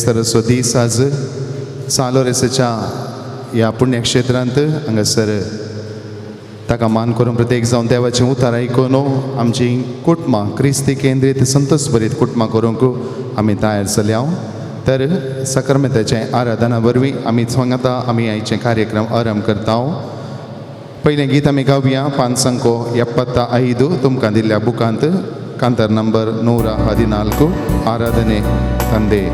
क्रेस्तरचो दीस आज सालोरेसच्या ह्या पुण्यक्षेत्रांत हांगासर ताका मान करून प्रत्येक जावन देवाचें उतार आयकून आमची कुटुंबां क्रिस्ती केंद्रीत संतोश भरीत कुटुंबां करूंक आमी तयार जाल्या. तर सक्रमेताचें आराधना वरवीं आमी सांगता आमी आयचे कार्यक्रम आरंभ करता. पयलें गीत आमी गावया 575 तुमकां दिल्ल्या बुकांत कांतार नंबर 114 आराधने ತಂದೆ.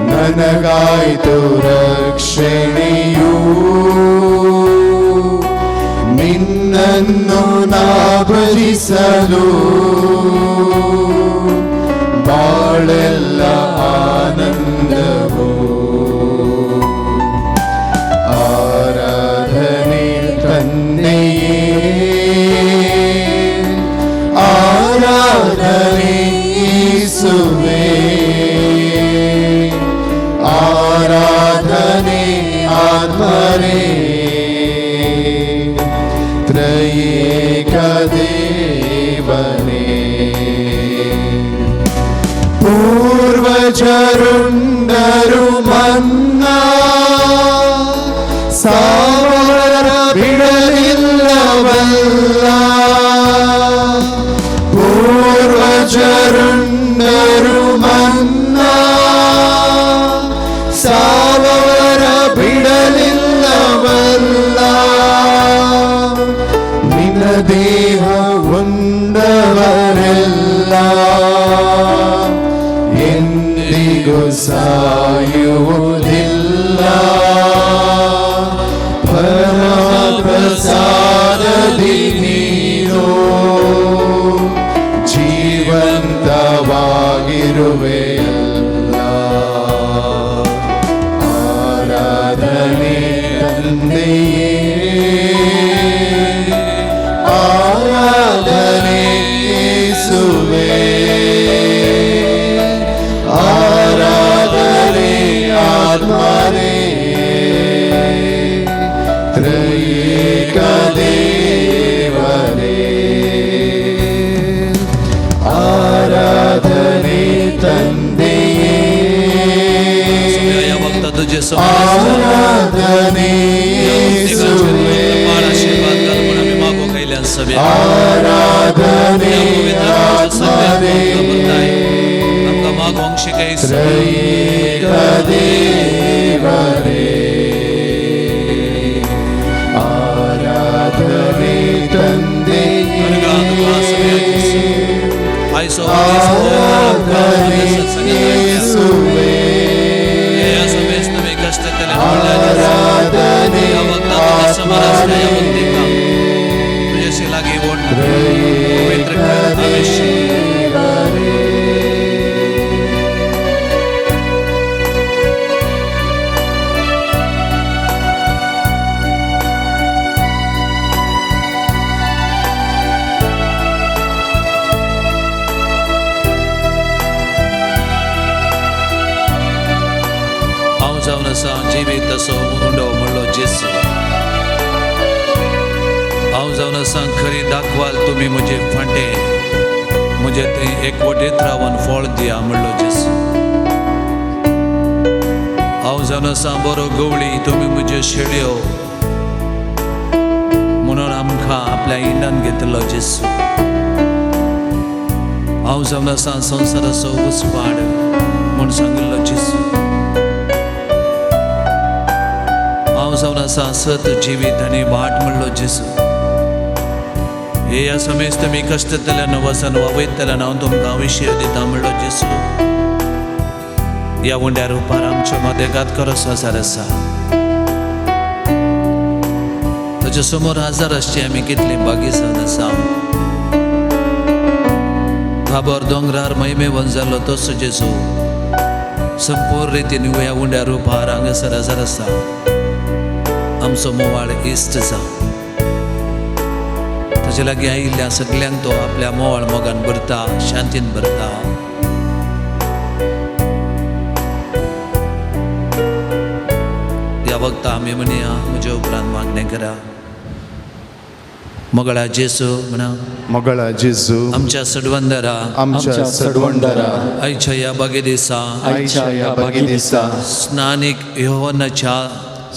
ನನಗಾಯಿತು ರಕ್ಷಣೆಯು ನಿನ್ನನ್ನು ನಾ ಭಜಿಸಲು ಬಾಳೆಲ್ಲ ಆನಂದವು. ಆರಾಧನೆ ತಂದೆಯೇ ಆರಾಧನೆ ಯೇಸುವೇ ಆರಾಧನೆ ಆತ್ಮರೇ ತ್ರಯೇಕ ದೇವನೇ. ಪೂರ್ವಜರುಂಡರು ಮನ್ನಾ ಸಾವರ ಬಿಡಲಿಲ್ಲವಲ್ಲ. ಪೂರ್ವಜರುಂಡರು ಮನ್ನಾ ಸಾವರ ಬಿಡಲಿಲ್ಲವಲ್ಲ. ನಿನ್ನ ದೇಹ ಉಂಡವರೆಲ್ಲ ಎಂದಿಗೂ ಸಾಯುವುದಿಲ್ಲ. ಪರಪ್ರಸಾದದಿ ನೀನು ಜೀವಂತವಾಗಿರುವೆ. ಆರಾಧನೆ ತಂದೆಯೇ ಆರಾಧನೆ ಯೇಸುವೇ ಆರಾಧನೆ ಆತ್ಮನೇ ತ್ರಯೇಕ ದೇವನೇ. ಆರಾಧನೆ ತಂದೆಯೇ आराधने यीशुवे आराधने आत्मरे त्रयेक देवरे. आराधने तंदೆಯೇ आराधने यीशुवे आराधने आत्मरे तुझे लगे वो त्रयेक देवरे. जिवीत असो उंडो म्हणलो जेसू हांव जावन आसा खरी दाखवाल तुमी म्हजे फांटे म्हजे थंय एकवटेत रावन फळ दिया म्हणलो जेसू हांव जावन आसा बरो गवळी तुमी म्हज्यो शेळयो म्हणून आमकां आपल्या इंडान घेतलो जेसू हांव जावन आसा संवसाराचो उसवाड म्हूण सांगिल्लो जेसू हांव जावन आसा सत जिवीत आनी वाट म्हणलो जेसू हे ह्या समेस्त तुमी कश्टतल्यान वसन वा वयतल्यान हांव तुमकां विशय दिता म्हणलो जेसू ह्या उंड्या रुपार आमच्यो मदेगात करोस हजार आसा तुज्या समोर हजार आसची आमी कितली बागीसान आसा थाबोर दोंगरार महिमेवन जालो तसो जेसू संपूर्ण रितीन ह्या उंड्या रुपार हांगासर हजार आसा आमचो मोवाळ इश्ट जावं तुजे लागीं आयिल्ल्या सगल्यांक तो आपल्या मोवाळ मोगान भरता शांतीन भरता ह्या वखदां आमी म्हणया म्हज्या उपरांत मागणें करा मोगळा जेसू म्हणा मोगळा जेजू आमच्या सडवंदरा आमच्या सडवंडरा आयच्या ह्या बागे दिसा आयच्या ह्या बागी दिसा स्नानीक योहनाच्या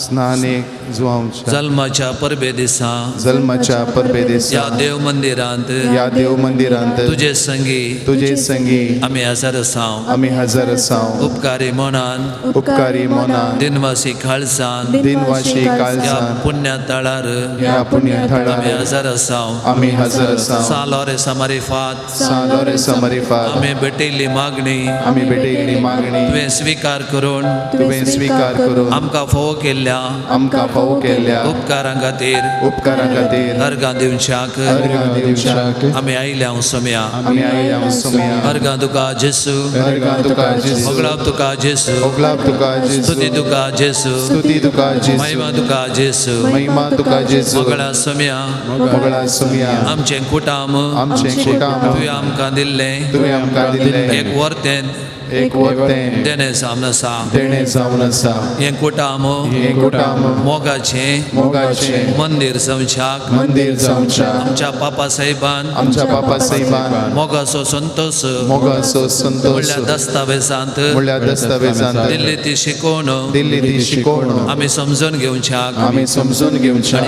स्नानीक जुवांच्या जल्माच्या परबे दिसा जल्माच्या परबे या दिसा देव मंदिरांत या देव मंदिरांत तुझे संगी तुझे संगी आमी हजर आसाव आमी हजर आसाव उपकारी मनान उपकारी मनान दिनवासी खाळसान दिनवाशी या काळजान पुण्या तळार या पुण्य आमी थळार हजर आसाव आमी हजर आसाव सालोरे समारिफात सालोरे समरिफात आमी भेटयल्ली मागणी आमी भेटयल्ली मागणी तुवें स्वीकार करून तुवें स्वीकार करून आमकां फोव केल्ल्या आमकां फावो केल्ल्या उपकारां खातीर उपकारां खातीर अर्गां दिवच्याक अर्गां दिवशाक आमी आयल्या सोम्या आमी आयल्या सोम्या अर्गां तुका जेसू अर्गां तुका जेजू मोगळाप तुका जेसू ओगलाप तुका जेजू स्तुती तुका जेसू स्तुती तुका जेजू महिमा तुका जेसू महिमा तुका जेजू मोगळा सोम्या मोगळा सोम्या आमचें कुटाम आमचें कुटाम तुवें आमकां दिल्लें तुवें आमकां दिल्लें एक वर्तें एक वक्तें देणे जावन आसा देणें जावन आसा हें कुटाम हें कुटाम मोगाचें मोगाचें मंदीर जावच्याक मंदीर जावच्या आमच्या पापा साहेबान आमच्या बापा साहेबान मोगाचो संतोष मोगाचो संतोष म्हणल्यार दस्तावेजांत म्हणल्यार दस्तावेजांत दिल्ली ती शिकोवन दिल्ली ती शिकोवन आमी समजून घेवच्याक आमी समजून घेवच्या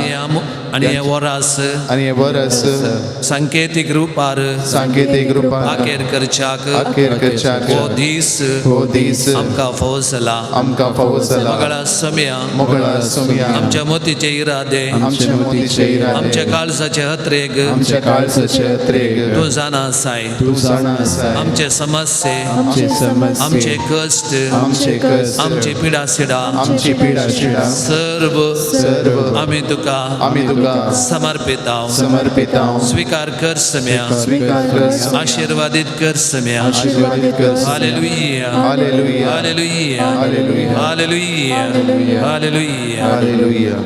आनी हे वरास आनी हे वरस सांकेतीक रुपार सांकेतीक रुपान आखेर करच्याक आखेर करच्याक हो दीस हो दीस आमकां फावो जाला आमकां फावो जाला मोगळा सोम्या मोगळा सोम्या आमच्या मोतीचे इरादे आमचे मोतीचे इरादे आमच्या काळजाचे हत्रेक आमच्या काळजाचे त्रेग तूं जाणा आसाय तूं जाणा आसाय आमचे समस्ये आमचे समस्ये आमचे कश्ट आमचे कश्ट आमची पिडा सिडा आमची पिडा शिडा सर्व आमी तुका समर्पिताव समर्पिताव स्वीकार कर सम्या स्वीकार कर आशीर्वादित कर सम्या आशीर्वादित कर हालेलुया हालेलुया हालेलुया हालेलुया हालेलुया हालेलुया हालेलुया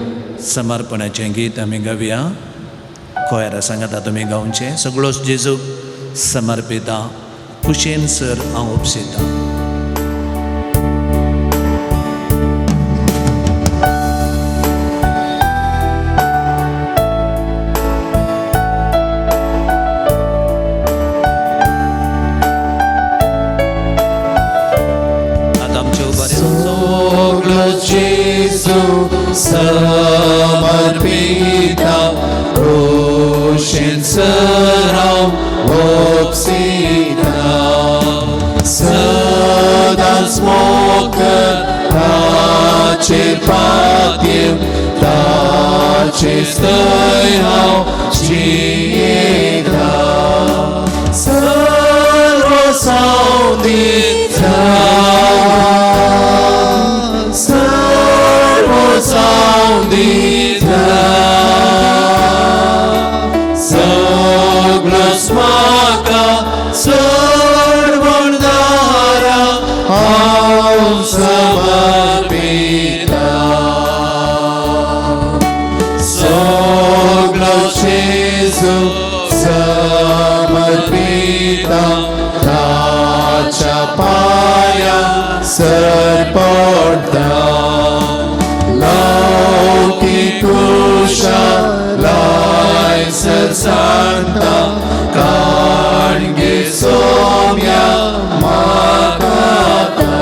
समर्पणाचें गीत आमी गावया खोयरा सांगाता तुमी गावचें सगळोच जेजू समर्पिता कुशेन सर हांव उपसिता Gesù समर्पिता क्रूशेन सराव opsida सदा smoker tacer patiem tace stai hau cieda सर्व साउंडिता सर्व साउंडिता सगळं स्माका सर्वदारा हांव समर्पिता सगळं जेजू समर्पिता ताच्या पाया सरपडटा लौकिकुशा लायसर सांता काणगे सोम्या माकाता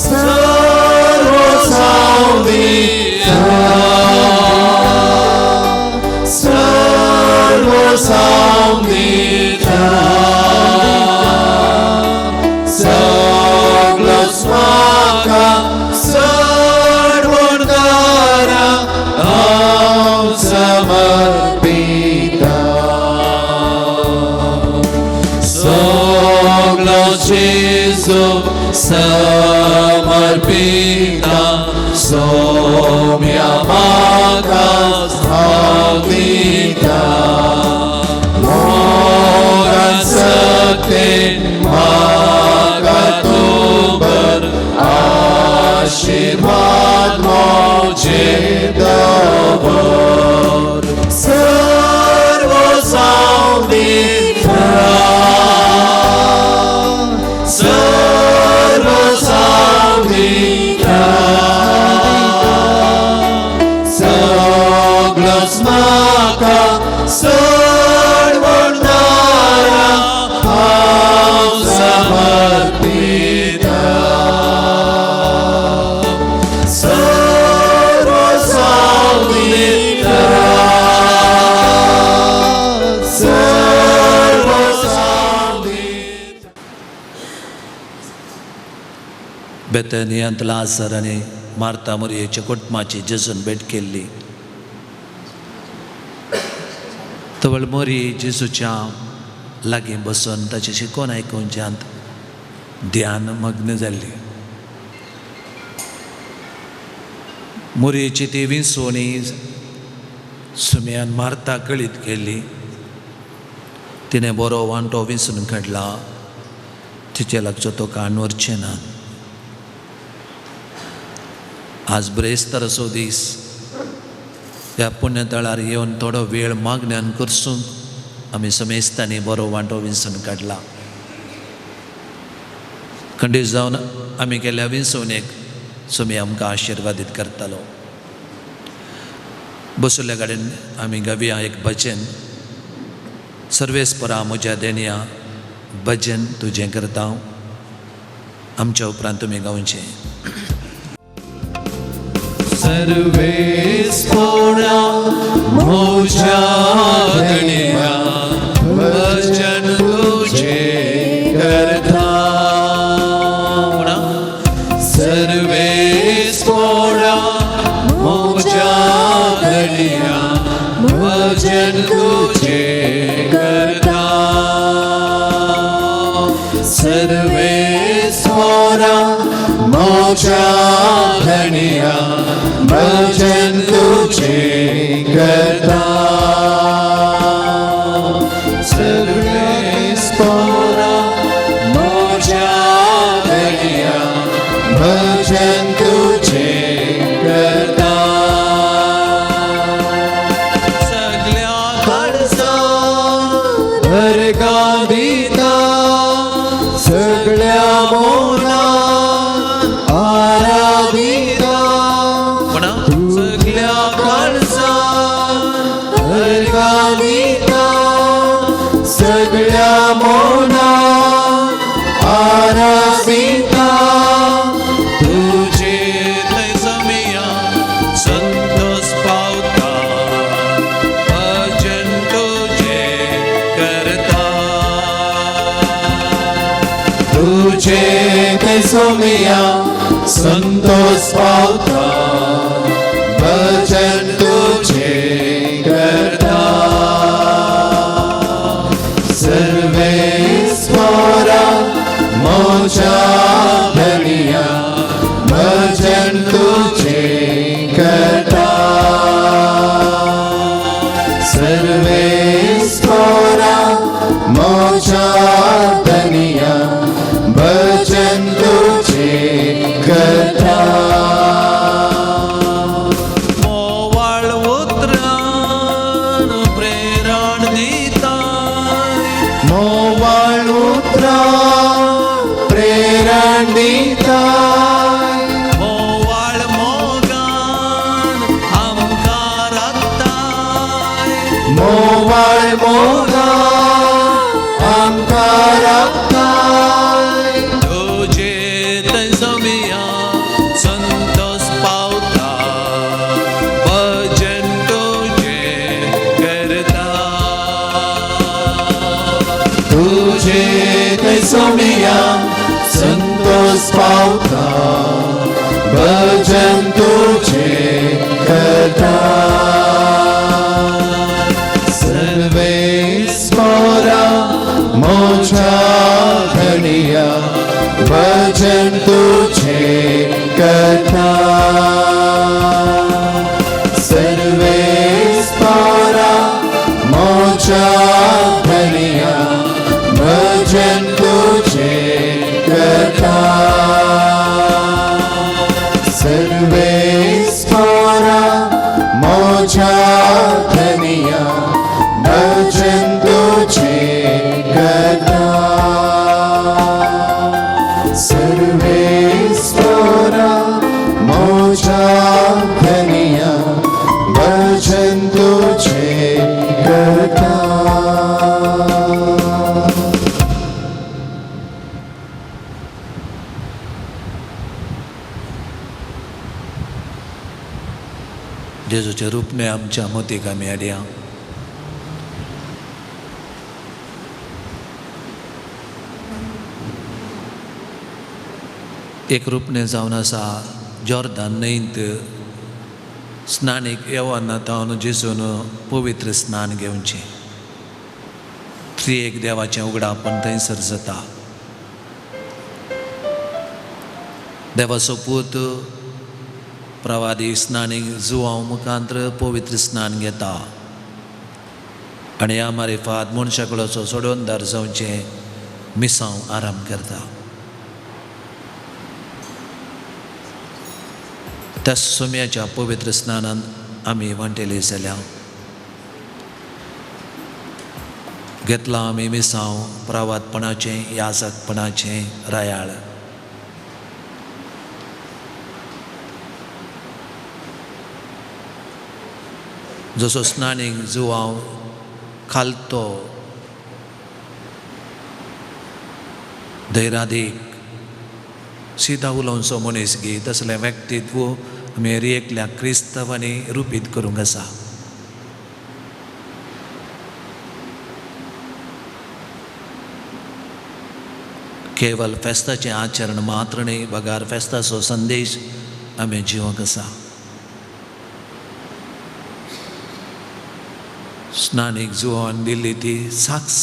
सर्व सावधीता सर्व सावधीता सगळं स्वाका सर्वोद्धारा हांव समर्पिता सगळं जेजू समर्पिता सोम्या म्हाका भाविता मोगान सकलेन म्हाका तुबर आशीर्वाद मोचे दवर सर्व सावधीता सर्व सावधीता सगळंच म्हाका सर्वोद्धारा हांव समर्पिता सर्व सावधीता सर्व सावधीता बेतनियांत लाजर आनी मार्ता मरियेच्या कुटुंबाची जेजून भेट केल्ली. तवळ मोरी जेजूच्या लागीं बसून ताचे शिकोवन आयकुच्यात ध्यान मग्न जाल्ली. मोरयेची ती विंसवणी सुमयान मार्ता कळीत केल्ली. तिणें बरो वांटो विंसून काडला. तिचे लागचो तो कान व्हरचें ना. आज ब्रेस्तारचो दीस. ह्या पुण्यतळार येवन थोडो वेळ मागण्यान करसूंक आमी समेस्तांनी बरो वांटो विंसून काडला. खंडीत जावन आमी केल्ल्या विंसवणेक सुमी आमकां आशिर्वादीत करतालो. बसुल्ल्या कडेन आमी गावया एक भजन. सर्वेस्परा म्हज्या देणया भजन तुजें करता. आमच्या उपरांत तुमी गावचें. सर्वेस्परा म्हज्या देणया भजन तुजें करता. सर्वेस्परा म्हज्या देणया भजन तुजें करता. सर्वेस्परा म्हज्या देणया भजन तुजें करता. सर्वेस्परा म्हज्या देणया भजन तुजें करता. सगळ्या काळजांत भरगां दिता. सगळ्या मोनान आराधिता. सगळ्या काळजांत भरगां दिता. सगळ्या मोनान आराधिता. तुजे थंय जमिया संतोष पावता. भजन तुजें करता. तुजे ते सोमिया संतोष पावता. भजन तुजें करता. सर्वेस्परा म्हज्या देणया भजन तुजें करता. सर्वेस्परा म्हज्या देणया भजन तुजें करता. मोवाळ मोगा आमकां राखताय तुझे तैसमिया संतोष पावता भजन तुझे करता तुझे तैसमिया संतोष पावता भजन तुझे करता सर्वेस्वरा मोच्या धनिया भजन तुझे करता सर्वेस्वरा मोच्या धनिया भजन तुझे करता सर्वेस्वरा मोच्या धनिया भजन तुझे करता सर्वेस्वरा मोच्या धनिया भजन तुझे करता जेजूच्या रूपने आमच्या मोतीक आमी हाडया एक रूपने जावन आसा जॉर्दान न्हंयत स्नानीक येवना तावन जेजून पवित्र स्नान घेवचें एक देवाचें उगडापण थंयसर जाता देवाचो पूत प्रवादी स्नानीक जुवांव मुखांतर पवित्र स्नान घेता आनी ह्या मारिफात मनशाकडचो सोडवणदार जावचें मिसांव आराम करता त्या सोम्याच्या पवित्र स्नानान आमी वांटेली जाल्या घेतला आमी मिसांव प्रवादपणाचें याजकपणाचें रायाळ जसो स्नानीक जुवांव खालतो धैर्यादीक सीधा उलोवचो मनीस घे तसलें व्यक्तित्व आमी एकल्या क्रिस्तवांनी रुपीत करूंक आसा केवल फेस्ताचें आचरण मात्र न्ही बगार फेस्ताचो संदेश आमी जिवंक आसा स्नानीक जुवान दिल्ली ती साक्स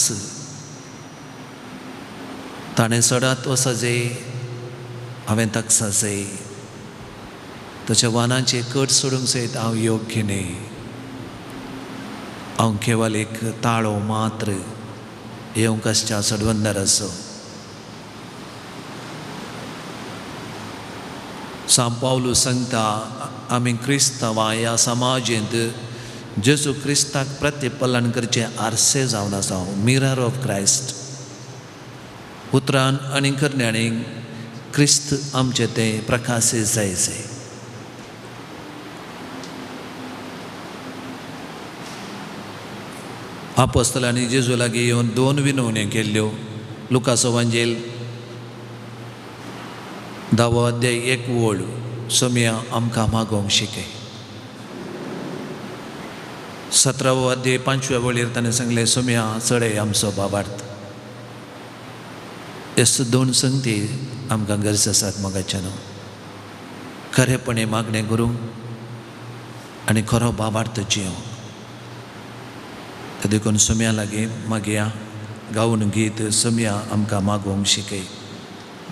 ताणें सदांच वचचें हांवें ताका साजय ताच्या वानाची कट सोडूंक सयत हांव योग्य न्ही हांव केवल एक ताळो मात्र येवंक आसच्या सडवंदार आसो सांत पावलू सांगता आमी क्रिस्तांवां ह्या समाजींत जेजू क्रिस्ताक प्रतिपलन करचे आरसे जावन आसा मिरर ऑफ क्रायस्ट उतरान आनी करण्याणीक क्रिस्त आमचे ते प्रकाशीत जायचे आपोस्तलांनी जेजू लागीं येवन 2 विनवण्यो केल्ल्यो लुकाचो वांजेल 10 अध्याय 1 वळ सोम्या आमकां मागोवंक शिकय 17 अध्याय 5व्या वळीर ताणें सांगलें सोम्या चडय आमचो बाबार्थ ह्यो 2 संगती आमकां गरज आसात मोगाच्यान खरेपणी मागणें करूंक आनी खरो बाबार्थ जियोंक देखून सोम्या लागीं मागया गावन गीत सोम्या आमकां मागोवंक शिकय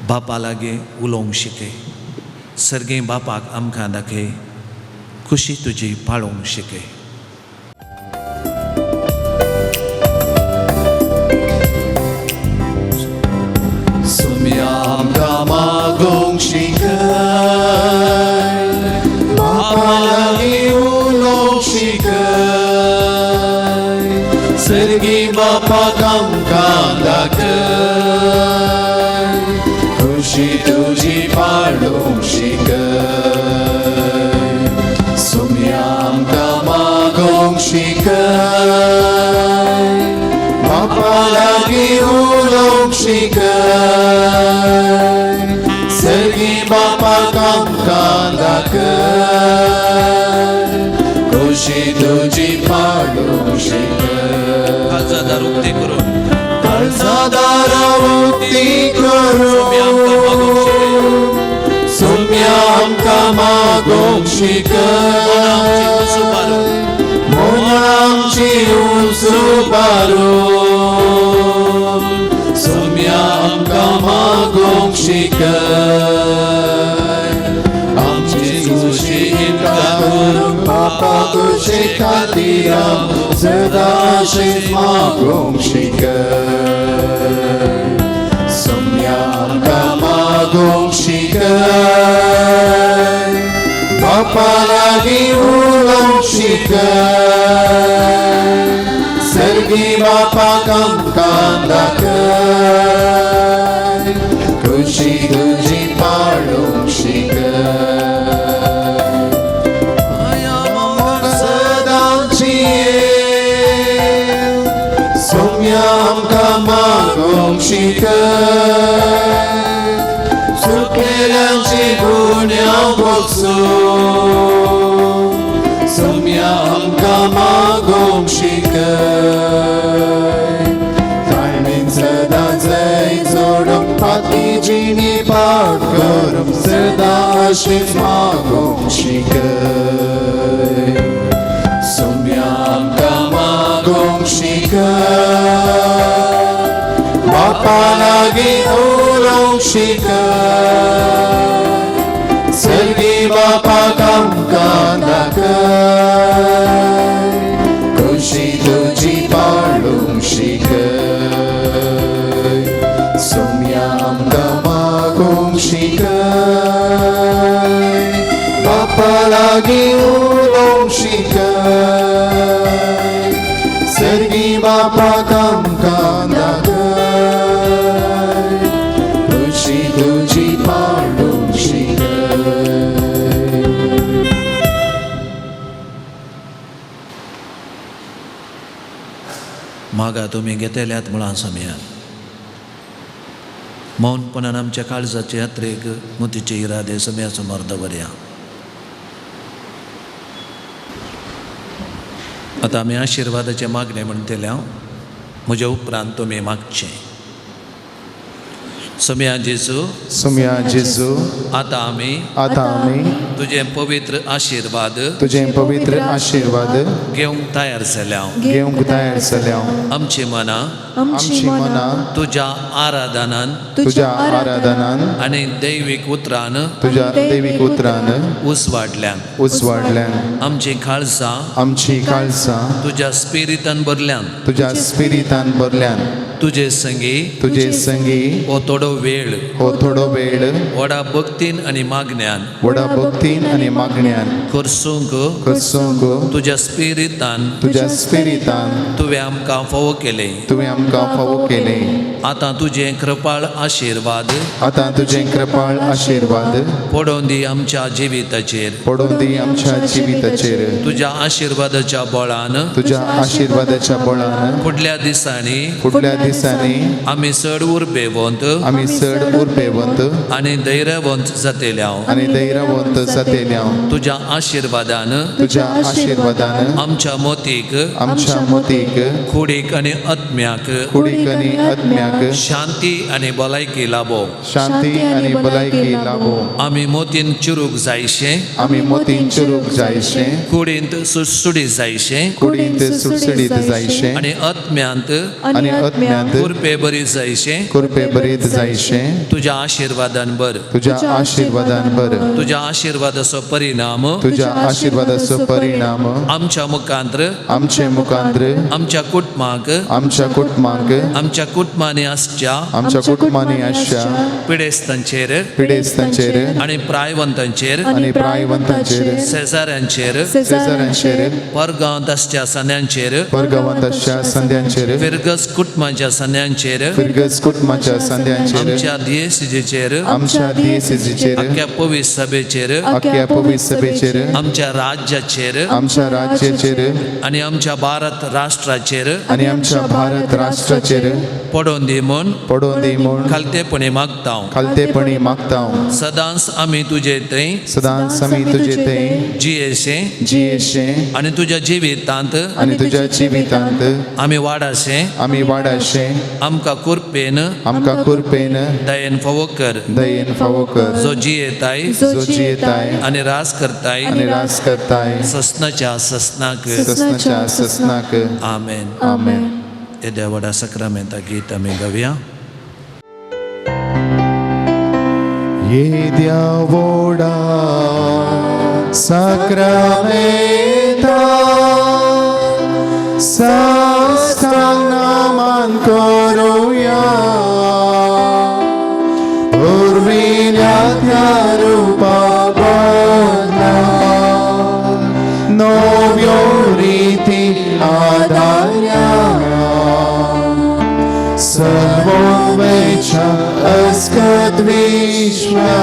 बापा लागीं उलोवंक शिकय सर्गी बापाक आमकां दाखय खुशी तुजी पाळोवंक शिकय सोम्या आमकां मागोवंक शिकय बापा लागीं उलोवंक शिकय सर्गी बापाक आमकां दाखय खुशी तुजी पाळोवंक शिकय सोम्या आमकां बापा लागी उलोवंक शिकय सर्गी बापा आमकां दाखय खुशी तुजी पाडूंक शिकय काळजादार उक्ती करून काळजादार उक्ती करून सुम्या आमकां मागोवंक शिकय मोनांची उंचुबारून सुम्या आमकां मागोवंक शिकय आमची खुशी करून बापा तुजे खातीर सदांशीं मागोवंक शिकय सुम्या आमकां मागोवंक शिकय बापा लागी उलोवंक शिकय सर्गी बापाक आमकां दाखय खुशी तुजी पाडूंक शिकय सदांची सोम्या आमकां मागोवंक शिकय सुकलेल्यांची गुन्यांव भोगसून सोम्या आमकां मागोवंक शिकय ताळमेन सदां जय जोडूंक पाती जिणी पाट करूंक सदां अशेंच मागोवंक शिकय सोम्या आमकां मागोवंक शिकय बापा लागी उलोवंक शिकय सर्गी बापाक आमकां दाखय खुशी तुजी पाडूंक शिकय सोम्या आमकां मागोवंक शिकय बापा लागी उलोवंक शिकय सर्गी बापाक आमकां दाखय खुशी तुजी पाडूंक शिकय मागा तुम्ही घेतल्यात मुळां समयान मौनपणान आमच्या काळजाचे यात्रेक मोतीचे इरादे समया समोर दवरया. आतां आमी आशिर्वादाचे मागणे म्हणटले म्हज्या उपरांत तुमी मागचे. समया जेजू सुम्या जेजू आतां आमी तुझे पवित्र आशिर्वाद तुझे पवित्र आशिर्वाद घेवंक तयार जाल्या. घेवंक तयार जाल्या. आमची मनां आमची मनां तुज्या आराधनान तुज्या आराधनान आनी दैवीक उतरान तुज्या दैवीक उतरान उसवाडल्यान उजवाडल्यान आमची काळजां आमची काळजां तुज्या स्पिरितान भरल्यान तुज्या स्पिरितान भरल्यान तुजे संगी तुजे संगी हो थोडो वेळ हो थोडो वेळ व्हडा भक्तीन आनी मागण्यान व्हडा भक्तीन आनी मागण्यान करसूंक करसूंक तुज्या स्पिरितान तुज्या स्पिरितान तुवें आमकां फोव केले. तुवें आमकां फावो केले. आतां तुजें कृपाळ आशिर्वाद आतां तुजें कृपाळ आशिर्वाद पडोवन दी आमच्या जिविताचेर. पडोवन दी आमच्या जिविताचेर. तुज्या आशिर्वादाच्या बळान तुज्या आशिर्वादाच्या बळान फुडल्या दिसांनी फुडल्या दिसांनी आमी चड उर्बेवंत आमी चड उर्बेवंत आनी धैर्यवंत जातेल्या. आनी धैर्यवंत जातेल्या. तुज्या आशिर्वादान तुज्या आशिर्वादान आमच्या मोतीक आमच्या मोतीक कुडीक आनी आत्म्याक कुडीक आनी आत्म्याक शांती आनी भलायकी लाभो. शांती आनी भलायकी लाभो. आमी मोतीन चिरूंक जायशे. आमी मोतीन चिरूंक जायशे. कुडींत सुटसुडीत जायशे. कुडींत सुटसुडीत जायशे. आनी आत्म्यांत आनी आत्म्यांत कुरपे बरी जायशे. कुरपे बरीत जायशे. तुज्या आशिर्वादान बर. तुज्या आशिर्वादान बर. तुज्या आशिर्वादाचो परिणाम तुज्या आशिर्वादाचो परिणाम आमच्या मुखांत्र आमचे मुखांत्र आमच्या कुटुंबाक आमच्या कुटुंबाक आमच्या कुटुंबांनी आसच्या आमच्या कुटुंबांनी आसच्या पिडेस्तांचेर पिडेस्तांचेर आनी प्रायवंतांचेर आनी प्रायवंतांचेर शेजाऱ्यांचेर शेजाऱ्यांचेर परगांत आसच्या सन्यांचेर परगांवांत आसच्या संध्यांचेर फिरगस कुटुंबाच्या सन्यांचेर फिरगस कुटुंबाच्या संध्यांचेर आमच्या दियेसीचेर आमच्या दियेसीचेर अख्ख्या पवित्र सभेचेर अख्ख्या पवित्र सभेचेर आमच्या राज्याचेर आमच्या राज्याचेर आणि आमच्या भारत राष्ट्राचेर आनी आमच्या भारत राष्ट्राचेर पडोवन दी म्हूण पडोवन दी म्हूण खालतेपणी मागता खालतेपणी मागता हांव. सदांच आमी तुजे थंय सदांच आमी तुजे थंय जियेशें जियेशें आनी तुज्या जिवितांत आनी तुज्या जिवितांत आमी वाडाशें आमी वाडाशें आमकां कुरपेन आमकां कुरपेन दयेन फावो कर दयेन फावो कर. जो जियेताय जो जियेताय आनी रास करताय आनी रास करताय ससनाच्या ससनाक ससनाच्या ससनाक. आमेन. आमेन. हे देवाडा सक्रामेंता गीत आमी गावया. ये देवोडा सक्रामेंता साष्टांग नमन करूया उर्विल्या त्या रूपा बदला नव्यो रीती आदार्या सर्वोमेच्या अस्कत विश्वा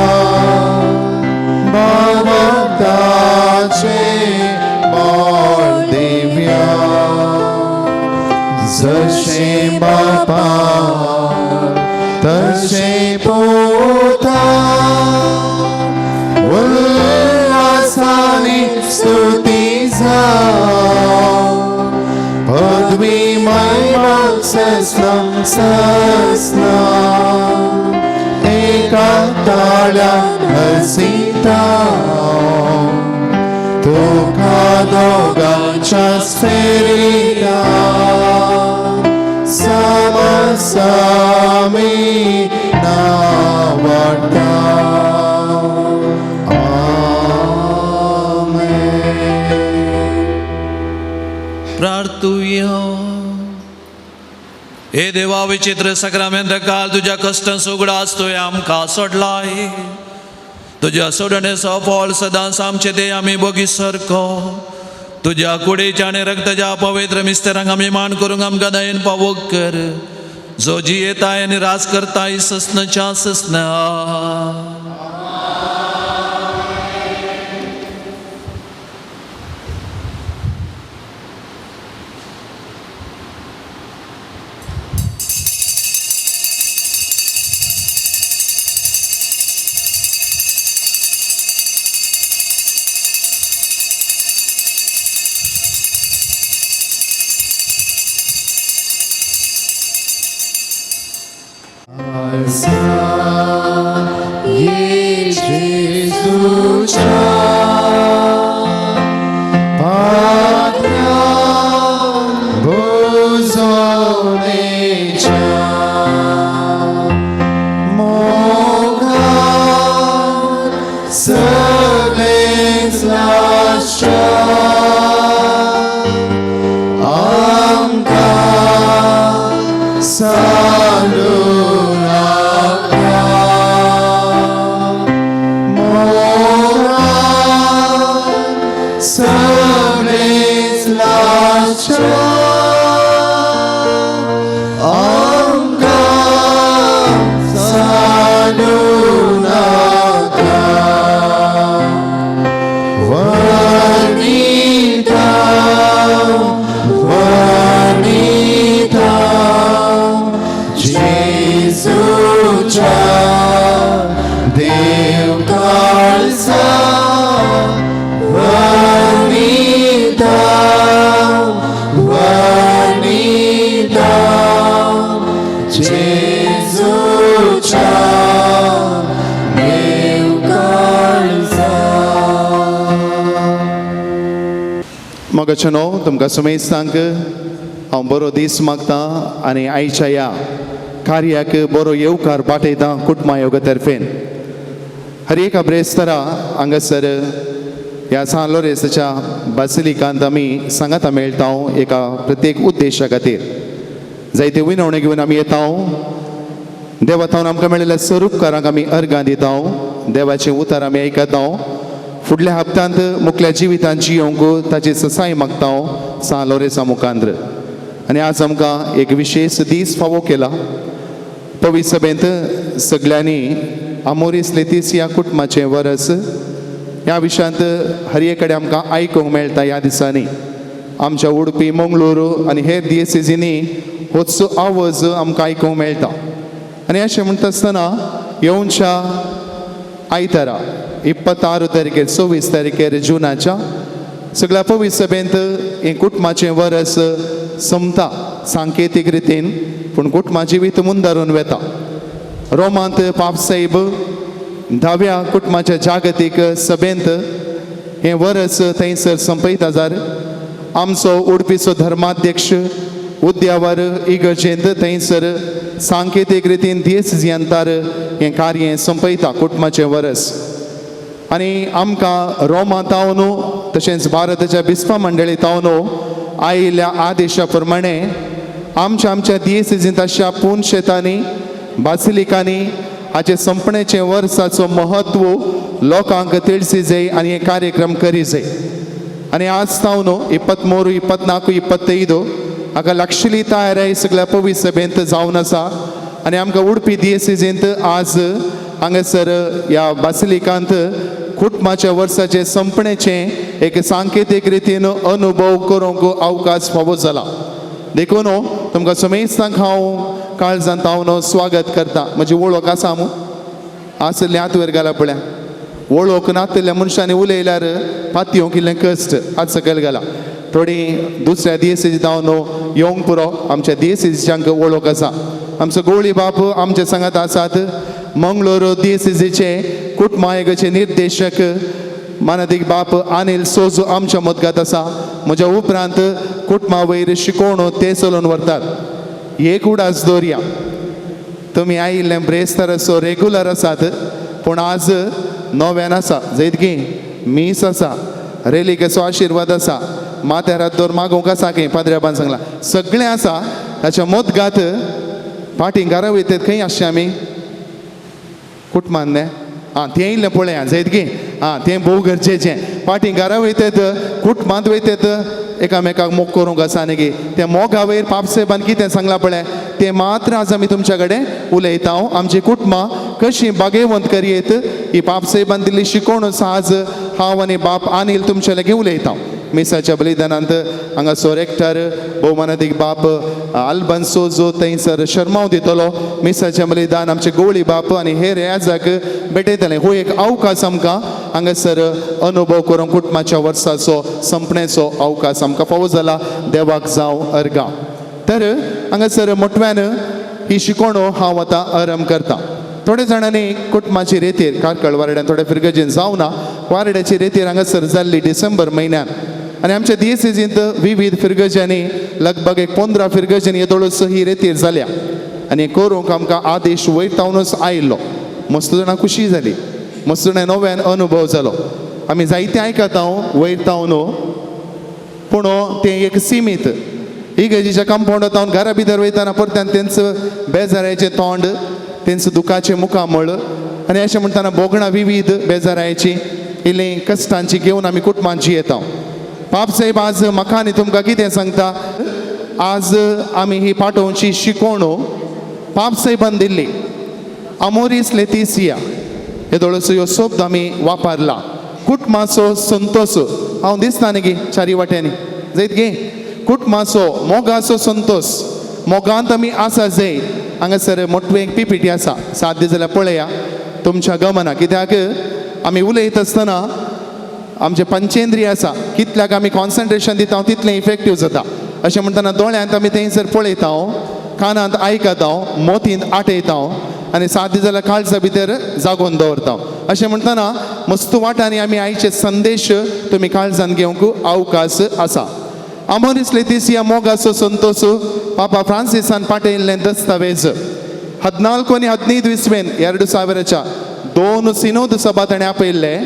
भवताचे मोल दिव्या जशे बापा तशे पोता उल्हासाने स्तुती जाव पदवी महिमा सस्नाम सस्नाम एका ताळ्यात हसिता तुका दोगांच्या फेरिया समसामी नावटा. प्रार्थुया. हे देवा विचित्र सक्रामेंत काल तुझ्या कष्टांत सुगडा आसतोय आमकां सोडलाय. तुझ्या सोडण्याचो फळ सदांच आमचे ते आमी बोगी सारको तुझ्या कुडीच्या आनी रक्ताच्या पवित्र मिस्तेरांक आमी मान करूंक आमकां दयेन फावो कर. जो जियेताय आनी रास करताय ससनाच्या ससना. मोगाचनो तुमकां सुमेस्तांक हांव बरो दीस मागता आनी आयच्या ह्या कार्याक बरो येवकार पाठयता कुटुंबा योगा तर्फेन. हर एका ब्रेस्तारा हांगासर ह्या सान लोरेसाच्या बासिलिकांत आमी सांगाता मेळटा एका प्रत्येक उद्देशा खातीर. जायते विनवणे घेवन आमी येता. देवातावन आमकां मेळिल्ल्या स्वरूपकारांक आमी अर्गां दिता. देवाचें उतर आमी आयकता. फुडल्या हप्त्यांत मुखल्या जिवितांत जियोंक ताची ससाय मागता सान लोरेसा मुखांद्र. आनी आज आमकां एक विशेश दीस फावो केला. पवित्र सभेंत सगळ्यांनी आमोरीस लेतिसिया कुटुंबाचें वरस ह्या विशयांत हर एक कडेन आमकां आयकूंक मेळटा ह्या दिसांनी आमच्या उडपी मंगळूरू आनी हेर डिएसीजींनी होच आवाज आमकां आयकूंक मेळटा आनी अशें म्हणटा आसतना येवच्या आयतारा 26 तारखेर 26 तारखेर जुनाच्या सगळ्या पवित्र सभेंत हें कुटुंबाचें वर्स संपता सांकेतीक रितीन पूण कुटुंबाची जिवीत मुंदारून वेता रोमांत पापसाहेब 10व्या कुटुंबाच्या जागतीक सभेंत हें वर्स थंयसर संपयता जार आमचो उडपीचो धर्माध्यक्ष उद्यावर इगर्जेंत थंयसर सांकेतीक रितीन दिएसीजींतार हें कार्य संपयता कुटुंबाचें वर्स आनी आमकां रोमा तावन तशेंच भारताच्या बिस्पा मंडळी तावन आयिल्ल्या आदेशा प्रमाणे आमच्या दिएसीजींत अशा पूर्ण शेतांनी बासिलिकांनी हाचे संपणेचे वर्साचो महत्व लोकांक ತಿಳಿಸಿ जाय आनी हे कार्यक्रम करी जाय आनी आज तावन 23, 24, 25 हाका लागशिल्ली तयारी सगळ्या पवित्र सभेंत जावन आसा आनी आमकां उडपी दिएसीजींत आज हांगासर ह्या बासिलिकांत कुटुंबाच्या वर्साचे संपणेचे एक सांकेतीक रितीन अनुभव करूंक अवकाश फावो जाला देखून तुमकां समेस्तांक हांव काळजांत हांव स्वागत करता म्हजी वळख आसा मू आसले हात वयर घाला पळय वळख नातल्या मनशांनी उलयल्यार पातयेवंक इल्लें कश्ट आज सकयल घाला थोडी दुसऱ्या दिएसीजी हांव येवंक पुरो आमच्या दिएसीजीच्यांक वळख आसा आमचो गवळी बाप आमचे सांगात आसात मंगळूर दिएसीजीचे कुटुंबायकाचे निर्देशक मानदीक बाप अनिल सोजो आमच्या मदगात आसा म्हज्या उपरांत कुटुंबा वयर शिकोवण ते चलोवन व्हरतात एक उडास दवरया तुमी आयिल्ले ब्रेस्तार असो रेगुलर आसात पूण आज नव्यान आसा जैत की मीस आसा रेलिकेचो आशिर्वाद आसा माथ्यार हात दवर मागोवंक आसा खंय पाद्र्याबान सांगला सगळें आसा ताच्या मदगात फाटीं घरा वयतात खंय आसचे आमी कुटुंबान तें इल्लें पळया जैत की तें भोव गरजेचें फाटीं घरा वयतात कुटुंबांत वयतात एकामेकाक मोग करूंक आसा न्ही त्या मोगा वयर पापसाहेबान कितें सांगलां पळय तें मात्र आज आमी तुमच्या कडेन उलयता आमची कुटुंबां कशी बागेवंत करयेत ही पापसाहेबान दिल्ली शिकोवण आज हांव आनी बाप अनिल तुमचे लागीं उलयता मिसाच्या बलिदानांत हांगासर एकठार भोवमानादीक बाप आल्बन्सोजो थंयसर शर्माव दितलो मिसाचें बलिदान आमचे गवळी बाप आनी हेर याजाक भेटयतले हो एक अवकाश आमकां हांगासर अनुभव करूंक कुटुंबाच्या वर्साचो संपणेचो अवकाश आमकां फावो जाला देवाक जावं अर्गा तर हांगासर मोटव्यान ही शिकोवण हांव आतां आरंभ करता थोड्या जाणांनी कुटुंबाची रेतीर कारकळ वारड्यान थोड्या फिरगेजीन जावना वारड्याची रेतीर हांगासर जाल्ली डिसेंबर म्हयन्यान आनी आमच्या दिएसीजींत विविध फिरगज्यांनी लगभग एक 15 फिरगज्यांनी येदोळूच ही रेतीर जाल्या आनी करूंक आमकां आदेश वयतावनूच आयिल्लो मस्त जाणां खुशी जाली मस्त जाणां नव्यान अनुभव जालो आमी जायते आयकता वयतावन पूण तें एक सीमीत इगर्जेच्या कंपाउंडांत हांव घरा भितर वयताना परत्यान तेंचं बेजाराचें तोंड तेंचं दुखाचें मुखामळ आनी अशें म्हणटाना बोगणां विविध बेजारायची इल्लीं कश्टांची घेवन आमी कुटुंबांत जियेता पाप साहेब आज म्हाका आनी तुमकां कितें सांगता आज आमी ही पाठोवची शिकोवण पाप साहेबान दिल्ली अमोरिस लेतिसिया हे थोडोसो ह्यो शब्द आमी वापरला कुटुंबाचो संतोष हांव दिसता न्ही गे चारी वाट्यांनी जायत गे कुटुंबाचो मोगाचो संतोष मोगांत आमी आसा जाय हांगासर मोठवें एक पीपीटी आसा साध्य जाल्यार पळया तुमच्या गमना कित्याक आमी उलयत आसतना आमचे पंचेंद्रिय आसा कितल्याक आमी कॉन्सन्ट्रेशन दिता तितलें इफेक्टीव जाता अशें म्हणटना दोळ्यांत आमी थंयसर पळयता कानांत आयकता मोतींत आटयता आनी साध्य जाल्यार काळजा भितर जागोवन दवरता अशें म्हणटना मस्त वाटांनी आमी आयचे संदेश तुमी काळजान घेवंक अवकाश आसा अमोरिस लेतिसिया मोगाचो संतोष पापा फ्रांसिसान पाठयिल्लें दस्तावेज 14 आनी 15 इस्वेन 2000च्या 2 सिनोद सभा ताणें आपयल्ले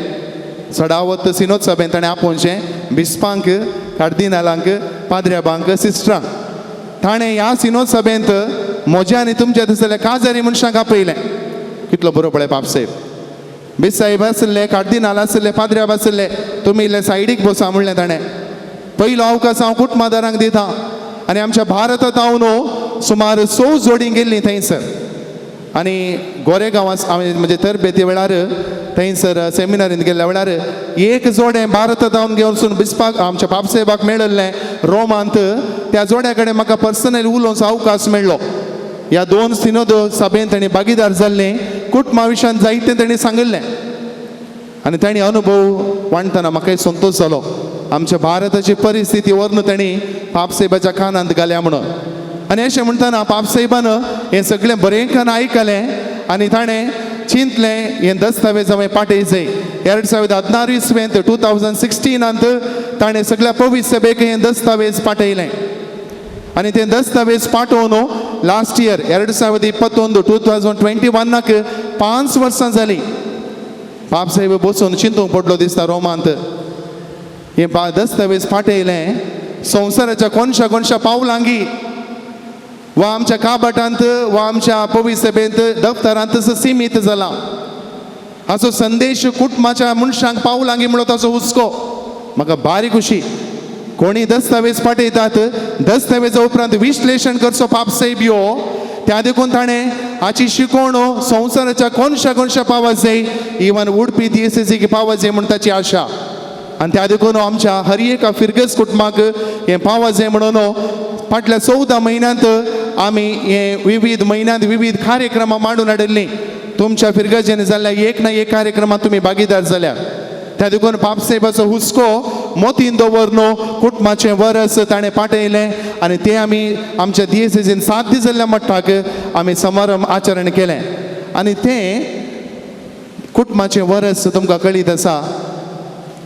सडावत सिनोद सभेन ताणें आपोवचें बिस्पांक कार्दिनालांक पाद्र्याबांक सिस्टरांक ताणें ह्या सिनोद सभेंत म्हज्या आनी तुमच्या दिसलेल्या काजारी मनशांक आपयलें कितलो बरो पळय पापसाहेब बिस साहेब आसले कार्दिनाल आसले पाद्र्याब आसले तुमी इल्ले सायडीक बसा म्हणलें ताणें पयलो अवकाश हांव कुटुंबादारांक दिता आनी आमच्या भारतांत हांव सुमार 100 जोडी गेल्लीं थंयसर आनी गोरेगांवां म्हणजे तरबेती वेळार थंयसर सेमिनारींत गेल्ल्या वेळार एक जोडें भारतांत घेवन बिस्पाक आमच्या बाबसाहेबाक मेळिल्लें रोमांत. त्या जोड्या कडेन म्हाका पर्सनली उलोवंक अवकाश मेळ्ळो. ह्या 2 सिनोद सभेंत ताणें भागीदार जाल्लें, कुटुंबा विशयान जायतें ताणें सांगिल्लें आनी ताणें अनुभव वांटतना म्हाकाय संतोश जालो. आमच्या भारताची परिस्थिती व्हरून ताणें बाबसाहेबाच्या कानांत घाल्या म्हणून. आनी अशें म्हणटना बाबसाहेबान हें सगळें बरेंकान आयकलें आनी ताणें चिंतलें हें दस्तावेज हांवें पाठयचें. 2016 2016 ताणें सगळ्या पवित्र सभेक हें दस्तावेज पाठयलें आनी तें दस्तावेज पाठोवन लास्ट इयर 2021 2021 5 वर्सां जालीं. बाबसाहेब बसून चिंतूंक पडलो दिसता रोमांत. हें दस्तावेज पाठयलें संवसाराच्या कोणशा पावलांगी वा आमच्या काबाटांत वा आमच्या पवित्र सभेंत दफ्तरांत सीमीत जाला. हाचो संदेश कुटुंबाच्या मनशांक पावलांगी म्हणून ताचो हुस्को. म्हाका भारी खुशी. कोणी दस्तावेज पाठयतात दस्तावेजा उपरांत विश्लेशण करचो बाबसाहेब यो. त्या देखून ताणें हाची शिकवण संवसाराच्या कोणशा पावत जाय, इवन उडपी DCC पावत जाय म्हण ताची आशा. आनी त्या देखून आमच्या हर एका फिरगस कुटुंबाक हें पावत जाय म्हणून फाटल्या 14 म्हयन्यांत आमी हे विविध म्हयन्यांत विविध कार्यक्रमां मांडून हाडिल्लीं. तुमच्या फिरगजेन जाल्ल्या एक ना एक कार्यक्रमांत तुमी भागीदार जाल्यात. त्या देखून बाबसाहेबाचो हुस्को मोतीन दवरून कुटुंबाचें वरस ताणें पाठयलें आनी तें आमी आमच्या DCCन 7 दीस जाल्ल्या मट्टाक आमी समारंभ आचरण केलें. आनी तें कुटुंबाचें वरस तुमकां कळीत आसा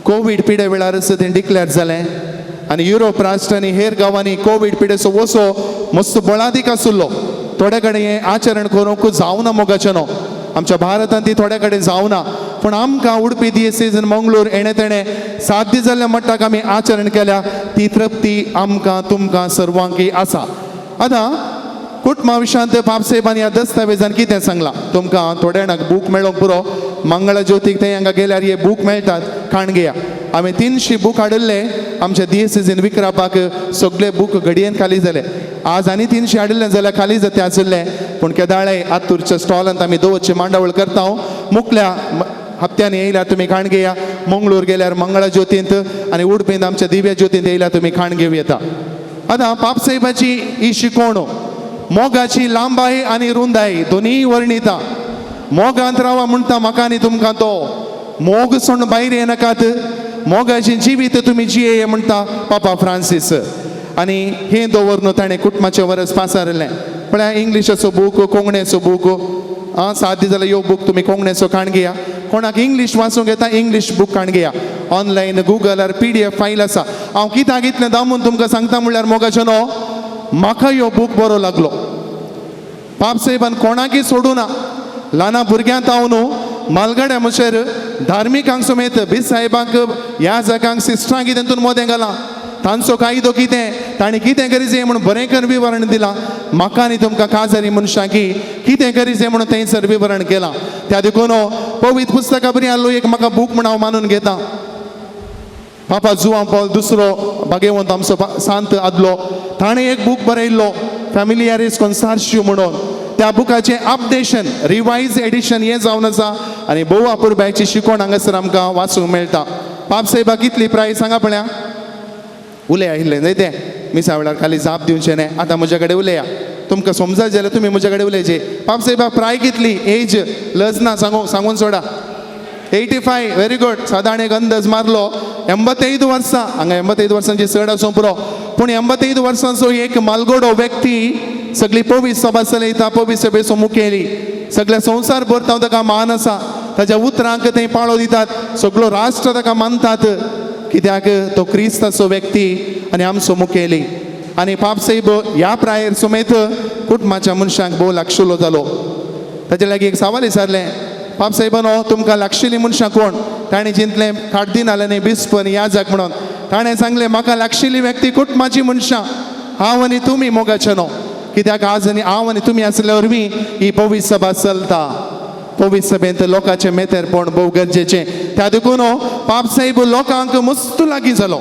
कोवीड पिडे वेळारच तें डिक्लेअर जालें आनी युरोप राष्ट्रांनी हेर गांवांनी कोवीड पिडेचो वसो मस्त बळादीक आसुल्लो. थोडे कडेन हें आचरण करूंक जावना मोगाचें न्हू. आमच्या भारतांत ती थोड्या कडेन जावना पूण आमकां उडपी DCCन मंगळूर एणे तेणें 7 दीस जाल्ल्या मट्टाक आमी आचरण केल्या. ती तृप्ती आमकां तुमकां सर्वांकी आसा. आतां कुटुंबा विशयांत बाबसाहेबान ह्या दस्तावेजान कितें सांगलां तुमकां थोड्या जाणांक बूक मेळोंक पुरो. मंगळा ज्योतीक थंय हांगा गेल्यार हे बूक मेळटात खाणगेया. हांवें 300 बूक हाडिल्ले आमच्या DCCन विकरापाक. सगळे बूक घडयेन खाली जाले. आज आनी 300 हाडिल्ले जाल्यार खाली जाता आसले पूण केदाळे आत्तूरच्या स्टॉलांत आमी दवरचे मांडावळ करता. मुखल्या हप्त्यांनी येयल्यार तुमी खाणगेया. मंगळूर गेल्यार मंगळा ज्योतींत आनी उडपींत आमच्या दिव्या ज्योतींत येयल्यार तुमी खाणगेव येता. आतां बाबसाहेबाची ही शिकवण मोगाची लांबाय आनी रुंदाय दोनीय वर्णिता. मोगांत रावा म्हणटा म्हाका आनी तुमकां तो. मोग सोडून भायर येनाकात. मोगाची जिवीत तुमी जिये म्हणटा पापा फ्रांसीस. आनी हें दवरून ताणें कुटुंबाचें वरस पासारलें. म्हळ्यार इंग्लिशाचो बूक कोंकणीचो बूक 7 दीस जाल्यार यो बूक तुमी कोंकणीचो काणगेया. कोणाक इंग्लीश वाचूंक येता इंग्लीश बूक काणगेया. ऑनलायन गुगलार PDF फायल आसा. हांव कित्याक इतलें दामून तुमकां सांगता म्हणल्यार मोगाचें न्हू म्हाका ह्यो बूक बरो लागलो. बाबसाहेबान कोणाकय सोडूना. ल्हाना भुरग्यांत हांव न्हू मालगाड्या मुशेर धार्मिकांक समेत बीस साहेबांक ह्या जगांक सिस्टरांक कितें मोदें घालां. तांचो कायदो कितें ताणें कितें करीचें म्हणून बरें कर विवरण दिलां. म्हाका आनी तुमकां काजारी मनशांकी कितें करीचें म्हणून थंयसर विवरण केलां. त्या देखून पवित्र पुस्तका बरी आसलो एक म्हाका बूक म्हण हांव मानून घेता. पापा जुआं पॉल II भाग्यवंत आमचो सांत आदलो ताणें एक बूक बरयल्लो फॅमिलियारीस कॉन्सार्शियो म्हणून. त्या बुकाचें अपडेशन रिवायज एडिशन हें जावन आसा आनी भोव अपुरबायची शिकवण हांगासर आमकां वाचूंक मेळटा. बाबसाहेबाक कितली प्रायस सांगा पळया. उलया आयिल्लें न्हय तें मिसा वेळार खाली जाप दिवचें न्हय. आतां म्हजे कडेन उलया. तुमकां समजत जाल्यार तुमी म्हजे कडेन उलयचें. बाबसाहेबाक प्राय कितली एज लजना सांगून सोडा. 85 व्हेरी गुड. सादारण एक अंदाज मारलो 85 वर्सां. हांगा 85 वर्सांची चड आसूं पुरो पूण 85 वर्सांचो एक मालगोडो व्यक्ती सगळी पवित्र सभा चलयता. पवित्र सभेचो मुखेली सगळ्या संवसार भर ताका मान आसा. ताच्या उतरांक थंय पाळो दितात. सगळो राष्ट्र ताका मानतात कित्याक तो क्रिस्ताचो व्यक्ती आनी आमचो मुखेली. आनी बाबसाहेब ह्या प्रायर समेत कुटुंबाच्या मनशांक भोव लागशिल्लो जालो. ताचे लागीं एक सवाल विचारलें बाबसाहेबानो तुमकां लागशिल्लीं मनशां कोण. ताणें चिंतलें कार्दिनाल न्ही बिस्प न्ही याजक म्हणून. ताणें सांगलें म्हाका लागशिल्ली व्यक्ती कुटुंबाची मनशां हांव आनी तुमी मोगाचें न्हू. कित्याक आज आनी हांव आनी तुमी आसल्या वरवीं ही पवित्र सभा चलता. पवित्र सभेंत लोकांचें मेतेरपण भोव गरजेचें. त्या देखून बाबसाहेब लोकांक मस्त लागीं जालो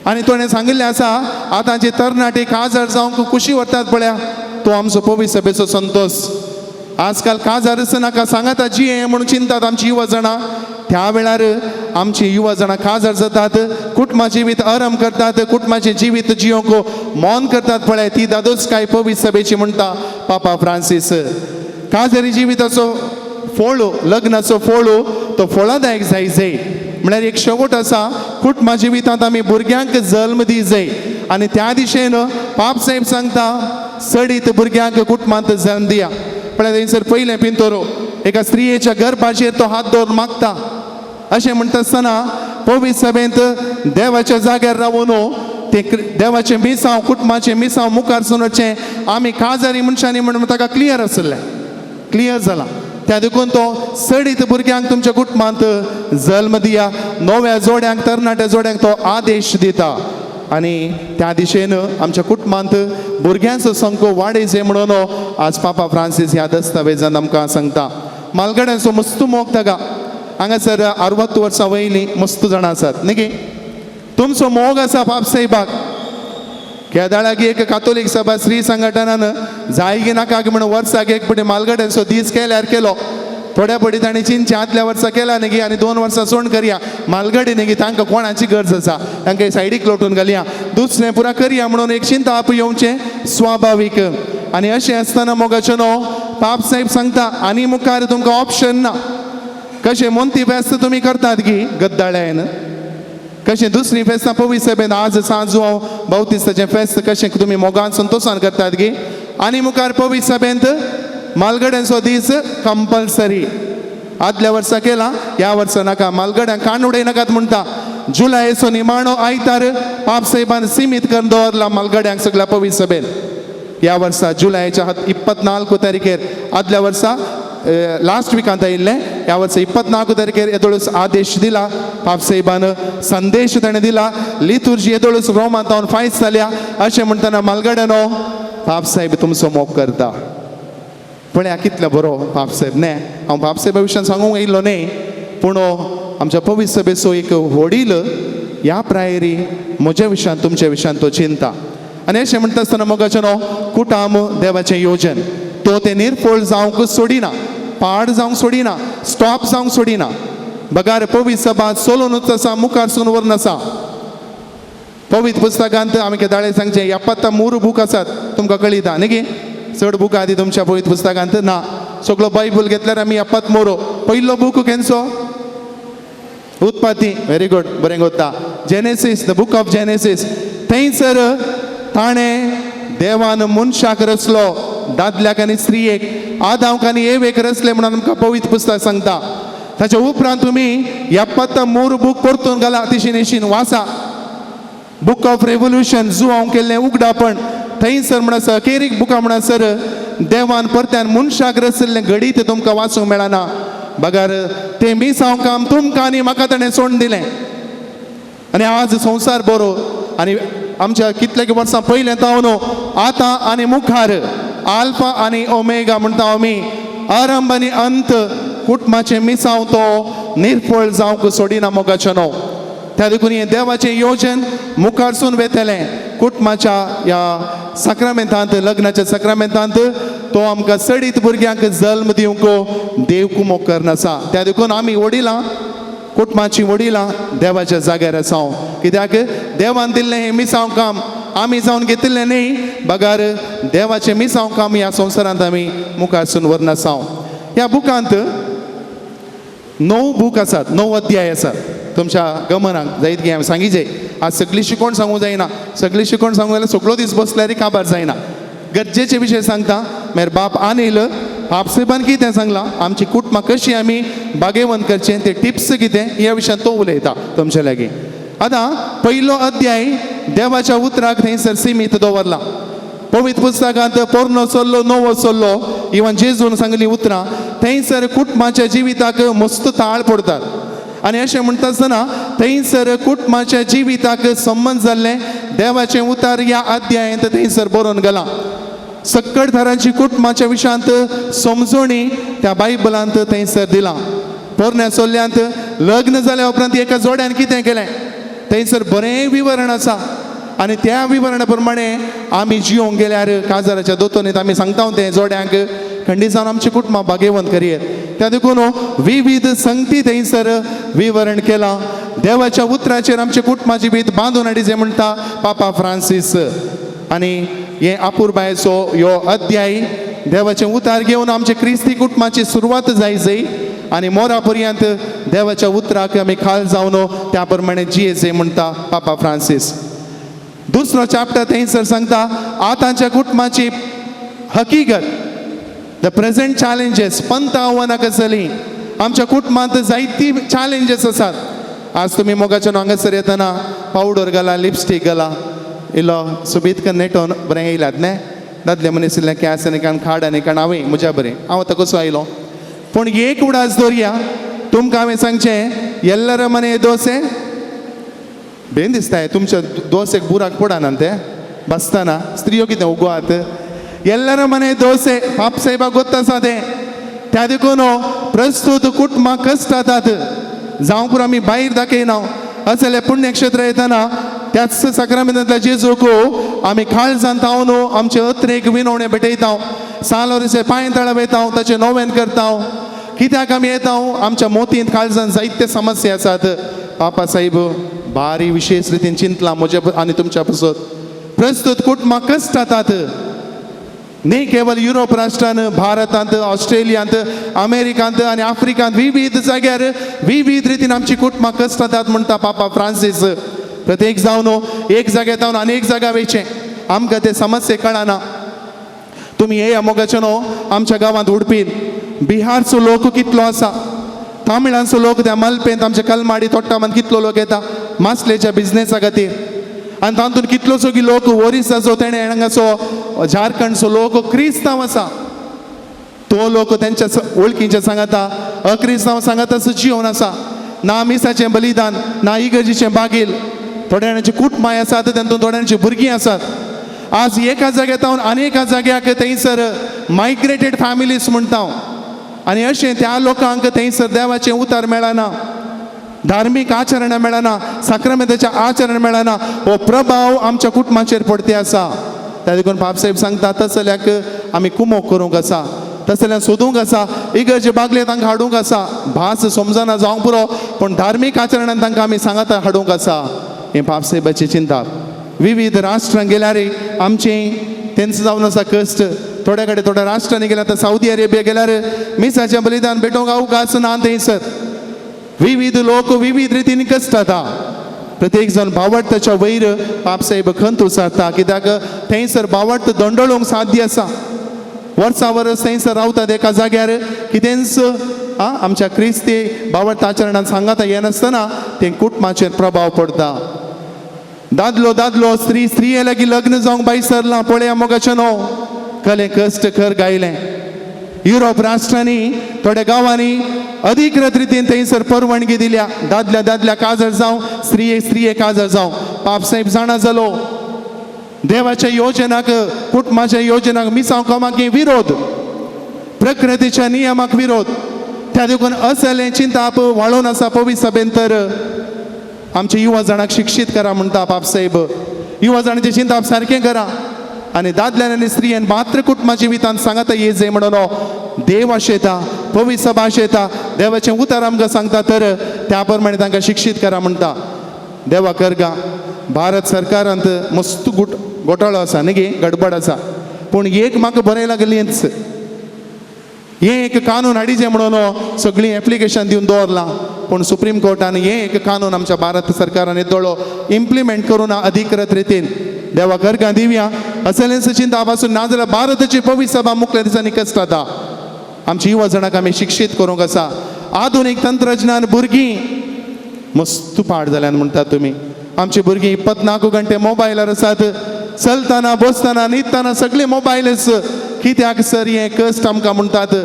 आनी ताणें सांगिल्लें आसा आतांचे तरणाटे काजार जावंक कुशी व्हरतात पळया तो आमचो पवित्र सभेचो संतोश. आजकाल काजार नाका सांगाता जी आहे म्हणून चिंतात आमची युवा जाणां त्या वेळार आमची युवा जाणां काजार जातात कुटुंबा जिवीत आराम करतात कुटुंबाचे जिवीत जियोंक मौन करतात पळय ती दादोस काय पवित्र सभेची म्हणटा पापा फ्रांसीस काजरी जिविताचो फोळो लग्नाचो फोळो तो फळादायक जाय म्हळ्यार एक शेवट आसा कुटुंबा जिवितांत आमी भुरग्यांक जल्म दी जाय आनी त्या दिशेन पाप साहेब सांगता सडीत भुरग्यांक कुटुंबांत जल्म दिया पण थंयसर पयलें पिंतोरो एका स्त्रियेच्या गर्भाचेर तो हात दवरून मागता अशें म्हणटा आसतना पवित्र सभेंत देवाच्या जाग्यार रावून ते देवाचें मिसांव कुटुंबाचें मिसांव मुखार सोडचें आमी काजारी मनशांनी म्हणून ताका क्लियर आसलें क्लियर जाला त्या देखून तो सडीत भुरग्यांक तुमच्या कुटुंबांत जल्म दिया नव्या जोड्यांक तरणाट्या जोड्यांक तो आदेश दिता आनी त्या दिशेन आमच्या कुटुंबांत भुरग्यांचो संख्यो वाडयचे म्हणून आज पापा फ्रांसीस ह्या दस्तावेजांत आमकां सांगता मालगड्यांचो मस्त मोग ताका हांगासर 60 वर्सां वयलीं मस्त जाणां आसात न्ही गे तुमचो मोग आसा पाप साहेबाक केदाळाक एक कातोलीक सभा श्री संघटनान जाय गी नाका म्हणून वर्साक एक पटी मालगड्यांचो दीस केल्यार केलो थोड्या पटी तांणी चिंचे आदल्या वर्सा केला न्ही गे आनी 2 वर्सां सोंड करया मालगडी न्ही गे तांकां कोणाची गरज आसा तांकां सायडीक लोटून घालया दुसरें पुरा करया म्हणून एक चिंता आप येवचें स्वाभावीक आनी अशें आसतना मोगाचें न्हू पाप साहेब सांगता आनी मुखार तुमकां ऑप्शन ना कशें मोंती फेस्त तुमी करतात गी गद्दाळ्यान कशें दुसरी फेस्तां पवित्र सभेंत आज सांजू हांव बावतिस्ताचें फेस्त कशें तुमी मोगान संतोशान करतात गी आनी मुखार पवित्र सभेंत मालगड्यांचो दीस कंपल्सरी आदल्या वर्सा केला ह्या वर्सा नाका मालगड्यांक कान उडयनाकात म्हणटा जुलयाचो निमाणो आयतार पाप साहेबान सीमीत करून दवरला मालगड्यांक सगळ्या पवित्र सभेंत ह्या वर्सा जुलयाच्या 24 तारखेर आदल्या वर्सा लास्ट विकांत आयिल्ले ह्या वर्सा 24 तारखेर येदोळूस आदेश दिला पाप साहेबान संदेश ताणें दिला लितुर्जी येदोळूस रोमांत जावन फायज जाल्या अशें म्हणटना मालगड्यानो पाप साहेब तुमचो मोग करता पळया कितलो बरो पाप साहेब न्ही हांव पाप साहेबा विशयान सांगूंक येयल्लो न्ही पूण आमच्या पवित्र सभेचो एक वडील ह्या प्रायरी म्हज्या विशयान तुमच्या विशयान तो चिंता आनी अशें म्हणटा आसतना मोगाचें न्हू कुटाम देवाचें योजन तो ते निर्फळ जावंक सोडिना पाड जावंक सोडिना स्टॉप जावंक सोडिना बगार पवित्र सभा चलोनूच आसा मुखार सून व्हरून आसा पवित्र पुस्तकांत आमी केदाळे सांगचे 73 बूक आसात तुमकां कळिता न्ही गे चड बुकां आदी तुमच्या पवित्र पुस्तकांत ना सगळो बायबल घेतल्यार आमी 73 पयलो बूक खंयचो उत्पत्ती व्हेरी गुड बरें कोत्ता Genesis the book of Genesis थंयसर ताणें देवान मनशाक रचलो दादल्याक आनी स्त्रियेक आदामाक आनी एवेक रचले म्हणून आमकां पवित्र पुस्तक सांगता ताच्या उपरांत तुमी 73 बूक परतून घाला तिशीन वाचा बूक ऑफ रेवल्युशन जो हांव केल्लें उगडापण थंयसर म्हणसर अखेरीक बुकां म्हणसर देवान परत्यान मनशाक रचल्लें घडीत तुमकां वाचूंक मेळना बगार तें मिसांव काम तुमकां आनी म्हाका ताणें सोडून दिलें आनी आज संवसार बरो आनी आमच्या कितलेक वर्सां पयलें ताव न्हू आतां आनी मुखार आल्फा आनी ओमेगा म्हणटा आमी आरंभ आनी अंत कुटुंबाचें मिसांव तो निर्फळ जावंक सोडिना मोगाचें न्हू त्या देखून हें देवाचें योजन मुखारसून वेतलें कुटुंबाच्या ह्या सक्रामेंतांत लग्नाच्या सक्रामेंतांत तो आमकां सडीत भुरग्यांक जल्म दिवंक देव कुमोग करनासा त्या देखून आमी वडिलां कुटुंबाची वडिलां देवाच्या जाग्यार आसाव कित्याक देवान दिल्लें हें मिसांव काम आमी जावन घेतिल्लें न्ही बगार देवाचें मिसांव काम ह्या संवसारांत आमी मुखारसून व्हरून आसाव ह्या बुकांत 9 बूक आसात 9 अध्याय आसात तुमच्या गमनाक जायत की हांवें सांगिचे आज सगळी शिकोवण सांगूंक जायना सगळी शिकोवण सांगूंक जाल्यार सगळो दीस बसल्यार काबार जायना गरजेचे विशय सांगता मागीर बाप अनिल बाप साहेबान कितें सांगलां आमची कुटुंबां कशी आमी बागेवंत करचें ते टिप्स कितें ह्या विशयान तो उलयता तुमचे लागीं आतां पयलो अध्याय देवाच्या उतराक थंयसर सीमीत दवरला पवित्र पुस्तकांत पोरनो चल्लो नवो चल्लो इवन जेजून सांगली उतरां थंयसर कुटुंबाच्या जिविताक मस्त ताळ पडटात आनी अशें म्हणटा आसतना थंयसर कुटुंबाच्या जिविताक संबंद जाल्लें देवाचें उतार ह्या अध्यायांत थंयसर बरोवन गेलां सक्कड थरांची कुटुंबाच्या विशयांत समजोणी त्या बायबलांत थंयसर दिलां पोरण्या चल्ल्यांत लग्न जाल्या उपरांत एका जोड्यान कितें केलें थंयसर बरें विवरण आसा आनी त्या विवरणा प्रमाणे आमी जिवंक गेल्यार काजाराच्या दोतोनीत आमी सांगता तें जोड्यांक खंडी जावन आमचे कुटुंब भाग्यवंत करियेत. त्या देखून विविध संगती थंयसर विवरण केलां. देवाच्या उतराचेर आमच्या कुटुंबाची भीत बांदून हाडी जे म्हणटा पापा फ्रांसीस. आनी हे आपुरबायेचो ह्यो अध्याय देवाचें उतार घेवन आमच्या क्रिस्ती कुटुंबाची सुरवात जाय आनी मोरा पर्यंत देवाच्या उतराक आमी खाल जावन त्या प्रमाणे जियेचे म्हणटा पापा फ्रांसीस. दुसरो चॅप्टर थंयसर सांगता आतांच्या कुटुंबाची हकीकत, द प्रेझेंट चॅलेंजेस. पंत आव्हानां कसलीं आमच्या कुटुंबांत जायती चॅलेंजेस आसात. आज तुमी मोगाच्यान हांगासर येतना पावडर घाला, लिपस्टीक घाला, इल्लो सुबीत करून नेटोवन बरें येयलात न्हय. दादले मनीस इल्लें केंस आनी काण खाड आनी काण हांवें म्हज्या बरें हांव आतां कसो आयलो. पूण एक उडास दवरया, तुमकां हांवें सांगचें एल्लर मने दोसे बेन दिसताय तुमच्या दोसेक बुराक पडना ते बसतना स्त्रियो कितें उगवात एल्लर मने दोसे पाप साहेबाक गोत्त आसा तें. त्या देखून प्रस्तुत कुटुंबाक कश्ट जातात जावं पुरो आमी भायर दाखयना. असले पुण्यक्षेत्र येतना त्याच सक्रामेंतांतल्या जेजूक आमी खाळ जातावन आमचे अत्रेक विनवणे भेटयता. सालोरिसे पांय तळ वयता, ताचें नोवेन करता. कित्याक आमी येता आमच्या मोतींत काळजांत जायते समस्या आसात. पापा साहेब भारी विशेष रितीन चिंतलां म्हज्या आनी तुमच्या पासून. प्रस्तुत कुटुंबाक कश्ट जातात न्ही केवळ युरोप राष्ट्रांत, भारतांत, ऑस्ट्रेलियांत, अमेरिकांत आनी आफ्रिकांत विविध जाग्यार विविध रितीन आमची कुटुंबां कश्ट जातात म्हणटा पापा फ्रांसीस. प्रत्येक जावन एक जाग्यार आनी एक जाग्या वयचें आमकां ते समस्या कळना. तुमी हे मोगाच्यान आमच्या गांवांत उडपीन बिहारचो लोक कितलो आसा, तामिळांचो लोक त्या मलपेंत आमच्या कलमाडी तोट्टामान कितलो लोक येता मासलेच्या बिझनेसा खातीर. आनी तातूंत कितलोसो लोक ओरिसाचो तेणे हांगाचो झारखंडचो लोक क्रिस्तांव आसा. तो लोक तेंच्या वळखीचे सांगता अक्रिस्तांव सांगता जिवन आसा. ना मिसाचें बलिदान, ना इगर्जीचें बागील. थोड्या जाणांची कुटुंबां आसात, तातूंत थोड्या जाणांची भुरगीं आसात. आज एका जाग्यार आनेका जाग्याक थंयसर मायग्रेटेड फॅमिलीज म्हणटा. आनी अशें त्या लोकांक थंयसर देवाचें उतार मेळना, धार्मीक आचरणां मेळना, साक्रामेंताचें आचरण मेळना. हो प्रभाव आमच्या कुटुंबाचेर पडते आसा. त्या देखून बाब साहेब सांगता तसल्याक आमी कुमोग करूंक आसा, तसल्याक सोदूंक आसा, इगर्जे बागले तांकां हाडूंक आसा. भास समजना जावं पुरो पूण धार्मीक आचरणान तांकां आमी सांगाता हाडूंक आसा. हें बाब साहेबाची चिंता. विविध राष्ट्रांक गेल्यार आमचें तेंच जावन आसा कश्ट. थोड्या कडेन थोड्या राष्ट्रांनी गेल्यार आतां सावदी अरेबिया गेल्यार मिसाचें बलिदान भेटोवंक अवकाश ना थंयसर. विविध लोक विविध रितीन कश्ट जाता. प्रत्येक जण भावर्थाच्या वयर बाब साहेब खंत उसारता. कित्याक थंयसर भावर्थ दंडळूंक साध्य आसा. वर्सां वर्स थंयसर रावतात एका जाग्यार कितेंच आमच्या क्रिस्ती भावर्थ आचरणान सांगाता येनासतना तें कुटुंबाचेर प्रभाव पडटा. दादलो दादलो स्त्री स्त्रिये लागीं लग्न जावंक बाई सरलां. पळया मोगाचें कलें कश्ट कर गायलें. युरोप राष्ट्रांनी थोड्या गांवांनी अधिकृत रितीन थंयसर परवानगी दिल्या दादल्या दादल्या काजर जावं, स्त्रिये स्त्रिये काजर जावं. बाब साहेब जाणा जालो देवाच्या योजनाक, कुटुंबाच्या योजनाक मिसांव कामाक विरोध, प्रकृतीच्या नियमाक विरोध. त्या देखून असलें चिंताप वाळून आसा पवित्र सभेन. तर आमच्या युवा जाणांक शिक्षीत करा म्हणटा बाब साहेब. युवा जाणांचें चिंताप सारकें करा आनी दादल्यान आनी स्त्रियेन मात्र कुटुंबाची वितान सांगाता ये जे म्हणून देव आशेता, पवित्र सभा आशेता, देवाचें उतार आमकां सांगता. तर त्या प्रमाणे तांकां शिक्षीत करा म्हणटा. देवा करगा भारत सरकारांत मस्त घोटाळो आसा न्ही गे, गडबड आसा. पूण एक म्हाका बरें लागलेंच, हें एक कानून हाडिचें म्हणून सगळीं एप्लिकेशन दिवन दवरलां. पूण सुप्रीम कोर्टान हें एक कानून आमच्या भारत सरकारान येदोळो इम्प्लिमेंट करून अधिकृत रितीन. देवा करगा दिवया असलेंच चिंता पासून ना जाल्यार भारताची पवित्र सभा मुखल्या दिसांनी कश्ट जाता. आमच्या युवा जाणांक आमी शिक्षीत करूंक आसा. आधुनीक तंत्रज्ञान भुरगीं मस्त पाड जाल्यात म्हणटात तुमी. आमची भुरगीं 24 घंटे मोबायलार आसात. चलतना बसतना न्हिदतना सगळे मोबायलच. कित्याक सर हें कश्ट आमकां म्हणटात.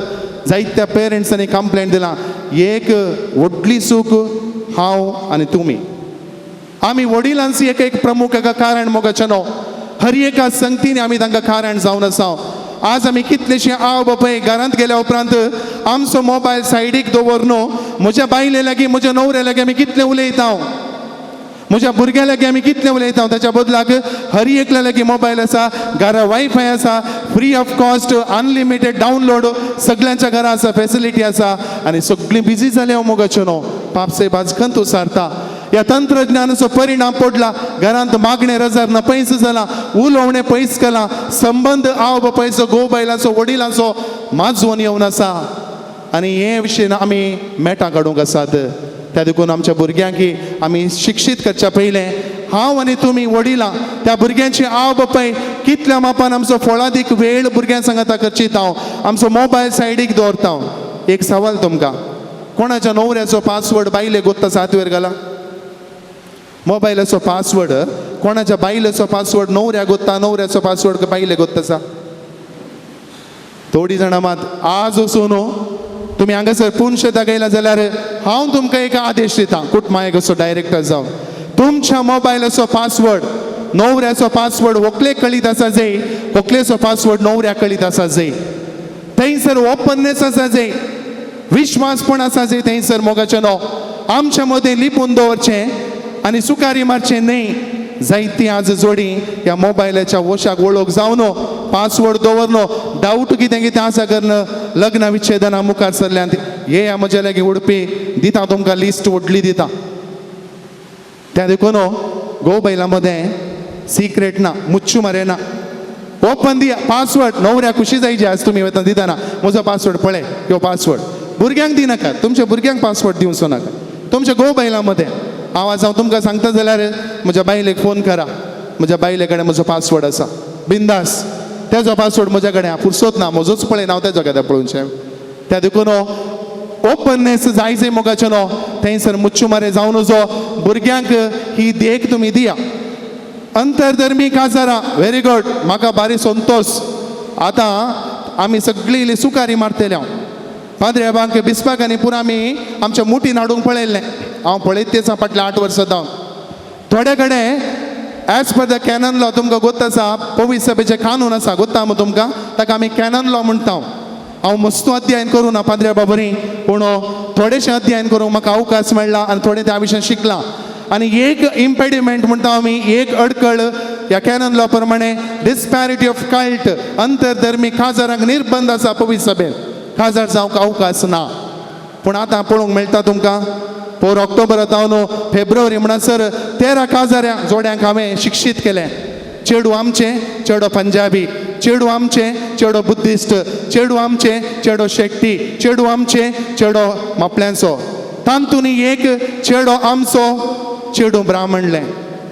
जायत्या पेरंट्सांनी कंप्लेंट दिलां. एक व्हडली चूक हांव आनी तुमी, आमी वडिलांची एक प्रमुख एका कारण मोगाचें हर एका संगतीने आमी तांकां कारण जावन आसा. आज आमी कितलेशे आवय बापाय घरांत गेल्या उपरांत आमचो मोबायल सायडीक दवरून म्हज्या बायले लागीं म्हज्या न्हवऱ्या लागीं आमी कितलें उलयता. म्हज्या भुरग्यां लागीं आमी कितलें उलयता ताच्या बदलाक हर एकल्या लागीं मोबायल आसा, घरा वायफाय आसा, free of cost, unlimited download, सगळ्यांच्या घरा आसा, फॅसिलिटी आसा आनी सगळीं बिजी जाली हांव मोगाच्यो न्हू. पापसे बाजकन तूं सारता. ह्या तंत्रज्ञानाचो परिणाम पडला. घरांत मागणें रजारना पयस जालां, उलोवणें पयस केलां, संबंद आव बापायचो घोव बायलांचो वडिलांचो माजवून येवन आसा. आनी हे विशय आमी मेटां काडूंक आसात. त्या देखून आमच्या भुरग्यांक आमी शिक्षीत करच्या पयलें हांव आनी तुमी वडिलां त्या भुरग्यांची आव बापाय कितल्या मापान आमचो फळादीक वेळ भुरग्यां सांगाता करचीत. हांव आमचो मोबायल सायडीक दवरता. एक सवाल तुमकां, कोणाच्या न्हवऱ्याचो पासवर्ड बायले गोत्ता 7 वर घाला. मोबायलाचो पासवर्ड कोणाच्या बायलेचो पासवर्ड न्हवऱ्याक गोत्ता, न्हवऱ्याचो पासवर्ड बायले गोत्ता. थोडी जाणां मात आज वचून तुमी हांगासर पुनश दाखयला जाल्यार हांव तुमकां एक आदेश दितां, कुटमायक असो डायरेक्टर जावन तुमच्या मोबायलाचो पासवर्ड न्हवऱ्याचो पासवर्ड व्हंकलेक कळीत आसा जाय, व्हंकलेचो पासवर्ड न्हवऱ्याक कळीत आसा जाय. थंयसर ओपननेस आसा जाय, विश्वासपण आसा जाय. थंयसर मोगाचें न्हू आमच्या मदें लिपून दवरचें आनी सुकारी मारचें न्हय. जायतीं आज जोडी ह्या मोबायलाच्या वशाक वळख जावन पासवर्ड दवरनो, डावट कितें कितें आसा करन लग्न विच्छेदना मुखार सरल्यांत. हे ह्या म्हज्या लागीं उडपी दिता तुमकां लिस्ट व्हडली दिता. त्या देखून घोव बायलां मदें सिक्रेट ना, मुच्चू मारे ना. ओपन दिया पासवर्ड. न्हवऱ्याक खुशी जायची आज तुमी वता दिताना म्हजो पासवर्ड पळय, ह्यो पासवर्ड भुरग्यांक दिनाकात, तुमच्या भुरग्यांक पासवर्ड दिवचो नाका. तुमच्या घोव बायलां मदें आवाज हांव तुमकां सांगता जाल्यार म्हज्या बायलेक फोन करा, म्हज्या बायले कडेन म्हजो पासवर्ड आसा, बिंदास तेजो पासवर्ड म्हज्या कडेन फुरसत ना, म्हजोच पळय हांव तेजो कडेन पळोवचें. त्या देखून ओपननेस जाय जाय मोगाचें न्हू. थंयसर मुच्चू मारे जावन नजो. भुरग्यांक ही देख तुमी दिया. अंतरधर्मी काजारां व्हेरी गुड, म्हाका भारी संतोश. आतां आमी सगळीं इल्ली सुकारी मारतले. हांव पाद्रेबांक बिस्पाक आनी पुरो आमी आमच्या मुठीन हाडूंक पळयल्लें. हांव पळयत तेच फाटल्या 8 वर्सां जावन. थोडे कडेन as per the canon law तुमकां गोत्त आसा, पवित्र सभेचें कानून आसा गोत्ता मू तुमकां, ताका आमी कॅनन लॉ म्हणटा. हांव मस्तू अध्ययन करूं ना पाद्र्या बाबरी, पूण थोडेशें अध्ययन करूंक म्हाका अवकाश मेळ्ळा आनी थोडें त्या विशयान शिकलां. आनी एक इम्पेडिमेंट म्हणटा आमी, एक अडखळ ह्या कॅनन लॉ प्रमाणे डिस्पॅरिटी ऑफ कल्ट, अंतरधर्मी काजारांक निर्बंध आसा पवित्र सभेन. काजार जावंक अवकाश ना. पूण आतां पळोवंक मेळटा तुमकां 4 ऑक्टोबर जावन फेब्रुवारी म्हणसर 13 काजाऱ्या जोड्यांक हांवें शिक्षीत केलें. चेडू आमचे, चेडो पंजाबी, चेडू आमचे, चेडो बुद्धिस्ट, चेडू आमचे, चेडो शेट्टी, चेडू आमचे, चेडो मापल्यांचो. तांतूनी एक चेडो आमचो, चेडू ब्राह्मणलें.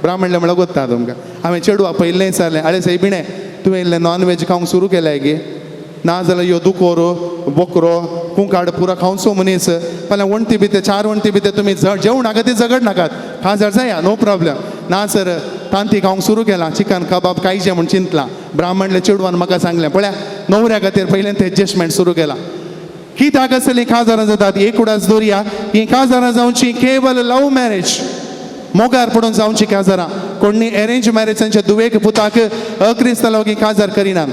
ब्राह्मणलें म्हळ्यार गोत्ता तुमकां. हांवें चेडू आपयल्लें विचारलें, आरे सैबिणे तुवें इल्लें नॉन वेज खावंक सुरू केलें गे? ना जाल्यार ह्यो दुकोर, बोकरो, कुंकाड पुरो खावचो मनीस. फाल्यां वणटी भितर 4 वणटी भितर तुमी जेवण नाका ती झगड नाकात, काजार जाया नो प्रॉब्लेम. ना सर तांती खावंक सुरू केलां, चिकन कबाब खायचें म्हूण चिंतलां. ब्राह्मणले चेडवान म्हाका सांगलें, पळया न्हवऱ्या खातीर पयलें तें एडजस्टमेंट सुरू केलां. कित्याक असलीं काजारां जातात एक उडास दवरया. हीं काजारां जावची केवल लव मॅरेज, मोगार पडून जावची काजारां. कोणी अरेंज मॅरेजांच्या दुवेक पुताक अक्रिस्तलावगी काजार करिनात.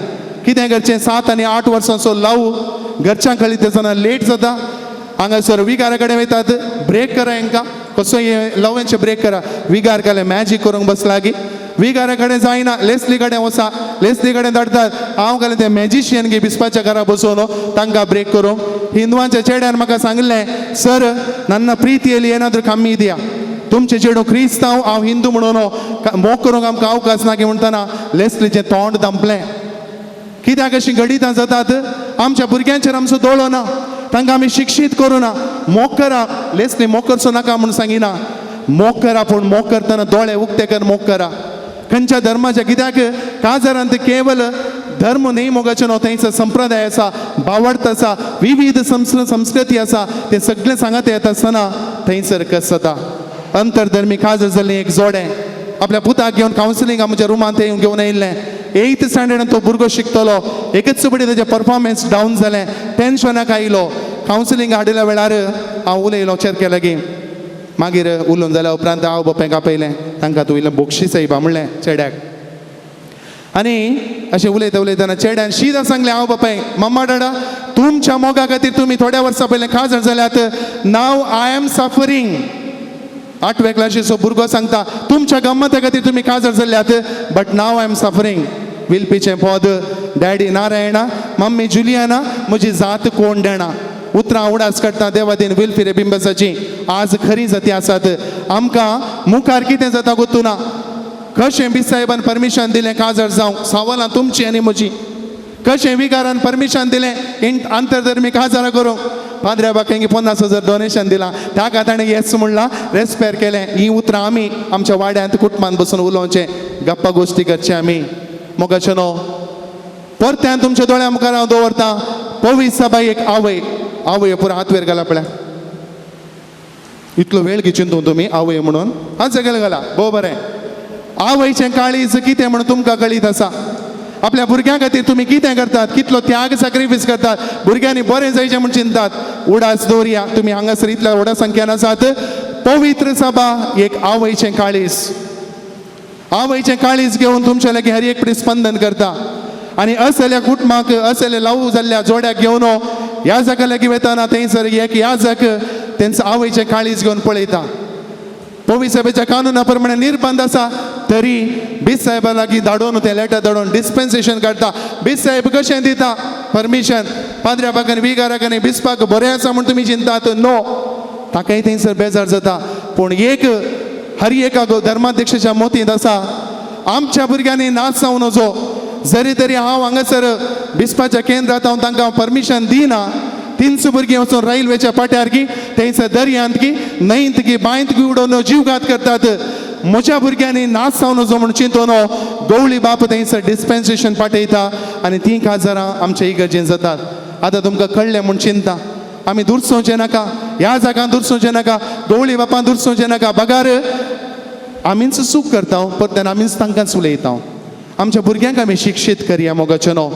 कितें करचें 7 आनी 8 वर्सांचो लव घरच्यां कळीत आसतना लेट जाता. हांगासर विगारा कडेन वयतात, ब्रेक करा हांकां, कसो हे लवांचे ब्रेक करा. विगार केलें मॅजीक करूंक बसला गी. विगारा कडेन जायना, लेस्ली कडेन वचा, लेस्ली कडेन धाडटात. हांव गेलें ते मॅजिशियन गे बिस्पाच्या घरा बसोवन तांकां ब्रेक करूंक. हिंदुवांच्या चेड्यान म्हाका सांगलें, सर ನನ್ನ ಪ್ರೀತಿಯಲ್ಲಿ ಏನಾದರೂ ಕಮ್ಮಿ ಇದೆಯಾ? तुमचे चेडू क्रिस्तांव, हांव हिंदू म्हणून मोग करूंक आमकां अवकाश ना गे म्हणटना लेस्लीचें तोंड धांपलें. कित्याक अशीं घडितां जातात? आमच्या भुरग्यांचेर आमचो दोळो ना, तांकां आमी शिक्षीत करूं ना. मोग करा, लेस्ली मोग करचो नाका म्हूण सांगिना. मोग करा, पूण मोग करतना दोळे उक्ते कर मोग करा. खंयच्या धर्माच्या, कित्याक काजारांत केवल धर्म न्ही मोगाचें न्हू, थंयसर संप्रदाय आसा, बावडत आसा, विविध संस्कृती आसा. तें सगळें सांगत येता आसतना थंयसर कस जाता. अंतरधर्मी काजार जाल्लें एक जोडें आपल्या पुताक घेवन कावन्सिलिंगाक म्हज्या रुमांत घेवन येयल्लें. 8th स्टँडर्डांत तो भुरगो शिकतलो. एकच फुडें ताचें परफॉर्मन्स डावन जालें, टेन्शनाक आयलो. कावन्सिलिंग हाडिल्ल्या वेळार हांव उलयलो चेरके लागीं. मागीर उलोवन जाल्या उपरांत हांव बापायक आपयलें. तांकां तूं इल्लें बक्षीस आयबा म्हणलें चेड्याक. आनी अशें उलयता उलयतना चेड्यान शीत सांगलें हांव बापाय, मम्मा डाडा तुमच्या मोगा खातीर तुमी थोड्या वर्सां पयलें काजार जाल्यात. नाव आय एम सफरींग. 8व्या क्लासीचो भुरगो सांगता तुमच्या गम्मते खातीर तुमी काजर जाल्ल्यात but now I am suffering विलपीचें पद डॅडी नारायणा मम्मी जुलियाना म्हजी जात कोण देणा उतरां उडास काडटा देवादीन विलफिरे बिंबसाची आज खरी जाती आसात आमकां मुखार कितें जाता गोतूना कशें बी साहेबान परमिशन दिलें काजर जावंक सावलां तुमची आनी म्हजी कशें विकारान परमिशन दिलें आंतरधर्मी काजारां करूंक पाद्र्या बाकांगी 50,000 डोनेशन दिलां ताका ताणें येस म्हणलां रेस्पेर केलें ही उतरां आमी आमच्या वाड्यांत कुटुंबान बसून उलोवचें गप्पा गोश्टी करचे आमी मोगाचें न्हू परत्यान तुमच्या दोळ्या मुखार हांव दवरतां पवीस सभा एक आवय पुरो हात वयर घाला पळय इतलो वेळ घेचून तुमी आवय म्हणून हात सकयल घाला भोव बरें आवयचें काळीज कितें म्हणून तुमकां कळीत आसा आपल्या भुरग्यां खातीर तुमी कितें करतात कितलो त्याग सॅक्रिफायस करतात भुरग्यांनी बरें जायचें म्हूण चिंतात उडास दवरया तुमी हांगासर इतल्या व्हडा संख्येन आसात पवित्र सभा एक आवयचें काळीज घेवन तुमच्या लागीं हर एक स्पंदन करता आनी असल्या कुटुंबाक असले लावू जाल्ल्या जोड्याक घेवन ह्या जाका लागीं वयताना थंयसर एक याजक तेंचो आवयचें काळीज घेवन पळयता पवित्र सभेच्या कानुना प्रमाणे निर्बंध आसा तरी बीस साहेबा लागीं धाडून तें लेटर धाडून डिस्पेन्सेशन काडटा बीस साहेब कशें दिता परमिशन पाद्र्या बागान विगाराक आनी बिस्पाक बरें आसा म्हूण तुमी चिंतात नो ताकाय थंयसर बेजार जाता पूण एक हर एका धर्माध्यक्षाच्या मोतींत आसा आमच्या भुरग्यांनी नाच जावन नजो जरी तरी हांव हांगासर बिस्पाच्या केंद्रांत हांव तांकां परमिशन दिना 300 भुरगीं वचून रेल्वेच्या पाट्यार की थंयसर दर्यांत की न्हंयत की बांयत की उडोवन जीवघात करतात म्हज्या भुरग्यांनी नाच जावन नजो म्हूण चिंतून गवळी बाप थंयसर डिस्पेन्सेशन पाठयता आनी तीं काजारां आमच्या इगर्जेन जातात आतां तुमकां कळ्ळें म्हूण चिंता आमी दुरसोवचें नाका ह्या जागांत दुरसोवचें नाका गवळी बापान दुरसोवचें नाका बगार आमीच चूक करता परत आमीच तांकांच उलयता आमच्या भुरग्यांक आमी शिक्षीत करया मोगाचें न्हू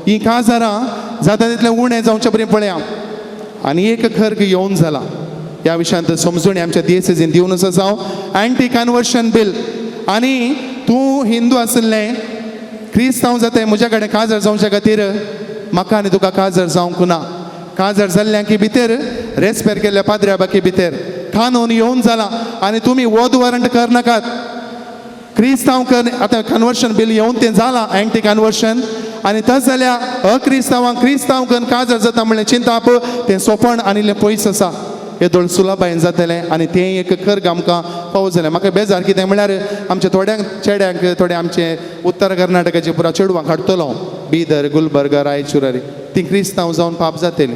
ही काजारां जाता तितलें उणें जावचें परेन पळया आनी एक खर्ग येवन जाला ह्या विशयांत समजुणी आमच्या दिएससीन दिवनूच आसा एंटी कन्वर्शन बील आनी तूं हिंदू आसलें क्रिस्तांव जाताय म्हज्या कडेन काजर जावचे खातीर म्हाका आनी तुका काजर जावंक ना काजर जाल्ल्यांकी भितर रेस्पेर केल्ल्या पाद्र्या बाकी भितर कानून येवन जाला आनी तुमी वोद वारंट करनाकात क्रिस्तांव आतां कन्वर्शन बील येवन तें जालां एंटी कन्वर्शन आनी तस जाल्यार अक्रिस्तांवांक क्रिस्तांव करून काजर जाता म्हणलें चिंताप तें सोपण आनी पयस आसा येदोळ सुलभायेन जातलें आनी तें एक खर्ग आमकां पावत जालें म्हाका बेजार कितें म्हळ्यार आमच्या थोड्यांक चेड्यांक थोडे आमचे उत्तर कर्नाटकाचे पुरा चेडवांक हाडटलो बिदर गुलबर्गा रायचुरारी तीं क्रिस्तांव जावन पाप जातलीं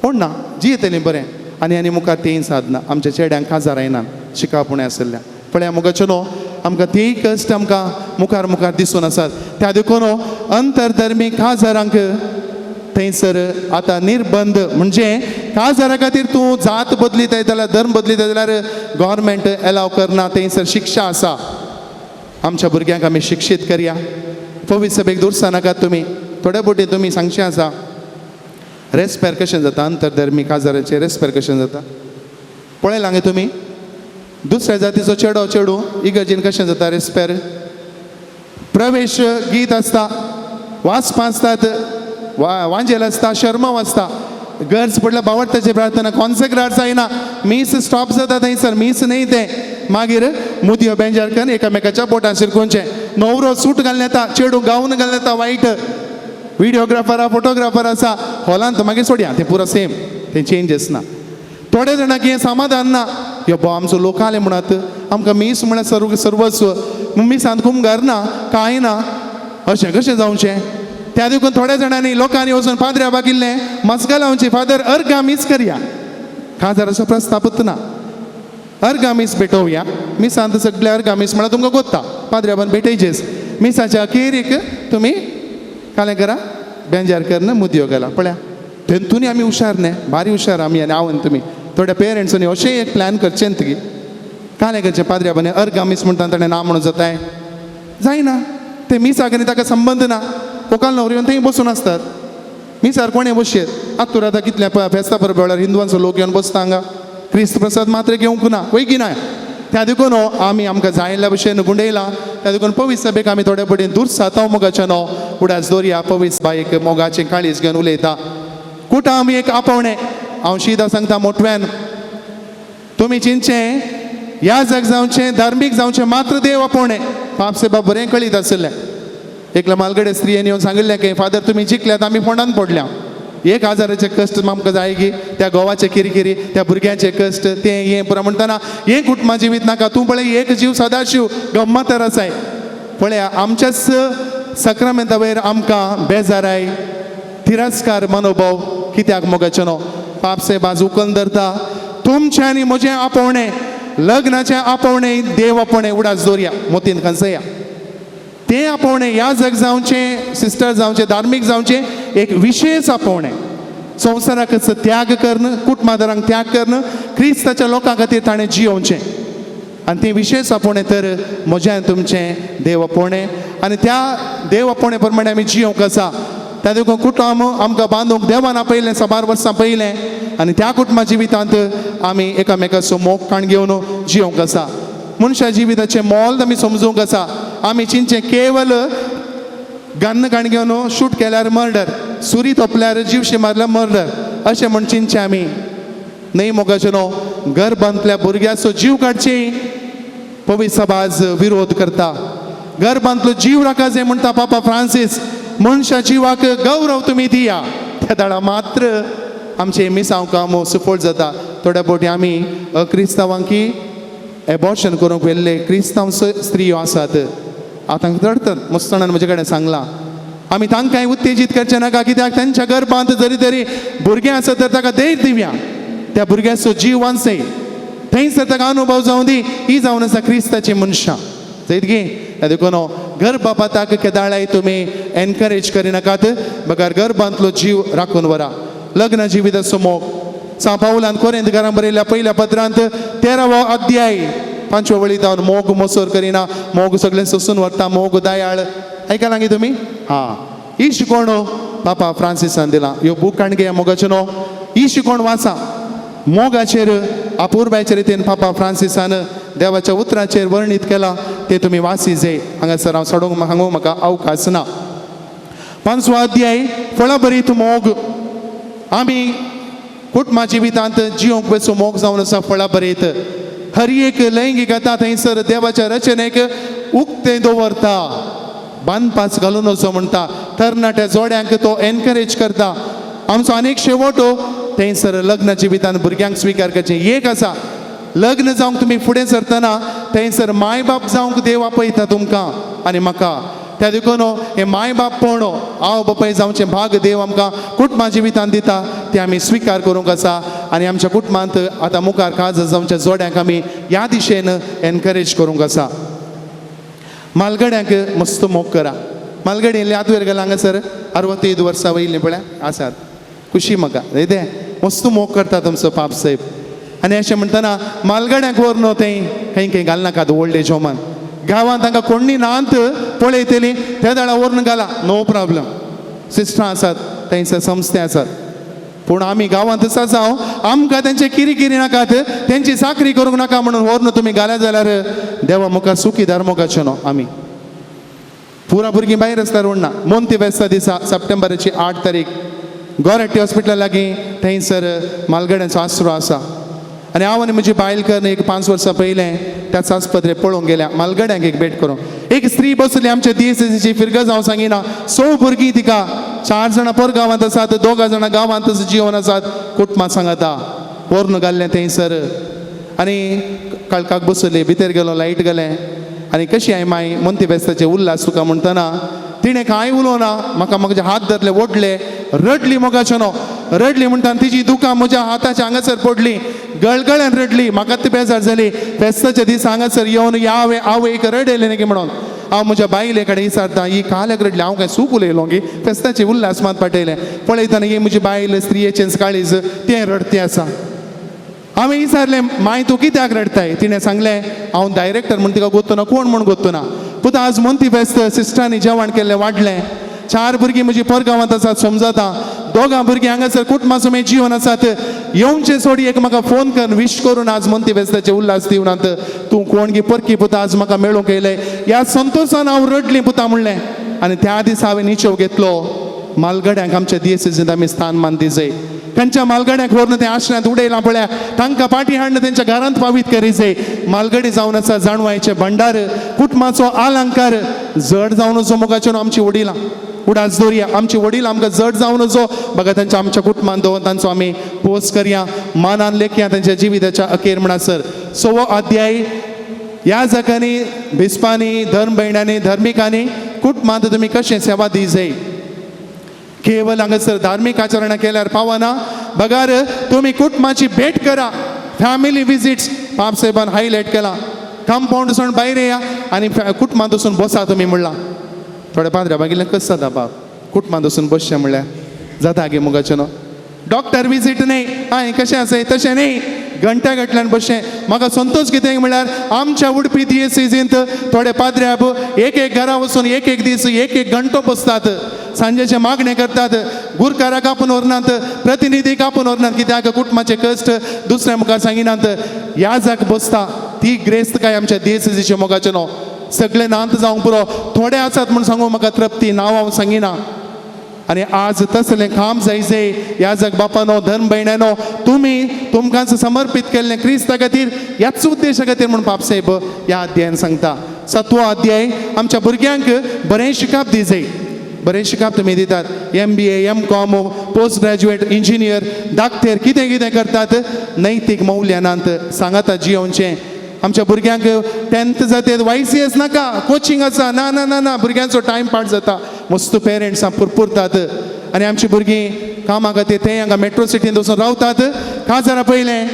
कोण ना जी येतलीं बरें आनी मुखार तेंय साधना आमच्या चेड्यांक काजार येना शिकापुणे आसल्या पळया मुखाचें न्हू आमकां तेय कश्ट आमकां मुखार दिसून आसात त्या देखून अंतरधर्मी काजारांक थंयसर आतां निर्बंध म्हणजे काजारा खातीर तूं जात बदलिताय जाल्यार धर्म बदलिताय जाल्यार गव्हर्मेंट एलाव करना थंयसर शिक्षा आसा आमच्या भुरग्यांक आमी शिक्षीत करया पवित्र सभेक दुरसा नाकात तुमी थोडे बोटी तुमी सांगचें आसा रेस्पेर कशें जाता अंतरधर्मी काजाराचें रेस्पेर कशें जाता पळयलां गे तुमी दुसऱ्या जातीचो चेडू इगर्जेन कशें जाता रेस्पेर प्रवेश गीत आसता वाचपां आसतात वांजेल आसता शर्माव आसता गर्ज पडल्या बावडटाची प्रार्थना कॉन्सेक्राट जायना मीस स्टॉप जाता थंयसर मीस न्ही तें मागीर मुदयो बेंजार करून एकामेकाच्या बोटां शिरकोवचें न्हवरो सूट घालून येता चेडू गावन घालून येता वायट व्हिडियोग्राफर फोटोग्राफर आसा हॉलांत मागीर सोडया तें पुरो सेम तें चेंजीस ना थोडे जाणांक हें समाधान ना यो बो आमचो लोकाले म्हणत आमकां मीस म्हळ्यार सर्वस्व मिसांत कुमगार ना कांय ना अशें कशें जावचें त्या देखून थोड्या जाणांनी लोकांनी वचून पाद्र्या बागिल्लें मस्का लावची फादर अर्गा मीस करया काजाराचो प्रस्तापूच ना अर्गा मीस भेटोवया मिसांत सगळे अर्गा मीस म्हळ्यार तुमकां कोत्ता पाद्र्याबान भेटयचेच मिसाच्या अखेरीक तुमी कालें करा बेंजार करना मुदयो घाला पळया तेंतूनी आमी हुशार न्ही भारी हुशार आमी आनी हांव तुमी थोड्या पेरंट्सांनी अशें एक प्लॅन करचें तगी कालें करचें पाद्र्याबाने अर्गा मीस म्हणटा ताणें ना म्हणून जाताय जायना ते मिसाक आनी ताका संबंद ना कोकाल न्हवरो येवन थंय बसून आसतात मिसार कोणें बसयेत आतूर आतां कितल्या फेस्ता परबे वेळार हिंदुवांचो लोक येवन बसता हांगा क्रिस्त प्रसाद मात्र घेवंक ना वैगी ना त्या देखून आमी आमकां जायल्या भशेन गुंडयलां त्या देखून पवित्र सभेक आमी थोडे पडेन दूर साताव मोगाचें न्हू उडास दर्या पवित्र बायक मोगाचें काळीज घेवन उलयता कुटां आमी एक आपोवणें हांव शिदा सांगता मोटव्यान तुमी चिंतचें याजक जावचें धार्मीक जावचें मात्र देव आपोवणें बापसेबा बरें कळीत आसलें एकल्या मालगडे स्त्रियेन येवन सांगिल्लें की फादर तुमी जिखल्यात आमी फोंडान पडल्या 1000चे कश्ट आमकां जाय की त्या गोवाचे किरी त्या भुरग्याचे कश्ट तें हें पुरो म्हणटना हें कुटुंबा जिवीत नाका तूं पळय एक जीव सदाशिव गम्मत तर आसाय पळय आमच्याच सक्रामेंता वयर आमकां बेजाराय तिरस्कार मनोभाव कित्याक मोगाचें न्हू पापसे बाज उखल धरता तुमचें आनी म्हजें आपोवणें लग्नाचें आपोवणें देव आपोवणें उडास दवरया मोतीन खंयसया तें आपोवणें याजक जावचें सिस्टर जावचें धार्मीक जावचें एक विशेष आपोवणें संवसाराक त्याग करन कुटुंबादारांक त्याग करन क्रिस्ताच्या लोकां खातीर ताणें जियोवचें आनी तें विशेष आपोवणें तर म्हजें तुमचें देव आपोवणें आनी त्या देव आपोवणे प्रमाणे आमी जियोंक आसा त्या देखून कुटुंब आमकां बांदूंक देवान आपयलें 12 वर्सां पयलें आनी त्या कुटुंबा जिवितांत आमी एकामेकाचो मोग काण घेवन जियोंक आसा मनशा जिविताचें मोल आमी समजूंक आसा आमी चिंतचें केवल गन्न काण घेवन शूट केल्यार मर्डर सुरी तोपल्यार जीवशी मारल्यार मर्डर अशें म्हण चिंतचें आमी न्हय मोगाचें न्हू गर्भांतल्या भुरग्याचो जीव काडची पवित्र सभाज विरोध करता गर्भांतलो जीव राखा जें म्हणटा पापा फ्रांसीस मनशा जिवाक गौरव तुमी दिया त्या दाडा मात्र आमचे मिसांव काम सफोट जाता थोड्या फावटी आमी अक्रिस्तांवांकी एबॉर्शन करूंक वेल्ले क्रिस्तांव स्त्रियो आसात हांव तांकां रडतात मुस्ताणान म्हजे कडेन सांगलां आमी तांकांय उत्तेजीत करचें नाका कित्याक तांच्या गर्भांत जरी तरी भुरगें आसत तर ताका धैर्य दिवया त्या भुरग्याचो जीव वांचय थंयसर ताका अनुभव जावं दी ही जावन आसा क्रिस्ताची मनशां जायत गे देखून गर्भपाताक केदाळाय तुमी एनकरेज करिनाकात बगर गर्भांतलो जीव राखून व्हरा लग्न जिविताचो मोग सा पावलान कोरिंथकारांक बरयल्या पहिल्या पत्रांत 13वो अध्याय 5व्या वळींत मोग मोसोर करिना मोग सगळें सोसून व्हरता मोग दयाळ आयका लागी तुमी ही शिकोवण पापा फ्रांसिसान दिला ह्यो बूक काण घेया मोगाचो न्हू ही शिकोवण वाचा मोगाचेर अपुर्बायचे रितीन पापा फ्रांसिसान देवाच्या उतराचेर वर्णीत केला ते तुमी वाची जाय हांगासर हांव सोडूंक हांगूंक म्हाका अवकाश ना 5वो अध्याय फळां बरीत मोग आमी कुटुंबा जिवितांत जियोंक बेसो मोग जावन आसा फळां बरयत हर एक लैंगिकता थंयसर देवाच्या रचनेक उक्तें दवरता बांदपाच घालून वचो म्हणटा तरणाट्या जोड्यांक तो एनकरेज करता आमचो अनेक शेवटो थंयसर लग्न जिवितांत भुरग्यांक स्विकार करचें एक आसा लग्न जावंक तुमी फुडें सरतना थंयसर माय बाप जावंक देव आपयता तुमकां आनी म्हाका त्या देखून हे माय बाप पळोवणो आवय बापाय जावचें भाग देव आमकां कुटुंबा जिवितांत दिता ते आमी स्विकार करूंक आसा आनी आमच्या कुटुंबांत आतां मुखार काज जावच्या जोड्यांक आमी ह्या दिशेन एनकरेज करूंक आसा मालगड्यांक मस्त मोग करा मालगडी येयल्ले आत वयर गेला हांगासर 65 वर्सां वयलीं पळय आसात खुशी म्हाका ते मस्त मोग करता तुमचो पाप साहेब आनी अशें म्हणटना मालगड्यांक व्हर थंय खंय घालनाकात ओल्ड एज होमान गांवांत तांकां कोणी नांत पळयतलीं त्या दाडा व्हरून घाला नो प्रॉब्लम सिस्टरां आसात थंयसर संस्थे आसात पूण आमी गांवांत आसा जावं आमकां तेंचे किरी नाकात तेंची साखरी करूंक नाका म्हणून व्हरून तुमी घाल्या जाल्यार देवा मुखार सुखीदार मोगाचें न्हू आमी पुरा भुरगीं भायर आसल्यार उरना मोंती फेस्ता दिसा सप्टेंबराची 8 तारीख गोरेट्टी हॉस्पिटला लागीं थंयसर मालगड्यांचो आसरो आसा आनी हांव आनी म्हजी बायलकर एक 5 वर्सां पयलें त्याच आस्पत्रे पळोवंक गेल्या मालगड्यांक एक भेट करून एक स्त्री बसली आमच्या DSSची फिरगज हांव सांगिना 6 भुरगीं तिका 4 जाणां पर गांवांत आसात 2 जाणां गांवांत जिवन आसात कुटुंबां सांगता व्हरून घाल्लें थंयसर आनी कळकाक बसली भितर गेलो लायट गेलें आनी कशी हांवें माय मोंती बेस्ताचे उल्हास तुका म्हणटना तिणें कांय उलोवना म्हाका म्हजे हात धरले ओडले रडली मोगाचें न्हू रडली म्हणटाना तिची दुकां म्हज्या हाताच्या हांगासर पडली गळगळ्यान रडली म्हाका ती बेजार जाली फेस्ताच्या दीस हांगासर येवन यावे आवयक रडयलें न्ही म्हणून हांव म्हज्या बायले कडेन विचारता ही काल्याक रडली हांव काय सूख उलयलो गी फेस्ताचे उल्हास मात पाटयलें पळयतना ही म्हजी बायल स्त्रियेचें काळीज तें रडतें आसा हांवें विचारलें माय तूं कित्याक रडताय तिणें सांगलें हांव डायरेक्टर म्हण तिका गोत्तो ना कोण म्हण गोत्तो ना पूण आज मोंती फेस्त सिस्टरांनी जेवण केल्लें वाडलें 4 भुरगीं म्हजी परगांवांत आसात समजता 2 भुरगीं हांगासर कुटुंबा समेत जीवन आसात येवचे सोडी एक म्हाका फोन कर विश करून आज मोंती फेस्ताचे उल्हास दिवनात तूं कोण गी परकी पुता आज म्हाका मेळूंक येयलें ह्या संतोशान हांव रडलीं पुता म्हणलें आनी त्या दिसा हांवें निशेव घेतलो मालगड्यांक आमच्या DSSींत आमी स्थान मान दिजय खंयच्या मालगड्याक व्हरून ते आश्रयांत उडयलां पळय तांकां पाटी हाडून तेंच्या घरांत पावीत करीचे मालगडी जावन आसा जाणवायचे भंडार कुटुंबाचो आलंकार जड जावन असो मोगाचेर आमची वडिलां उडास दवरया आमची वडील आमकां जड जावन असो बघा त्यांच्या आमच्या कुटुंबान दवरून तांचो आमी पोस करया मानान लेखया त्यांच्या जिविताच्या अखेर म्हणसर 6वो अध्याय ह्या जगांनी भिस्पांनी धर्म भयणांनी धर्मिकांनी कुटुंबांत तुमी कशें सेवा दिजय केवळ हांगासर धार्मीक आचरणां केल्यार पावना बगार तुम्ही कुटुंबाची भेट करा फॅमिली विजिट्स बाब साहेबान हायलायट केला कंपाऊंड वचून भायर येया आनी कुटुंबांत वचून बसा तुमी म्हणलां थोड्या पाद्र्या बागिल्लें कसं जाता बाब कुटुंबांत वचून बसचें म्हणल्यार जाता गे मुगाचें न्हू डॉक्टर विजीट न्ही हाय कशें आसा तशें न्ही घंटा घटल्यान बसचें म्हाका संतोश कितें म्हणल्यार आमच्या उडपी DSCजींत थोडे पाद्र्याब एक घरा वचून एक दीस एक घंटो बसतात सांजेचे मागणे करतात गुरकाराक आपूण व्हरनात प्रतिनिधीक आपूण व्हरनात कित्याक कुटुंबाचे कश्ट दुसऱ्या मुखार सांगिनात ह्या जाग बसता ती ग्रेस्त काय आमच्या DSCचे मोगाचें न्हू सगळे नांत जावंक पुरो थोडे आसात म्हूण सांगूं म्हाका तृप्ती नांव हांव सांगिना आनी आज तसलें काम जायचे ह्या जग बापानो धर्म भयणानो तुमी तुमकांच समर्पित केल्लें क्रिस्ता खातीर ह्याच उद्देशा खातीर म्हूण बापसाहेब ह्या अध्यायान सांगता 7वो अध्याय आमच्या भुरग्यांक बरें शिकप दिजय बरें शिकप तुमी दितात MBA MCOM post graduate engineer धाकटेर कितें कितें करतात नैतीक मौल्यानांत सांगातात जियोवचें आमच्या भुरग्यांक 10th जाते YCS नाका कोचिंग आसा ना ना ना ना भुरग्यांचो टायम पास जाता मस्त पेरेंट्स पुरपुरतात आनी आमची भुरगीं कामा खातीर ते हांगा मेट्रो सिटींत वचून रावतात काजारां पयलें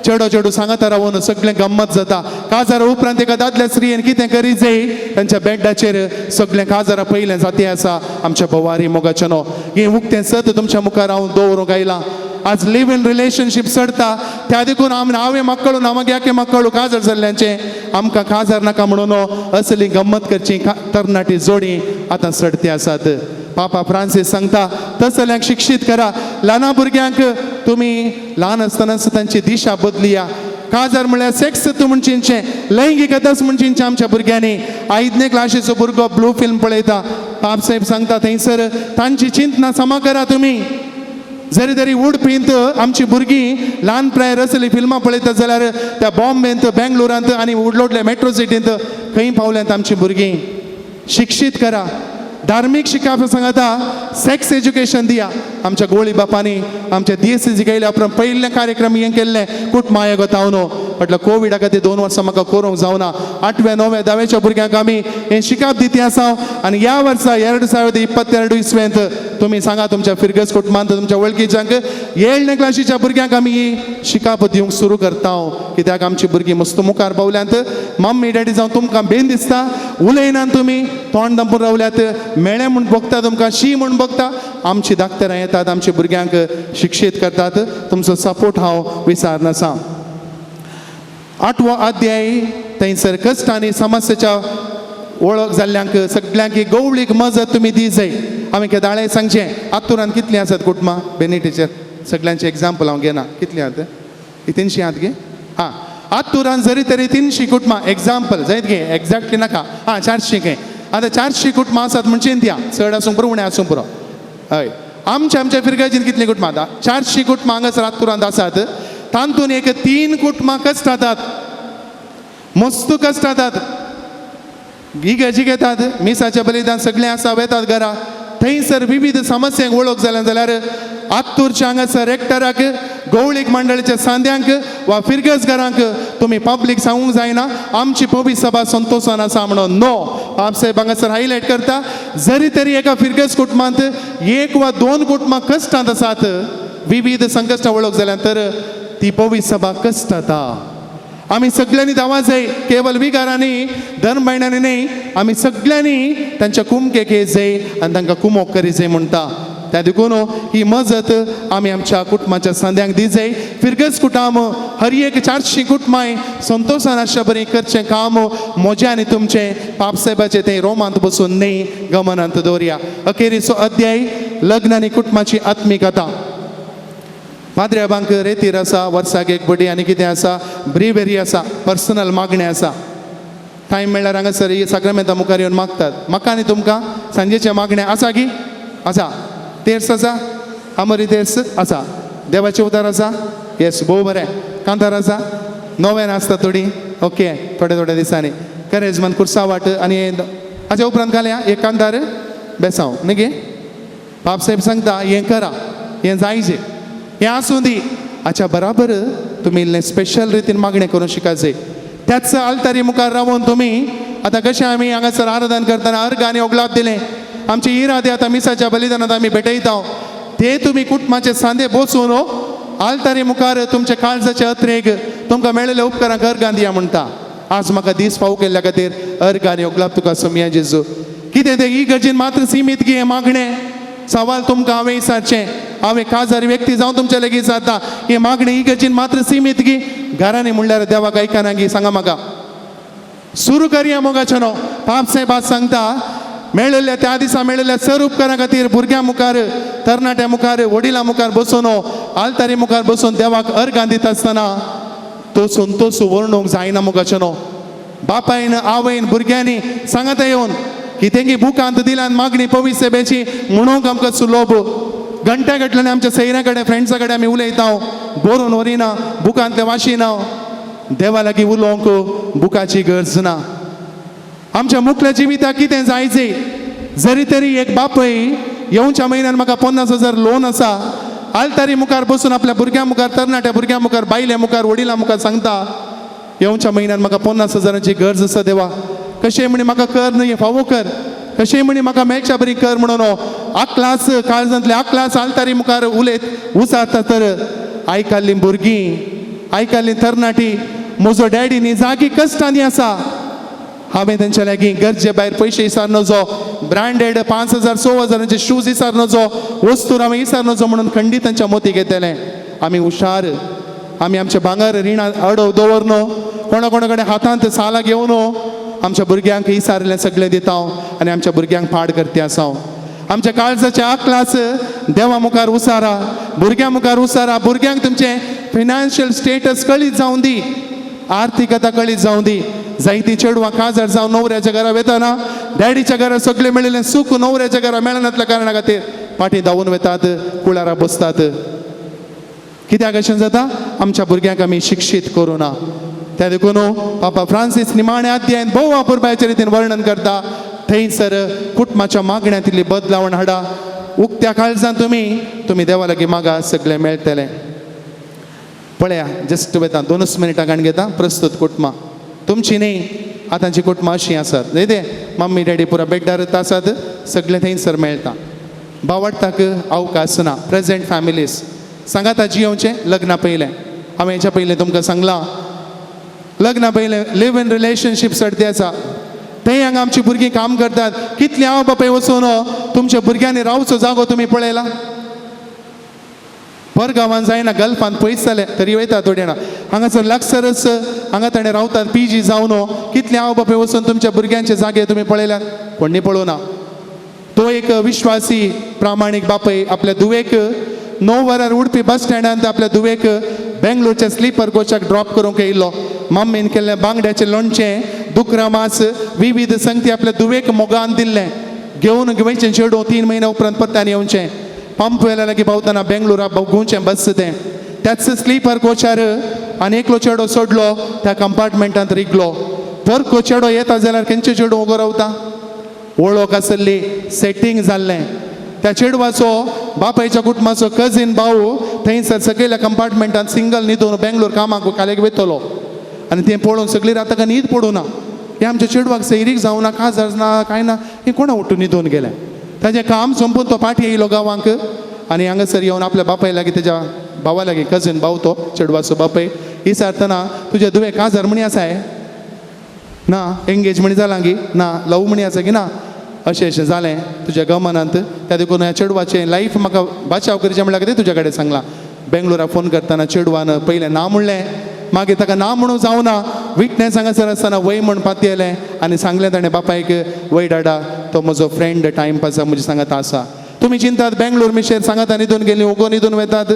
चेडो सांगाता रावून सगळें गम्मत जाता काजारां उपरांत एका दादल्या स्त्रियेन कितें करीत जाय तांच्या बेड्डाचेर सगळें काजारां पयलें जाती आसा आमच्या भवारी मोगाचें न्हू हें उक्तें सत तुमच्या मुखार हांव दवरूंक आयलां आज लिव इन रिलेशनशीप चडता त्या देखून हांवें मक्कळू नमक याके मक्कळू काजर जाल्ल्यांचे आमकां काजार नाका म्हणून असली गंमत करची तरणाटी जोडी आतां सडती आसात पापा फ्रांसीस सांगता तसल्यांक शिक्षीत करा ल्हाना भुरग्यांक तुमी ल्हान आसतनाच तांची दिशा बदलिया काजार म्हळ्यार सेक्स म्हूण चिंतचें लैंगिकताच म्हूण चिंतचें आमच्या भुरग्यांनी 5ನೇ क्लासीचो भुरगो ब्लू फिल्म पळयता पाप साहेब सांगता थंयसर तांची चिंतना समा करा तुमी जरी तरी उडपींत आमची भुरगीं ल्हान प्रायर असली फिल्मां पळयतात जाल्यार त्या बॉम्बेंत बेंगलोरांत आनी व्हडल्या मेट्रो सिटींत खंय पावल्यांत आमची भुरगीं शिक्षीत करा धार्मीक शिकप सांगता सेक्स एज्युकेशन दिया आमच्या गोळी बापांनी आमच्या DSCजी गेल्या उपरांत पयलें कार्यक्रम हें केल्लें कुटुंब आयोगात हांव न्हू म्हटल्यार कोविडा खातीर 2 वर्सां म्हाका करूंक जावना 8व्या 9व्या 10व्याच्या भुरग्यांक आमी हें शिकप दिती आसा आनी ह्या वर्सा 2022 इस्वेंत तुमी सांगा तुमच्या फिरगस कुटुंबांत तुमच्या वळखीच्यांक 7ನೇ क्लासीच्या भुरग्यांक आमी ही शिकप दिवंक सुरू करता कित्याक आमची भुरगीं मस्त मुखार पावल्यांत मम्मी डॅडी जावन तुमकां बेन दिसता उलयनात तुमी तोंड दांपून रावल्यात मेळे म्हूण बघता तुमकां शी म्हूण बघता आमची धाकटेरां येतात आमच्या भुरग्यांक शिक्षीत करतात तुमचो सपोर्ट हांव विचारनासा 8वो अध्याय थंयसर कश्ट आनी समस्येच्या वळख जाल्ल्यांक सगळ्यांक गवळीक मजत तुमी दी जाय आमी केदाळे सांगचें आत्तुरान कितलीं आसात कुटुंबां बेनी टिचर सगळ्यांचे एग्जाम्पल हांव घेना कितलीं आहात 300 आहात गे हां आत्तुरान जरी तरी 300 कुटुंबां एग्जाम्पल जायत गे एक्झॅक्टली नाका हां 400 गे आतां 400 कुटुंबां आसात म्हण चिंतया चड आसूं पुरो उणें आसूं पुरो हय आमच्या फिरगायचीन कितलीं कुटुंबां आतां 400 कुटुंबां हांगासर आत्तुरांत आसात तातूंत एक 3 कुटुंबां कश्ट जातात मस्त कश्ट जातात इगर्जी घेतात मिसाचें बलिदान सगळें आसा वेतात घरा थंयसर विविध समस्यांक वळख जाल्यार आत्तूरच्या हांगासर रेक्टराक गवळीक मंडळीच्या सांद्यांक वा फिरगस घरांक तुमी पब्लीक सांगूंक जायना आमची पवी सभा संतोशान आसा म्हणून नो आप साहेब हांगासर हायलायट करता जरी तरी एका फिरगस कुटुंबांत 1 वा 2 कुटुंबां कश्टांत आसात विविध संकश्टां वळख जाल्यार तर ती पवी सभा कश्ट जाता आमी सगळ्यांनी दावा जाय केवळ विगारांनी धर्म भयणांनी न्ही आमी सगळ्यांनी तांच्या कुमकेक येत जाय आनी तांकां कुमोक करी जाय म्हणटा त्या देखून ही मजत आमी आमच्या कुटुंबाच्या सांद्यांक दी जाय फिरगस कुटुंब हर एक 400 कुटुंबांय संतोशान आसचें बरें करचें काम म्हजें आनी तुमचें पापसाहेबाचें तें रोमांत बसून न्ही गमनांत दवरया अखेरीचो अध्याय लग्न आनी कुटुंबाची आत्मिकता माद्र्याबांक रेतीर आसा वर्साक एक बडी आनी कितें आसा ब्रिवेरी आसा पर्सनल मागणें आसा टायम मेळ्ळ्यार हांगासर ही साक्रामेंतां मुखार येवन मागतात म्हाका आनी तुमकां सांजेचें मागणें आसा की आसा तेर्स आसा आमरी तेर्स आसा देवाचे उतार आसा येस भोव बरें कांतार आसा नोवेन आसता थोडी ओके थोड्या थोड्या दिसांनी करेजमन कुर्सा वाट आनी हाच्या उपरांत घालया एक कांतार बेसांव न्ही गे बाप साहेब सांगता हें करा हें जायजें हें आसूं दी हाच्या बराबर तुमी इल्लें स्पेशल रितीन मागणें करूं शिकायचें त्याच आल्तारी मुखार रावून तुमी आतां कशें आमी हांगासर आराधन करतना अर्घ आनी ओगलाप दिलें आमची इरादे आतां मिसाच्या बलिदानांत आमी भेटयता ते तुमी कुटुंबाचे सांदे बसून आल्तारी मुखार तुमच्या काळजाच्या अत्रेक तुमकां मेळिल्ल्या उपकारांक अर्घ दिया म्हणटा आज म्हाका दीस फावो केल्ल्या खातीर अर्घ आनी ओगलाप तुका सोमिया जेजू कितें तें ही गरजेन मात्र सीमीत गे मागणें सवाल तुमकां हांवें विचारचें हांवें काजारी व्यक्ती जावन तुमचे लागीं जाता हे मागणें ही गरजेन मात्र सीमीत गी घरांनी म्हणल्यार देवाक आयकना गी सांगा म्हाका सुरू करया मोगाचें न्हू पाप साहेब आज सांगता मेळिल्ल्या त्या दिसा मेळिल्ल्या सर उपकारा खातीर भुरग्यां मुखार तरणाट्या मुखार वडिलां मुखार बसून आल्तारी मुखार बसून देवाक अर्घ दिता आसतना तो संतोष वर्णूंक जायना मोगाचें न्हू बापायन आवयन भुरग्यांनी सांगता येवन की तेंगी बुकांत दिल्यान मागणी पवित्र सेबेची म्हणूंक आमकां सुलोभ घंट्या घटल्याने आमच्या सैऱ्या कडेन फ्रेंड्सा कडेन आमी उलयता बरोवन वरिना बुकांतले वाशिना देवा लागीं उलोवंक बुकाची गरज ना आमच्या मुखल्या जिविताक कितें जायचें जरी तरी एक बापय येवच्या म्हयन्यान म्हाका 50,000 लोन आसा आल्तारी मुखार बसून आपल्या भुरग्यां मुखार तरणाट्या भुरग्यां मुखार बायले मुखार वडिलां मुखार सांगता येवच्या म्हयन्यान म्हाका 50,000ची गरज आसा देवा कशें म्हणी म्हाका कर न्ही फावो कर कशें म्हणी म्हाका मेळच्या बरी कर म्हणून आकलास काळजांतले आकलास आल्तारी मुखार उलयत उसारता तर आयकाल्लीं भुरगीं आयकाल्लीं तरणाटी म्हजो डॅडी न्ही जागी कश्टांनी आसा हांवें तेंच्या लागीं गरजे भायर पयशे विचार नजो ब्रँडेड 5,000 6,000चे शूज विचार नजो वस्तू हांवें विचार नजो म्हणून खंडीत तांच्या मोती घेतलें आमी हुशार आमी आमचे भांगर रिणां अडव दवरनो कोणा कोणा कडेन हातांत सालां घेवन आमच्या भुरग्यांक विचारलें सगळें दिता आनी आमच्या भुरग्यांक पाड करते आसा आमच्या काळजाचे आकलास देवा मुखार उसारा भुरग्यां मुखार उसारा भुरग्यांक तुमचे फायनान्शियल स्टेटस कळीत जावं दी आर्थीकता कळीत जावं दी जायतीं चेडवां काजार जावन न्हवऱ्याच्या घरा वेताना डॅडीच्या घरा सगळें मेळिल्लें सूख न्हवऱ्याच्या घरा मेळनातल्या कारणां खातीर फाटीं धांवून वेतात कुळारा बसतात कित्याक अशें जाता आमच्या भुरग्यांक आमी शिक्षीत करूं ना त्या देखून पापा फ्रांसीस निमाणे अध्यायन भोव अपुरबायेच्या रितीन वर्णन करता थंयसर कुटुंबाच्या मागण्यांतली बदलावण हाडा उक्त्या काळजान तुमी देवा लागीं मागा सगळें मेळटलें पळया जस्ट वेता 2 मिनटां गाण घेता प्रस्तुत कुटुंबां तुमची न्ही आतांची कुटुंबां अशीं आसात न्ही ते मम्मी डॅडी पुरा बेड्डार आसात सगळें थंयसर मेळटा भावार्थाक अवकाश ना प्रेझेंट फॅमिलीज सांगाता जियोवचें लग्ना पयलें हांवें हेच्या पयलें तुमकां सांगलां लग्ना पयलें लिव इन रिलेशनशीप सर्ती आसा थंय हांगा आमची भुरगीं काम करतात कितले हांव बापाय वचून तुमच्या भुरग्यांनी रावचो जागो तुमी पळयला परगांवान जायना गल्फान पयस जाले तरी वयता थोडी जाणां हांगासर लागसरच हांगा ताणें रावतात PG जावन कितले हांव बापाय वचून तुमच्या भुरग्यांचे जागे तुमी पळयल्यात कोणी पळोवना तो एक विश्वासी प्रामाणीक बापय आपल्या दुवेक 9 वरार उडपी बस स्टँडांत आपल्या दुवेक बेंगलोरच्या स्लीपर कोचाक ड्रॉप करूंक येयल्लो मम्मीन केल्लें बांगड्याचें लोणचें दुकरा मास विविध संगती आपल्या दुवेक मोगान दिल्लें घेवन वयचें चेडूं 3 म्हयने उपरांत परत्यान येवचें पंप वेल्या लागीं पावतना बेंगलोरा घुंवचें बस तें त्याच स्लीपर कोचार आनी एकलो चेडो सोडलो त्या कंपार्टमेंटांत रिगलो परको चेडो येता जाल्यार खंयचे चेडूं उगो रावता वळख आसली सेटींग जाल्लें त्या चेडवाचो बापायच्या कुटुंबाचो कजीन भाऊ थंयसर सकयल्या कंपार्टमेंटांत सिंगल न्हिदून बेंगलोर कामाक कालेक वयतलो आनी तें पळोवन सगळीं ताका न्हीद पडूं ना हें आमच्या चेडवाक सैरीक जावना काजार ना कांय ना हें कोणा उठून न्हिदून गेलें ताजें काम संपून तो पाठी येयलो गांवांक आनी हांगासर येवन आपल्या बापाय लागीं तेज्या भावा लागीं कजीन भाव तो चेडवाचो बापाय विचारतना तुज्या दुवे काजार म्हणी आसाय ना एंगेज म्हणी जालां गी ना लव म्हणी आसा गी ना अशें जालें तुज्या गमनांत त्या देखून ह्या चेडवाचें लायफ म्हाका बाचाव करचें म्हणल्यार कितें तुज्या कडेन सांगलां बेंगलोरा फोन करतना चेडवान पयलें ना म्हणलें मागीर ताका ना म्हणूं जावना विटनेस हांगासर आसतना वय म्हण पातयेलें आनी सांगलें ताणें बापायक वय डाडा तो म्हजो फ्रेंड टायमपासा म्हजे सांगात आसा तुमी चिंतात बेंगलोर मिशेर सांगाता न्हिदून गेलीं ओगो न्हिदून वेतात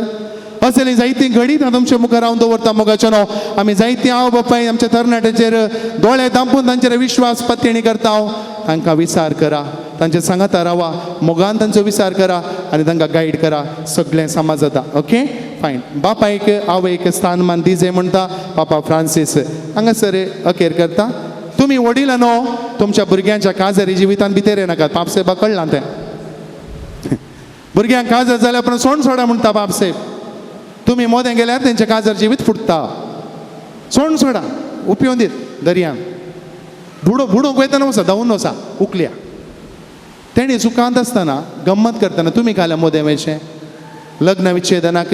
असली जायतीं घडीत तुमच्या मुखार हांव दवरता मोगाचें न्हू आमी जायतीं हांव बापाय आमच्या तरणाट्याचेर दोळे दांपून तांचेर विश्वास पत्तेणी करता हांव तांकां विचार करा तांचे सांगाता रावा मोगान तांचो विचार करा आनी तांकां गायड करा सगळें समज जाता ओके फायन बापायक आवयक स्थानमान दिजे म्हणटा पापा फ्रांसीस हांगासर अखेर करता तुमी वडील न्हू तुमच्या भुरग्यांच्या काजरी जिवितान भितर येनाकात बापसाहेबा कळलां तें भुरग्यांक काजर जाल्यार पण सोंड सोडा म्हणटा बापसाहेब तुमी मोदें गेल्यार तेंचें काजर जिवीत फुटता सोंड सोडा उपयोन दीत दर्यान बुडोवंक वयतना वसा धांवून वसा उकल्या तेणी सुखांत आसतना गम्मत करतना तुमी घाल्या मोदें वेचें लग्न विच्छेदनाक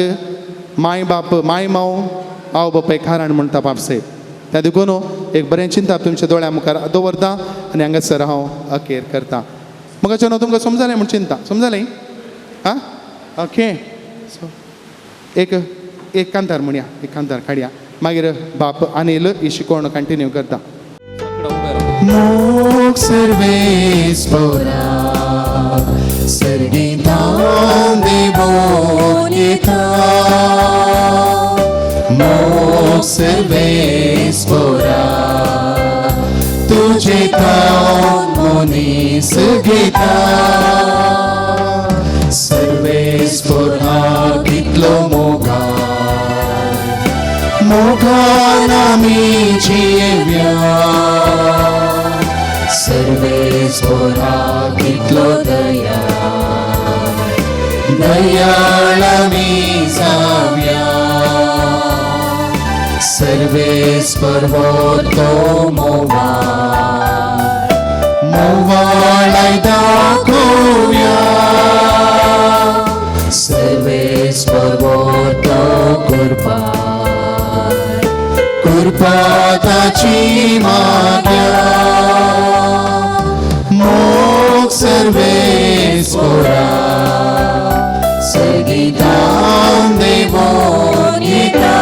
माय बाप माय माव आव बापाय खाराण म्हणटा बापसाहेब त्या देखून एक बरें चिंतप तुमच्या दोळ्या मुखार दवरता आनी हांगासर हांव अखेर करता म्हाका न्हू तुमकां समजलें म्हण चिंता समजलें आं ओके सो एक कांतार म्हणया एक कांतार काडया मागीर बाप अनिल ही शिकोवण कंटिन्यू करता मोग सर्वेस्परा सर्गीतां देवो येता मोग सर्वेस्परा तुझे तावन मनीस घेता सर्वेस्परा कितलो मोगान आमी जियेव्या सर्वेस्परा कितलो दयाळ आमी जाव्या सर्वेस्पर तो मोवाळाय दाखोव्या सर्वेस्पर तो कृपा ताची माग्या मोग सर्वेस्परा सर्गीतां देवो येता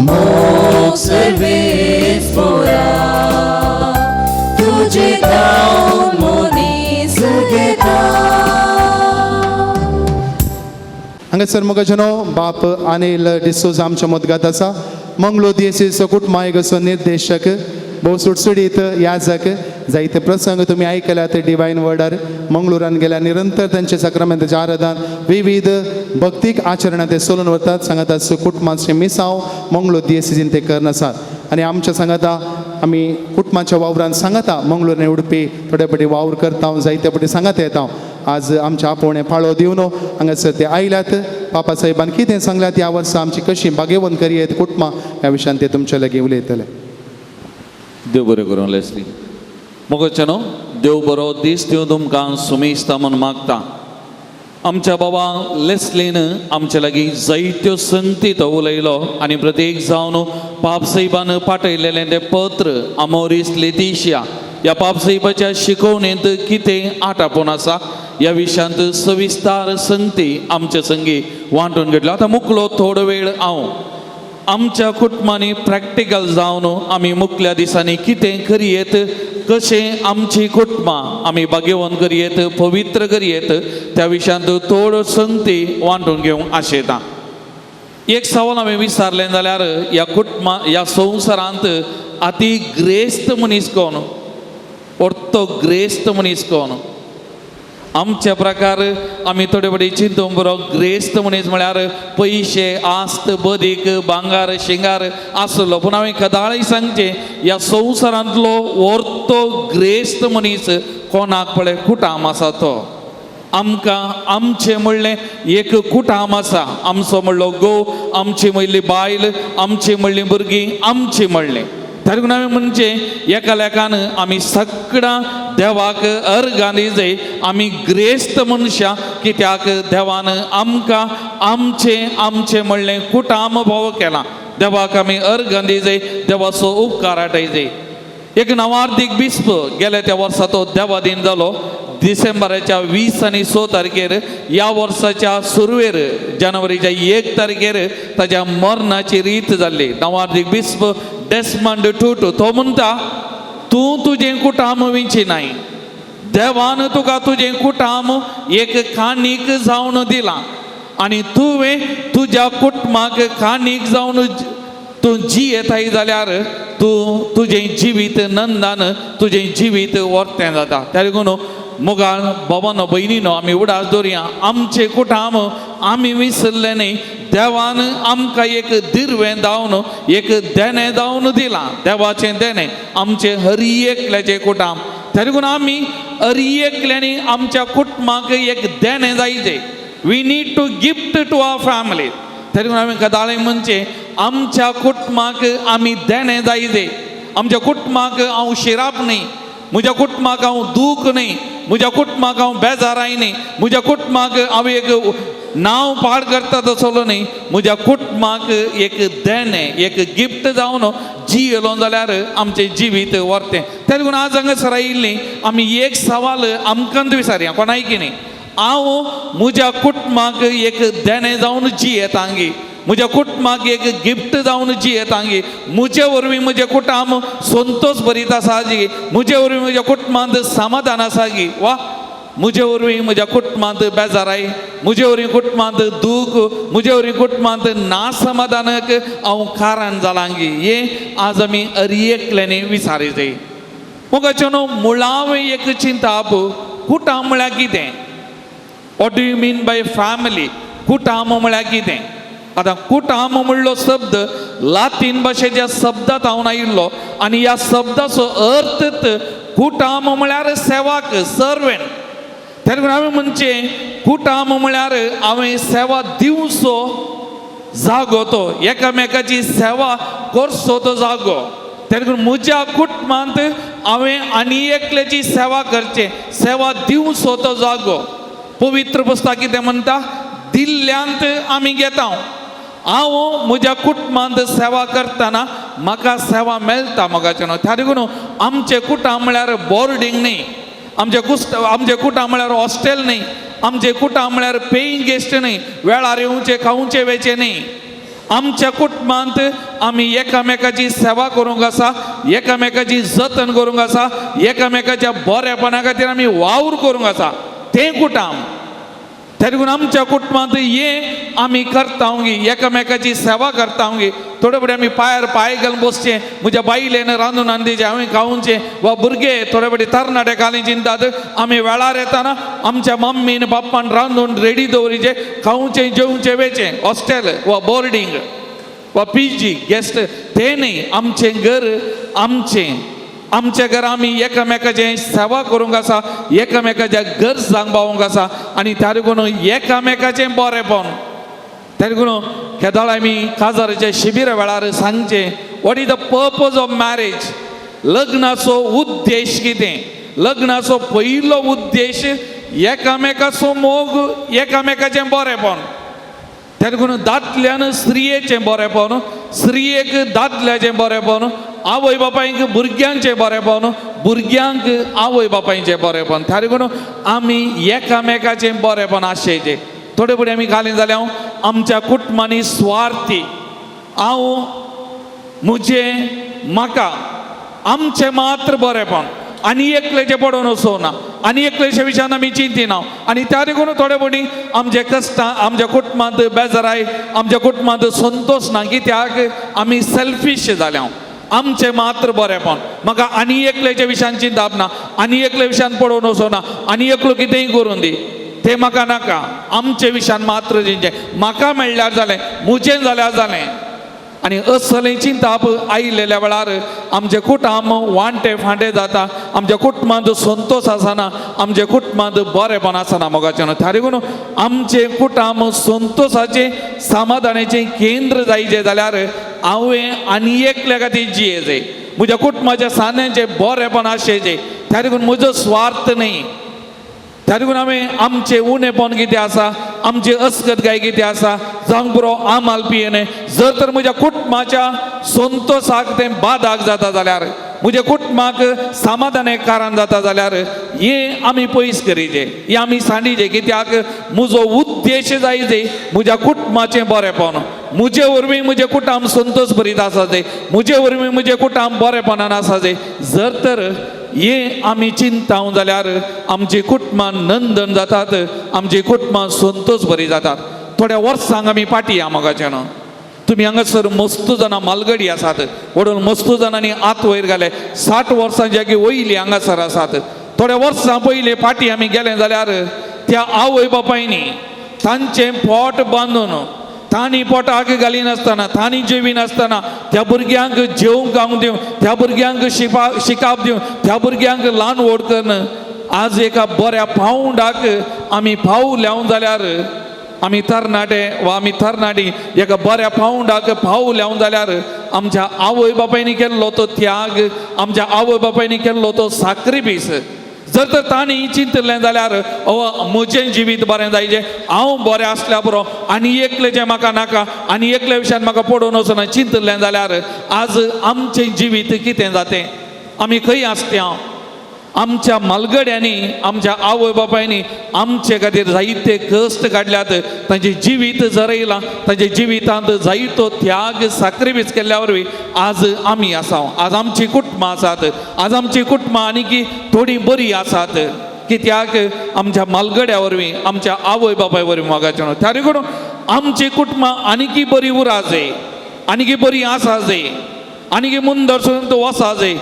मोग सर्वेस्परा तुझे तावन मनीस घेता हांगासर मोगाचनो बाप अनिल डिसोजा आमच्या मदगात आसा मंगळूर दिएसीस कुटुंबायकचो निर्देशक भोव सुटसुडीत याजक जायते प्रसंग तुमी आयकल्यात डिवायन वर्डार मंगळुरान गेल्या निरंतर तांचे सक्रामेंताचें आराधन विविध भक्तीक आचरणां ते चलून वतात सांगातात कुटुंबाचें मिसांव मंगळूर दिएसीसीन ते करनासात आनी आमच्या सांगाता आमी कुटुंबाच्या वावरान सांगाता मंगळूर उडपी थोडे फावटी वावर करता जायते फावटी सांगात येता आज आमच्या आपोवणें पाळो दिवन हांगासर ते आयल्यात पापा साहेबान कितें सांगल्यात ह्या वर्सा आमची कशी बागेवन करियेत कुटुंबां ह्या विशयान ते तुमचे लागीं उलयतले देव बरें करूं लेस्ली मोगोचनो देव बरो दीस दिवन तुमकां सुमेस्ता म्हूण मागता आमच्या बाबा लेस्लीन आमचे लागीं जायत्यो संगती तो उलयलो आनी प्रत्येक जावन पाप साहेबान पाठयलेलें तें पत्र अमोरीस लेतिशिया ह्या पाप साहेबाच्या शिकवणेंत कितें आटापून आसा ह्या विशयांत सविस्तार संगती आमचे संगी वांटून घेतल्यो आतां मुकलो थोडो वेळ हांव आमच्या कुटुंबांनी प्रॅक्टिकल जावन आमी मुकल्या दिसांनी कितें करियेत कशें आमची कुटुंबां आमी बागेवन करियेत पवित्र करियेत त्या विशयांत थोड्यो संगती वांटून घेवंक आशेता एक सवाल हांवें विचारलें जाल्यार ह्या कुटुंबां ह्या संवसारांत अति ग्रेस्त मनीस कोण ऑर्थोग्रेस्त मनीस कोण आमच्या प्रकार आमी थोडे फावटी चिंतूंक बरो ग्रेस्त मनीस म्हळ्यार पयशे आस्त बदीक भांगार शिंगार आसलो पूण हांवें कदाळी सांगचें ह्या संवसारांतलो ऑर्थोग्रेस्त मनीस कोणाक पळय कुटाम आसा तो आमकां आमचें म्हणलें एक कुटाम आसा आमचो म्हणलो घोव आमची म्हणली बायल आमची म्हणली भुरगीं आमची म्हणलें ताका लागून म्हणजे एका लेखान आमी सगळ्या देवाक अर्घां दिजय आमी ग्रेस्त मनशां कित्याक देवान आमकां आमचें म्हणलें कुटाम भाव केलां देवाक आमी अर्घां दिजय देवाचो उपकार आठयजय एक नवार्दीक बिस्प गेल्या त्या वर्सा तो देवा दिन जालो डिसेंबराच्या 20 आनी 6 तारखेर ह्या वर्साच्या सुरवेर जानेवारीच्या 1 तारखेर ताच्या मरणाची रीत जाल्ली नवार्दीक बिस्प डेस्मंड टूटू तो म्हणटा तूं तुजें कुटाम विंचिनाय देवान तुका तुजें कुटाम एक काणीक जावन दिलां आनी तुवें तुज्या कुटुंबाक काणीक जावन तूं जियेताय जाल्यार तूं तुजें जिवीत नंदान तुजें जिवीत वर्तें जाता त्या लागून मुगाळ बाबांनो भयणीनो आमी उडास दवरया आमचे कुटाम आमी विसरले न्ही देवान आमकां एक दिरवें दावन एक देणें दावन दिलां देवाचें देणें आमचे हर एकल्याचें कुटाम तरी पूण आमी हर एकल्यानी आमच्या कुटुंबाक एक देणें जायचें we need to gift to our family तरी पूण आमी गदाळे म्हणचे आमच्या कुटुंबाक आमी देणें जायचें आमच्या कुटुंबाक हांव शिराप न्ही म्हज्या कुटुंबाक हांव दूख न्ही म्हज्या कुटुंबाक हांव बेजाराय न्ही म्हज्या कुटुंबाक हांव एक नांव पाड करता तसलो न्ही म्हज्या कुटुंबाक एक देणें एक गिफ्ट जावन जियेलो जाल्यार आमचें जिवीत व्हरतें तरी पूण आज हांगासर आयिल्लीं आमी एक सवाल आमकांच विचारया कोणाय की न्ही हांव म्हज्या कुटुंबाक एक देणें जावन जियेतांगी म्हज्या कुटुंबाक एक गिफ्ट जावन जियेतांगी म्हजे वरवीं म्हजें कुटुंब संतोष भरीत आसा जी म्हजे वरवीं म्हज्या कुटुंबांत समाधान आसा गी वा म्हजे वरवीं म्हज्या कुटुंबांत बेजाराय म्हजे वरवीं कुटुंबांत दूख म्हजे वरवीं कुटुंबांत नासमाधानाक हांव कारण जालां गी हें आज आमी हर एकल्यानी विचारचें मोगाचें न्हू मुळावें एक चिंताप कुटुंब म्हळ्यार कितें what do you mean by family कुटुंब म्हळ्यार कितें आतां कुटुंब म्हणलो शब्द लातीन भाशेच्या शब्दांत हांव आयिल्लो आनी ह्या शब्दाचो अर्थ कुटुंब म्हळ्यार सेवाक सर्वेंट तरी पूण हांवें म्हणचे कुटुंब म्हळ्यार हांवें सेवा दिवचो जागो तो एकामेकाची सेवा करचो तो जागो तरी पूण म्हज्या कुटुंबांत हांवें आनी एकल्याची सेवा करचें सेवा दिवचो तो जागो पवित्र पुस्तक कितें म्हणटा दिल्ल्यांत आमी घेता हांव म्हज्या कुटुंबांत सेवा करतना म्हाका सेवा मेळटा मोगाचें न्हू तरी पूण आमचें कुटुंब म्हळ्यार बोर्डींग न्ही आमचें कुटुंब म्हळ्यार हॉस्टेल न्ही आमचें कुटुंब म्हळ्यार पेईंग गेस्ट न्ही वेळार येवचें खावचें वेचें न्ही आमच्या कुटुंबांत आमी एकामेकाची सेवा करूंक आसा एकामेकाची जतन करूंक आसा एकामेकाच्या बरेपणा खातीर आमी वावर करूंक आसा तें कुटुंब तरी पूण आमच्या कुटुंबांत हें आमी करता एकामेकाची सेवा करता थोडे फुडें आमी पांयार पांय घालून बसचें म्हज्या बायलेन रांदून हाडचें हांवें खावचें वा भुरगे थोडे फुडें तरणाटे काली चिंतात आमी वेळार येताना आमच्या मम्मीन पप्पान रांदून रेडी दवरिचें खावचें जेवचें वेचें हॉस्टेल वा बोर्डींग वा पीजी गेस्ट तें न्ही आमचें घर आमच्या घरा आमी एकामेकाचें सेवा करूंक आसा एकामेकाच्या गरज सांबाळूंक आसा आनी तारी पूण एकामेकाचें बरेंपण तरी पूण केदाळ आमी काजाराच्या शिबिरा वेळार सांगचें what is the purpose of marriage लग्नाचो उद्देश कितें लग्नाचो पयलो उद्देश एकामेकाचो मोग एकामेकाचें बरेंपण तरी पूण दादल्यान स्त्रियेचें बरेंपण स्त्रियेक दादल्याचें बरेंपण आवय बापायक भुरग्यांचें बरेंपण भुरग्यांक आवय बापायचें बरेंपण तरी पूण आमी एकामेकाचें बरेंपण आशेचें थोडे फुडें आमी घालीं जाल्यार आमच्या कुटुंबांनी स्वार्थी हांव म्हाका आमचें मात्र बरेंपण आनी एकल्याचें पडून वचोना आनी एकल्याच्या विशयान आमी चिंतिना आनी त्या देखून थोडे फावटी आमचे कश्टां आमच्या कुटुंबांत बेजाराय आमच्या कुटुंबांत संतोश ना कित्याक आमी सेल्फीश जाल्या आमचें मात्र बरेंपण म्हाका आनी एकल्याच्या विशयान चिंताप ना आनी एकल्या विशयान पडोवन वचोना आनी एकलो कितेंय करून दी तें म्हाका नाका आमचे विशयान मात्र चिंतचें म्हाका मेळ्ळ्यार जालें म्हजें जाल्यार जालें आनी असलें चिंताप आयिल्ल्या वेळार आमचें कुटुंब वांटे फांटे जाता आमच्या कुटुंबांत संतोश आसना आमच्या कुटुंबांत बरेंपण आसना मोगाचें न्हू तरी पूण आमचें कुटुंब संतोशाचें समाधानाचें केंद्र जायचें जाल्यार हांवें आनी एकल्या खातीर जियेचें म्हज्या कुटुंबाच्या सान्याचें बरेंपण आशेचें तरी पूण म्हजो स्वार्थ न्ही तरी पूण हांवें आमचें उणेपण कितें आसा आमची अस्कतकाय कितें आसा जावं बरो आमाल पियेने जर तर म्हज्या कुटुंबाच्या संतोशाक तें बादाक जाता जाल्यार म्हज्या कुटुंबाक समाधानाक कारण जाता जाल्यार हें आमी पयस करीचें हें आमी सांडिचें कित्याक म्हजो उद्देश जायचे म्हज्या कुटुंबाचें बरेंपण म्हजे वरवीं म्हजें कुटुंब संतोश भरीत आसाचें म्हजे वरवीं म्हजें कुटुंब बरेंपणान आसाचें जर तर हें आमी चिंताव जाल्यार आमची कुटुंबां नंदन जातात आमची कुटुंबां संतोश भरी जातात थोड्या वर्सांक आमी पाटया मोगाचें न्हू तुमी हांगासर मस्त जाणां मालगडी आसात म्हणून मस्त जाणांनी आत वयर घाले 60 वर्सां जागी वयली हांगासर आसात थोड्या वर्सां पयलीं फाटीं आमी गेले जाल्यार त्या आवय बापायनी तांचें पोट बांदून तांणी पोटाक घाली नासतना तांणी जेवी नासतना त्या भुरग्यांक जेवंक गावंक दिवन त्या भुरग्यांक शिकाप दिवन त्या भुरग्यांक ल्हान व्हड करून आज एका बऱ्या पावंडाक आमी पावल्याव जाल्यार आमी तरणाटे वा आमी तरणाटी एका बऱ्या पावंडाक पावल्याव जाल्यार आमच्या आवय बापायनी केल्लो तो त्याग आमच्या आवय बापायनी केल्लो तो साक्रिफीस जर तर तांणी चिंतलें जाल्यार म्हजें जिवीत बरें जायचें हांव बरें आसल्या पुरो आनी एकलें जें म्हाका नाका आनी एकल्या विशयान म्हाका पडोवन वचना चिंतलें जाल्यार आज आमचें जिवीत कितें जातें आमी खंय आसत्या आमच्या मालगड्यांनी आमच्या आवय बापायनी आमचे खातीर जायते कश्ट काडल्यात तांचें जिवीत जरयलां तांच्या जिवितांत जायतो त्याग साक्रिफीस केल्ल्या वरवीं आज आमी आसा आज आमचीं कुटुंबां आसात आज आमचीं कुटुंबां आनीक थोडीं बरीं आसात कित्याक आमच्या मालगड्या वरवीं आमच्या आवय बापाय वरवीं मोगाचें न्हू त्या देखून आमचीं कुटुंबां आनीक बरीं उरा जाय आनीक बरीं आसा जाय आनीक मुंदरसून वसा जाय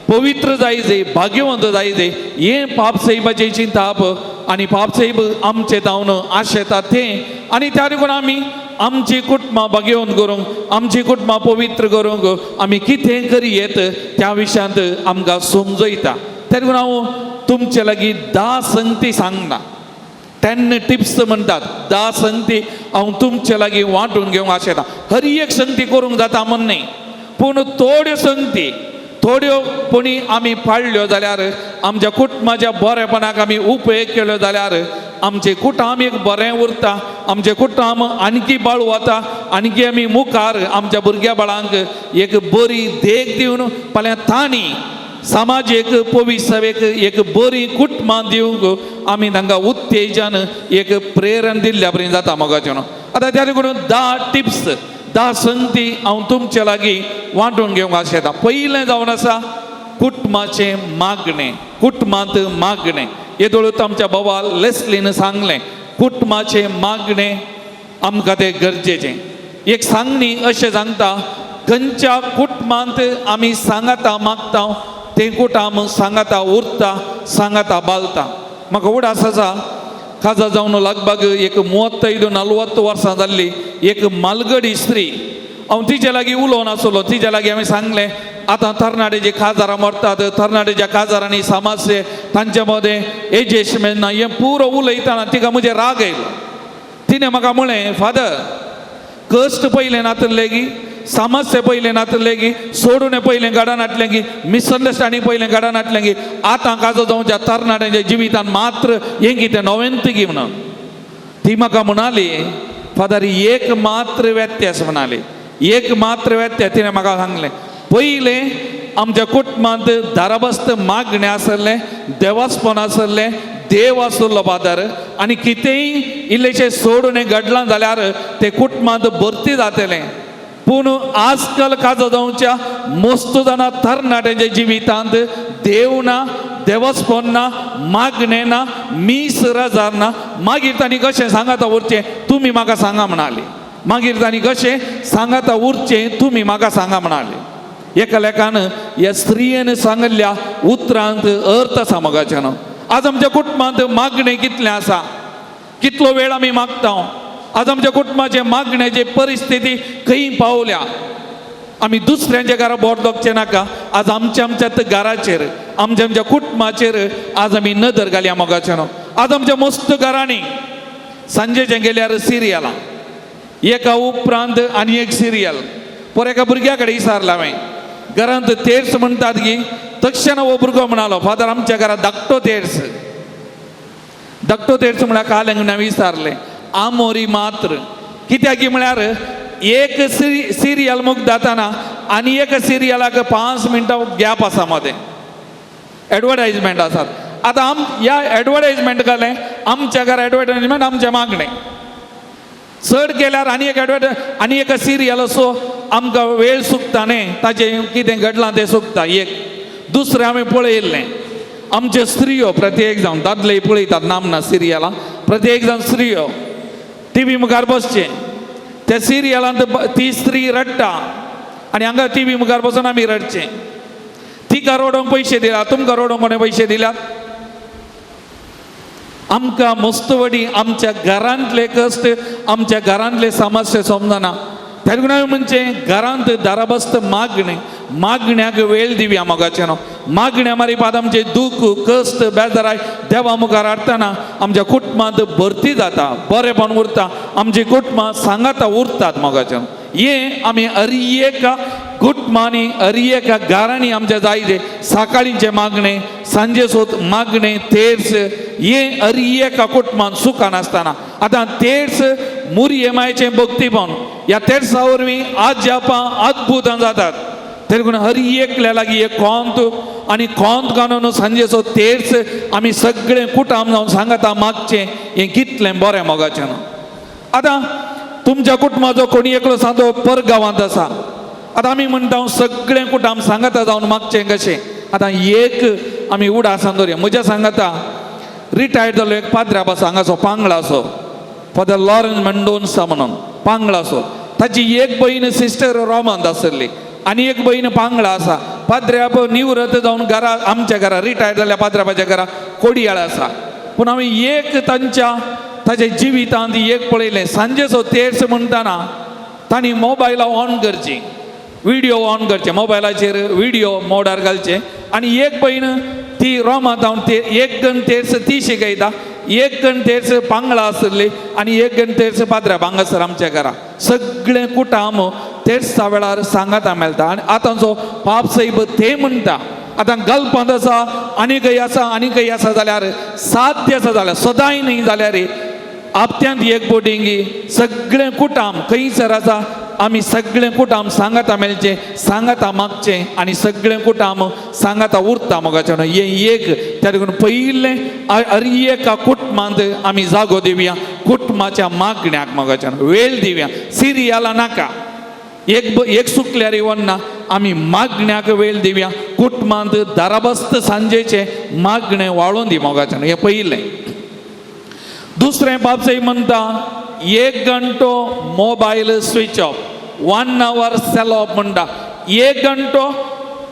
पवित्र जायचे भाग्यवंत जायचे हे पाप सैबाची चिंताप आनी पाप सैब आमचे जावन आशेता तें आनी त्या देखून आमी आमची कुटुंबां भाग्यवंत करूंक आमची कुटुंबां पवित्र करूंक आमी कितें करी येत त्या विशयांत आमकां समजयता त्या देखून हांव तुमचे लागीं 10 संगती सांगना 10 टिप्स म्हणटात 10 संगती हांव तुमचे लागीं वांटून घेवंक आशेता हर एक संगती करूंक जाता म्हण न्ही पूण थोड्यो संगती थोड्यो कोणी आमी पाळल्यो जाल्यार आमच्या कुटुंबाच्या बरेपणाक आमी उपेग केल्यो जाल्यार आमचें कुटुंब एक बरें उरता आमचें कुटुंब आनीक बाळ वता आनीक आमी मुखार आमच्या भुरग्या बाळांक एक बरी देख दिवन फाल्यां तांणी समाजीक पवित्र सभेक एक बरी कुटुंबां दिवंक आमी तांकां उत्तेजन एक प्रेरण दिल्ल्या पर्यंत जाता मोगाचें न्हू आतां त्या देखून 10 टिप्स 10 संगती हांव तुमचे लागीं वांटून घेवंक आशेता पयलें जावन आसा कुटुंबाचें मागणें कुटुंबांत मागणें येदोळूच आमच्या बाबा लेस्लीन सांगलें कुटुंबाचें मागणें आमकां तें गरजेचें एक सांगणी अशें सांगता खंयच्या कुटुंबांत आमी सांगाता मागता तें कुटुंब सांगाता उरता सांगाता बालता म्हाका उडास आसा खाजा जावन लागभग एक 35-40 वर्सां जाल्ली एक मालगडी स्त्री हांव तिचे लागीं उलोवन आसलो तिचे लागीं हांवें सांगलें आतां तरणाटे काजारां मरतात तरणाट्याच्या काजारांनी समस्या तांचे मदें एडजस्टमेंट ना हें पुरो उलयतना तिका म्हजें राग येयलो तिणें म्हाका म्हळें फादर कश्ट पयलें नातले की समस्या पयलें नातले की सोडून पयलें घडान हाडलें की मिसअंडरस्टँडींग पयलें घडान हाडलें की आतां काजो जावच्या तरणाट्यांच्या जिवितांत मात्र हें कितें नवेंत गी म्हणून ती म्हाका म्हणाली फादर एक मात्र व्यत्यास म्हणाली एक मात्र व्यत्यास तिणें म्हाका सांगलें पयलें आमच्या कुटुंबांत दाराबस्त मागणें आसलें देवास्पण आसलें देव आसलो फादर आनी कितेंय इल्लेशें सोडून घडलां जाल्यार तें कुटुंबांत भरती जातलें पूण आजकाल काजो जावच्या मस्त जाणां तरणाट्यांच्या जिवितांत देव ना देवस्पण ना मागणें ना मीस रजार ना मागीर तांणी कशें सांगाता उरचें तुमी म्हाका सांगा म्हणाली मागीर तांणी कशें सांगाता उरचें तुमी म्हाका सांगा म्हणाली एका लेखान ह्या स्त्रियेन सांगल्ल्या उतरांत अर्थ आसा मोगाचें न्हू आज आमच्या कुटुंबांत मागणें कितलें आसा कितलो वेळ आमी मागता आज आमच्या कुटुंबाचे मागण्याची परिस्थिती खंय पावल्या आमी दुसऱ्यांच्या घरा बोट दोगचें नाका आज आमच्याच घराचेर आमच्या कुटुंबाचेर आज आमी नदर घालया मोगाचें न्हू आज आमच्या मस्त घरांनी सांजेचें गेल्यार सिरियलां एका उपरांत आनी एक सिरियल पर एका भुरग्या कडेन विचारलां हांवें घरांत तेर्स म्हणटात की तक्षण हो भुरगो म्हणालो फादर आमच्या घरांत धाकटो तेर्स म्हळ्यार काल हांवें विचारलें आमोरी मात्र कित्याक म्हळ्यार एक सिरियल मुक्त जाताना आनी एक सिरियलाक 5 मिनटां गॅप आसा मदें एडवर्टायजमेंट आसात आतां ह्या एडवर्टायजमेंट घालें आमच्या घरा एडवर्टायजमेंट आमचें मागणें चड केल्यार आनी एक सिरियल असो आमकां वेळ सुकता न्ही ताचें कितें घडलां तें सुकता एक दुसरें हांवें पळयल्लें आमच्यो स्त्रियो प्रत्येक जावन दादलेय पळयतात नामना सिरियलां प्रत्येक जावन स्त्रियो टीव्ही मुखार बसचें त्या सिरियलांत ती स्त्री रडटा आनी हांगा टीव्ही मुखार बसून आमी रडचें तिका रडोवंक पयशे दिल्यात तुमकां रडोवंक कोणें पयशे दिल्यात आमकां मस्तवडी आमच्या घरांतले कश्ट आमच्या घरांतले समस्या समजना तेलगुना म्हणजे घरांत दाराबस्त मागण्याक वेळ दिवया मोगाचे न्हू मागण्या मारी पाद आमचे दुख कश्ट बेजाराय देवा मुखार हाडटना आमच्या कुटुंबांत भरती जाता बरेपण उरता आमची कुटुंबां सांगाता उरतात मोगाचे हे आमी हर एका कुटुंबांनी हर एका घरांनी आमच्या जायचे सकाळींचे मागणे सांजे सोत मागणे तेर्स हे हर एका कुटुंबान सुखान आसतना आतां तेर्स मुरयेमायेचें भक्तीपण ह्या तेर्सा वरवीं आज जापां अद्भुतां जातात तेलगून हर एकल्या लागीं एक कोंत आनी कोंत घालून सांजेचो तेर्स आमी सगळे कुटाम जावन सांगाता मागचें हें कितलें बरें मोगाचें न्हू आतां तुमच्या कुटुंबाचो कोणी एकलो सादो परगांवांत आसा आतां आमी म्हणटा सगळे कुटाम सांगाता जावन मागचें कशें आतां एक आमी उदाहरण दवरया म्हज्या सांगाता रिटायर्ड जाल्लो एक पाद्र्या हांगाचो पांगळाचो फादर लॉरेन्स मेंडोन्सा म्हणून पांगळाचो ताची एक भयण सिस्टर रोमांत आसली आनी एक भयण पांगळा आसा पाद्र्याप निवृत्त जावन घरा आमच्या घरा रिटायर्ड जाल्ल्या पाद्र्यापाच्या घरा कोडयाळ आसा पूण हांवें एक ताच्या जिवितांत एक पळयलें सांजेचो तेर्स म्हणटाना तांणी मोबायला ऑन करची व्हिडिओ ऑन करचे मोबायलाचेर व्हिडिओ मोडार घालचे आनी एक भयण ती रोमांत जावन ते एक गण तेर्स ती शिकयता एक गण तेर्स पांगळा आसली आनी एक गण तेर्स पाद्र्या हांगासर आमच्या घरा सगळे कुटाम तेर्सा वेळार सांगाता मेळटा आनी आतांचो पाप साहेब ते म्हणटा आतां गल्पांत आसा आनीकय आसा जाल्यार साध्य आसा जाल्यार सदांय न्ही जाल्यार आपत्यांत एक बोटिंगी सगळे कुटाम खंयसर आसा आमी सगळे कुटाम सांगाता मेळचे सांगाता मागचे आनी सगळे कुटाम सांगाता उरता मोगाचें हे एक त्या देखून पयलें हर एका कुटुंबांत आमी जागो दिवया कुटुंबाच्या मागण्याक मोगाचें वेळ दिवया सिरियलां नाका एक सुकल्यार येवना आमी मागण्याक वेळ दिवया कुटुंबांत दाराबस्त सांजेचे मागणें वाळून दी मोगाचें हें पयलें दुसरें बाबसाहेब म्हणटा एक घंटो mobile switch off 1 hour cell off म्हणटा एक घंटो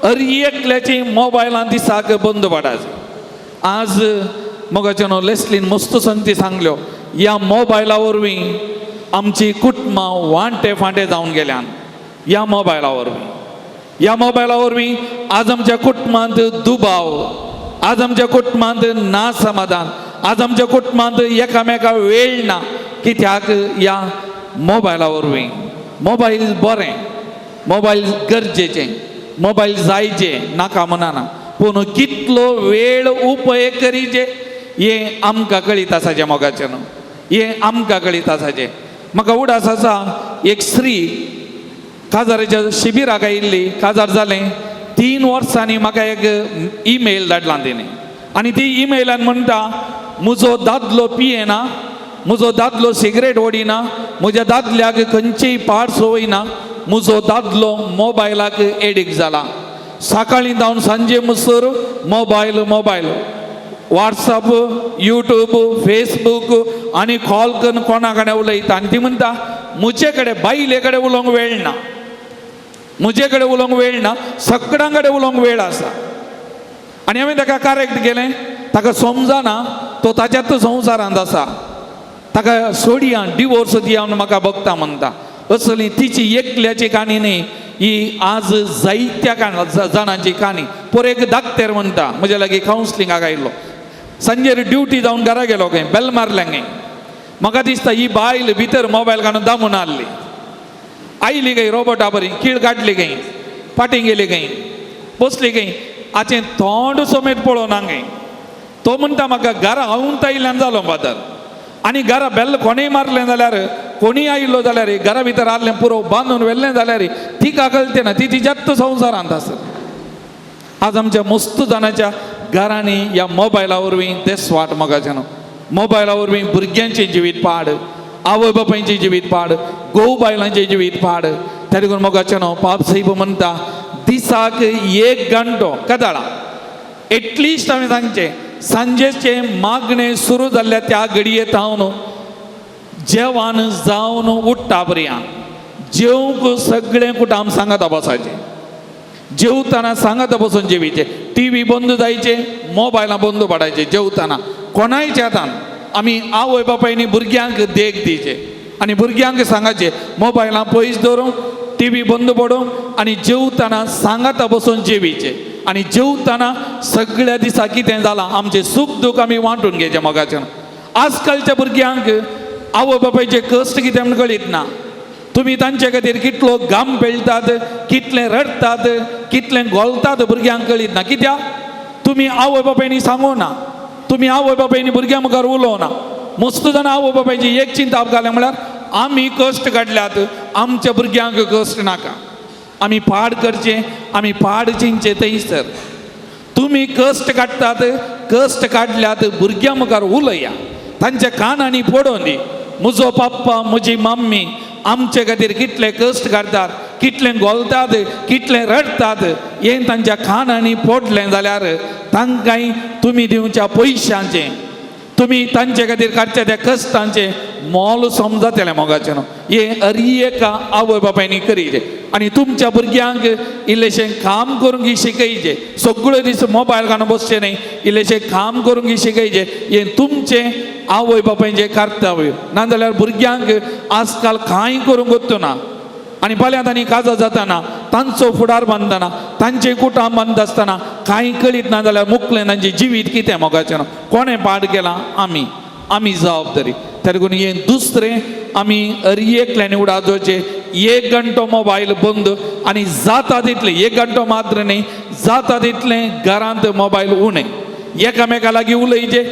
हर एकल्याची मोबायलां दिसाक बंद पडात आज मोगाचें न्हू लेस्लीन मस्त संगती सांगल्यो ह्या मोबायला वरवीं आमची कुटुंबां वांटे फांटे जावन गेल्यान ह्या मोबायला वरवीं आज आमच्या कुटुंबांत दुबाव आज आमच्या कुटुंबांत ना समाधान आज आमच्या कुटुंबांत एकामेका वेळ ना कित्याक ह्या मोबायला वरवीं मोबायल बरें मोबायल गरजेचें मोबायल जायचें नाका म्हणना पूण कितलो वेळ उपेग करीचे हें आमकां कळीत आसाचें मोगाचें न्हू हें आमकां कळीत आसाचें म्हाका उडास आसा एक स्त्री काजाराच्या शिबिराक आयिल्ली काजार जालें 3 वर्सांनी म्हाका एक ईमेल धाडला तिणें आनी ती ईमेलान म्हणटा म्हजो दादलो पियेना म्हजो दादलो सिगरेट ओडिना म्हज्या दादल्याक खंयचीय पाड संवय ना म्हजो दादलो मोबायलाक एडिक्ट जाला सकाळीं जावन सांजे म्हणसर मोबायल व्हॉट्सअप यूट्यूब फेसबूक आनी कॉल करून कोणा कडेन उलयता आनी ती म्हणटा म्हजे कडेन बायले कडेन उलोवंक वेळ ना म्हजे कडेन उलोवंक वेळ ना सगळ्यां कडेन उलोवंक वेळ आसा आनी हांवें ताका करेक्ट केलें ताका समजना तो ताच्याच संवसारांत आसा ताका सोडया डिवोर्स दिया म्हूण म्हाका बगता म्हणटा असली तिची एकल्याची काणी न्ही ही आज जायत्या जाणांची काणी पोर एक धाकटेर म्हणटा म्हज्या लागीं कावन्सिलिंगाक आयिल्लो सांजेर ड्युटी जावन घरा गेलो खंय बेल मारलें खंय म्हाका दिसता ही बायल भितर मोबायल काडून दामून हाडली आयली खंय रोबोटा बरी कीळ काडली खंय फाटीं गेली खंय बसली खंय हाचें तोंड समेत पळोवना खंय तो म्हणटा म्हाका घरा हांवून आयिल्ल्यान जालो बादल आनी घरा बेल्ल कोणेय मारलें जाल्यार कोणीय आयिल्लो जाल्यार घरा भितर आसलें पुरो बांदून व्हेल्लें जाल्यार तिका कळटें ना ती तिच्याच संवसारांत आसत आज आमच्या मस्त जाणांच्या घरांनी ह्या मोबायला वरवीं तेच वाट मोगाचें न्हू मोबायला वरवीं भुरग्यांचें जिवीत पाड आवय बापायचें जिवीत पाड घोव बायलांचें जिवीत पाड त्या देखून मोगाचें न्हू पाप साहेब म्हणटा दिसाक 1 घंटो कदाळा एटलिस्ट हांवें सांगचें सांजेचे मागणें सुरू जाल्ल्या त्या घडयेंत हांव न्हू जेवण जावन उठ्ठा पर्यंत जेवंक सगळें कुटाम सांगाता बसाचें जेवताना सांगाता बसून जेवीचें टीव्ही बंद जायचे मोबायलां बंद पडायचे जेवताना कोणायच्या हातान आमी आवय बापायनी भुरग्यांक देख दिवचे आनी भुरग्यांक सांगाचे मोबायलां पयस दवरूंक टीव्ही बंद पडोवंक आनी जेवताना सांगाता बसून जेवीचे आनी जेवताना सगळ्या दिसा कितें जालां आमचें सुख दूख आमी वांटून घेवचें मोगाचें आजकालच्या भुरग्यांक आवय बापायचे कश्ट कितें म्हण कळीत ना तुमी तांचे खातीर कितलो घाम पेळटात कितलें रडटात कितलें घोलतात भुरग्यांक कळीत ना कित्याक तुमी आवय बापायनी सांगूं ना तुमी आवय बापायनी भुरग्यां मुखार उलोवना मस्त जाणां आवय बापायची एक चिंता घालें म्हळ्यार आमी कश्ट काडल्यात आमच्या भुरग्यांक कश्ट नाका आमी पाड करचें आमी पाड चिंतचें थंयसर तुमी कश्ट काडटात कश्ट काडल्यात भुरग्यां मुखार उलया तांच्या कानांनी पडोवन दी म्हजो पप्पा म्हजी मम्मी आमचे खातीर कितले कश्ट काडटात कितलें घोलतात कितलें रडटात हें तांच्या कानांनी पडलें जाल्यार तांकांय तुमी दिवच्या पयशांचें तुमी तांचे खातीर काडच्या त्या कश्टांचें मोल समजतलें मोगाचें हें हर आवय बापायनी करीचें आनी तुमच्या भुरग्यांक इल्लेशें काम करूंक शिकयचें सगळो दीस मोबायल घालून बसचें न्ही इल्लेशें काम करूंक शिकयचें हें तुमचें आवय बापायचें कर्तव्य नाजाल्यार भुरग्यांक आजकाल कांय करूंक वचना आनी फाल्यां तांणी काजार जाताना तांचो फुडार बांदतना तांचें कुटां बांदता आसतना कांय कळीत ना जाल्यार मुखलें तांचें जिवीत कितें मोगाचें कोणें पाड केलां आमी जबाबदारी तेरकून हें दुसरें आमी हर एकल्यानी उडावचें 1 घंटो मोबायल बंद आनी जाता तितलें 1 घंटो मात्र न्ही जाता तितलें घरांत मोबायल उणें एकामेका लागीं उलयचें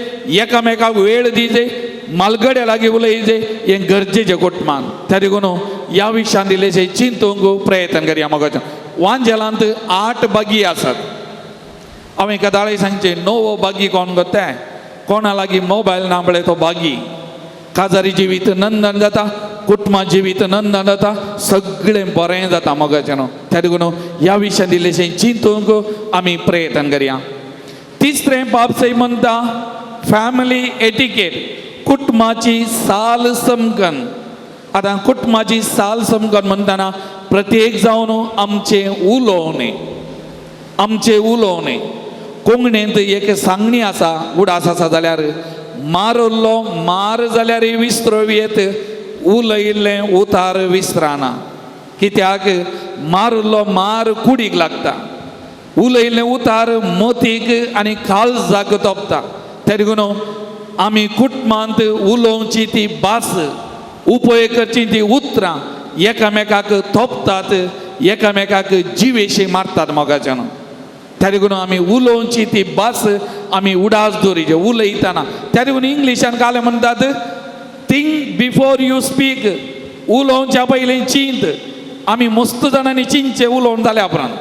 एकामेकाक वेळ दिवचे मालगड्या लागीं उलयचें हें गरजेचें कुटुंबान त्या देखून ह्या विशयान इल्लेशें चिंतूंक प्रयत्न करया मोगाचें वांजेलांत 8 बागी आसात हांवें कदाळी सांगचें नवो बागी कोण गो तें कोणा लागीं मोबायल ना म्हळ्यार तो बागी काजारी जिवीत नंदन जाता कुटुंबा जिवीत नंदन जाता सगळें बरें जाता मोगाचें त्या देखून ह्या विशयान इल्लेशें चिंतूंक आमी प्रयत्न करया तिसरें बाबसय म्हणटा फॅमिली एटिकेट कुटुंबाची साल समकन आतां कुटुंबाची साल समकन म्हणटना प्रत्येक जावन आमचें उलोवणें कोंकणींत एक सांगणी आसा उडास आसा जाल्यार मारल्लो मार जाल्यार विसरोवेत उलयिल्लें उतार विसराना कित्याक मारल्लो मार कुडीक लागता उलयिल्लें उतार मतीक आनी काळजाक तोपता त्या देखून आमी कुटुंबांत उलोवची ती भास उपयोग करची ती उतरां एकामेकाक तोपतात एकामेकाक जिवेशी मारतात मोगाच्यान त्या देखून आमी उलोवची ती भास आमी उडास दवरीचे उलयतना त्या देखून इंग्लिशान काले म्हणटात थिंक बिफोर यू स्पीक उलोवच्या पयलीं चिंत आमी मस्त जाणांनी चिंतचें उलोवन जाल्या उपरांत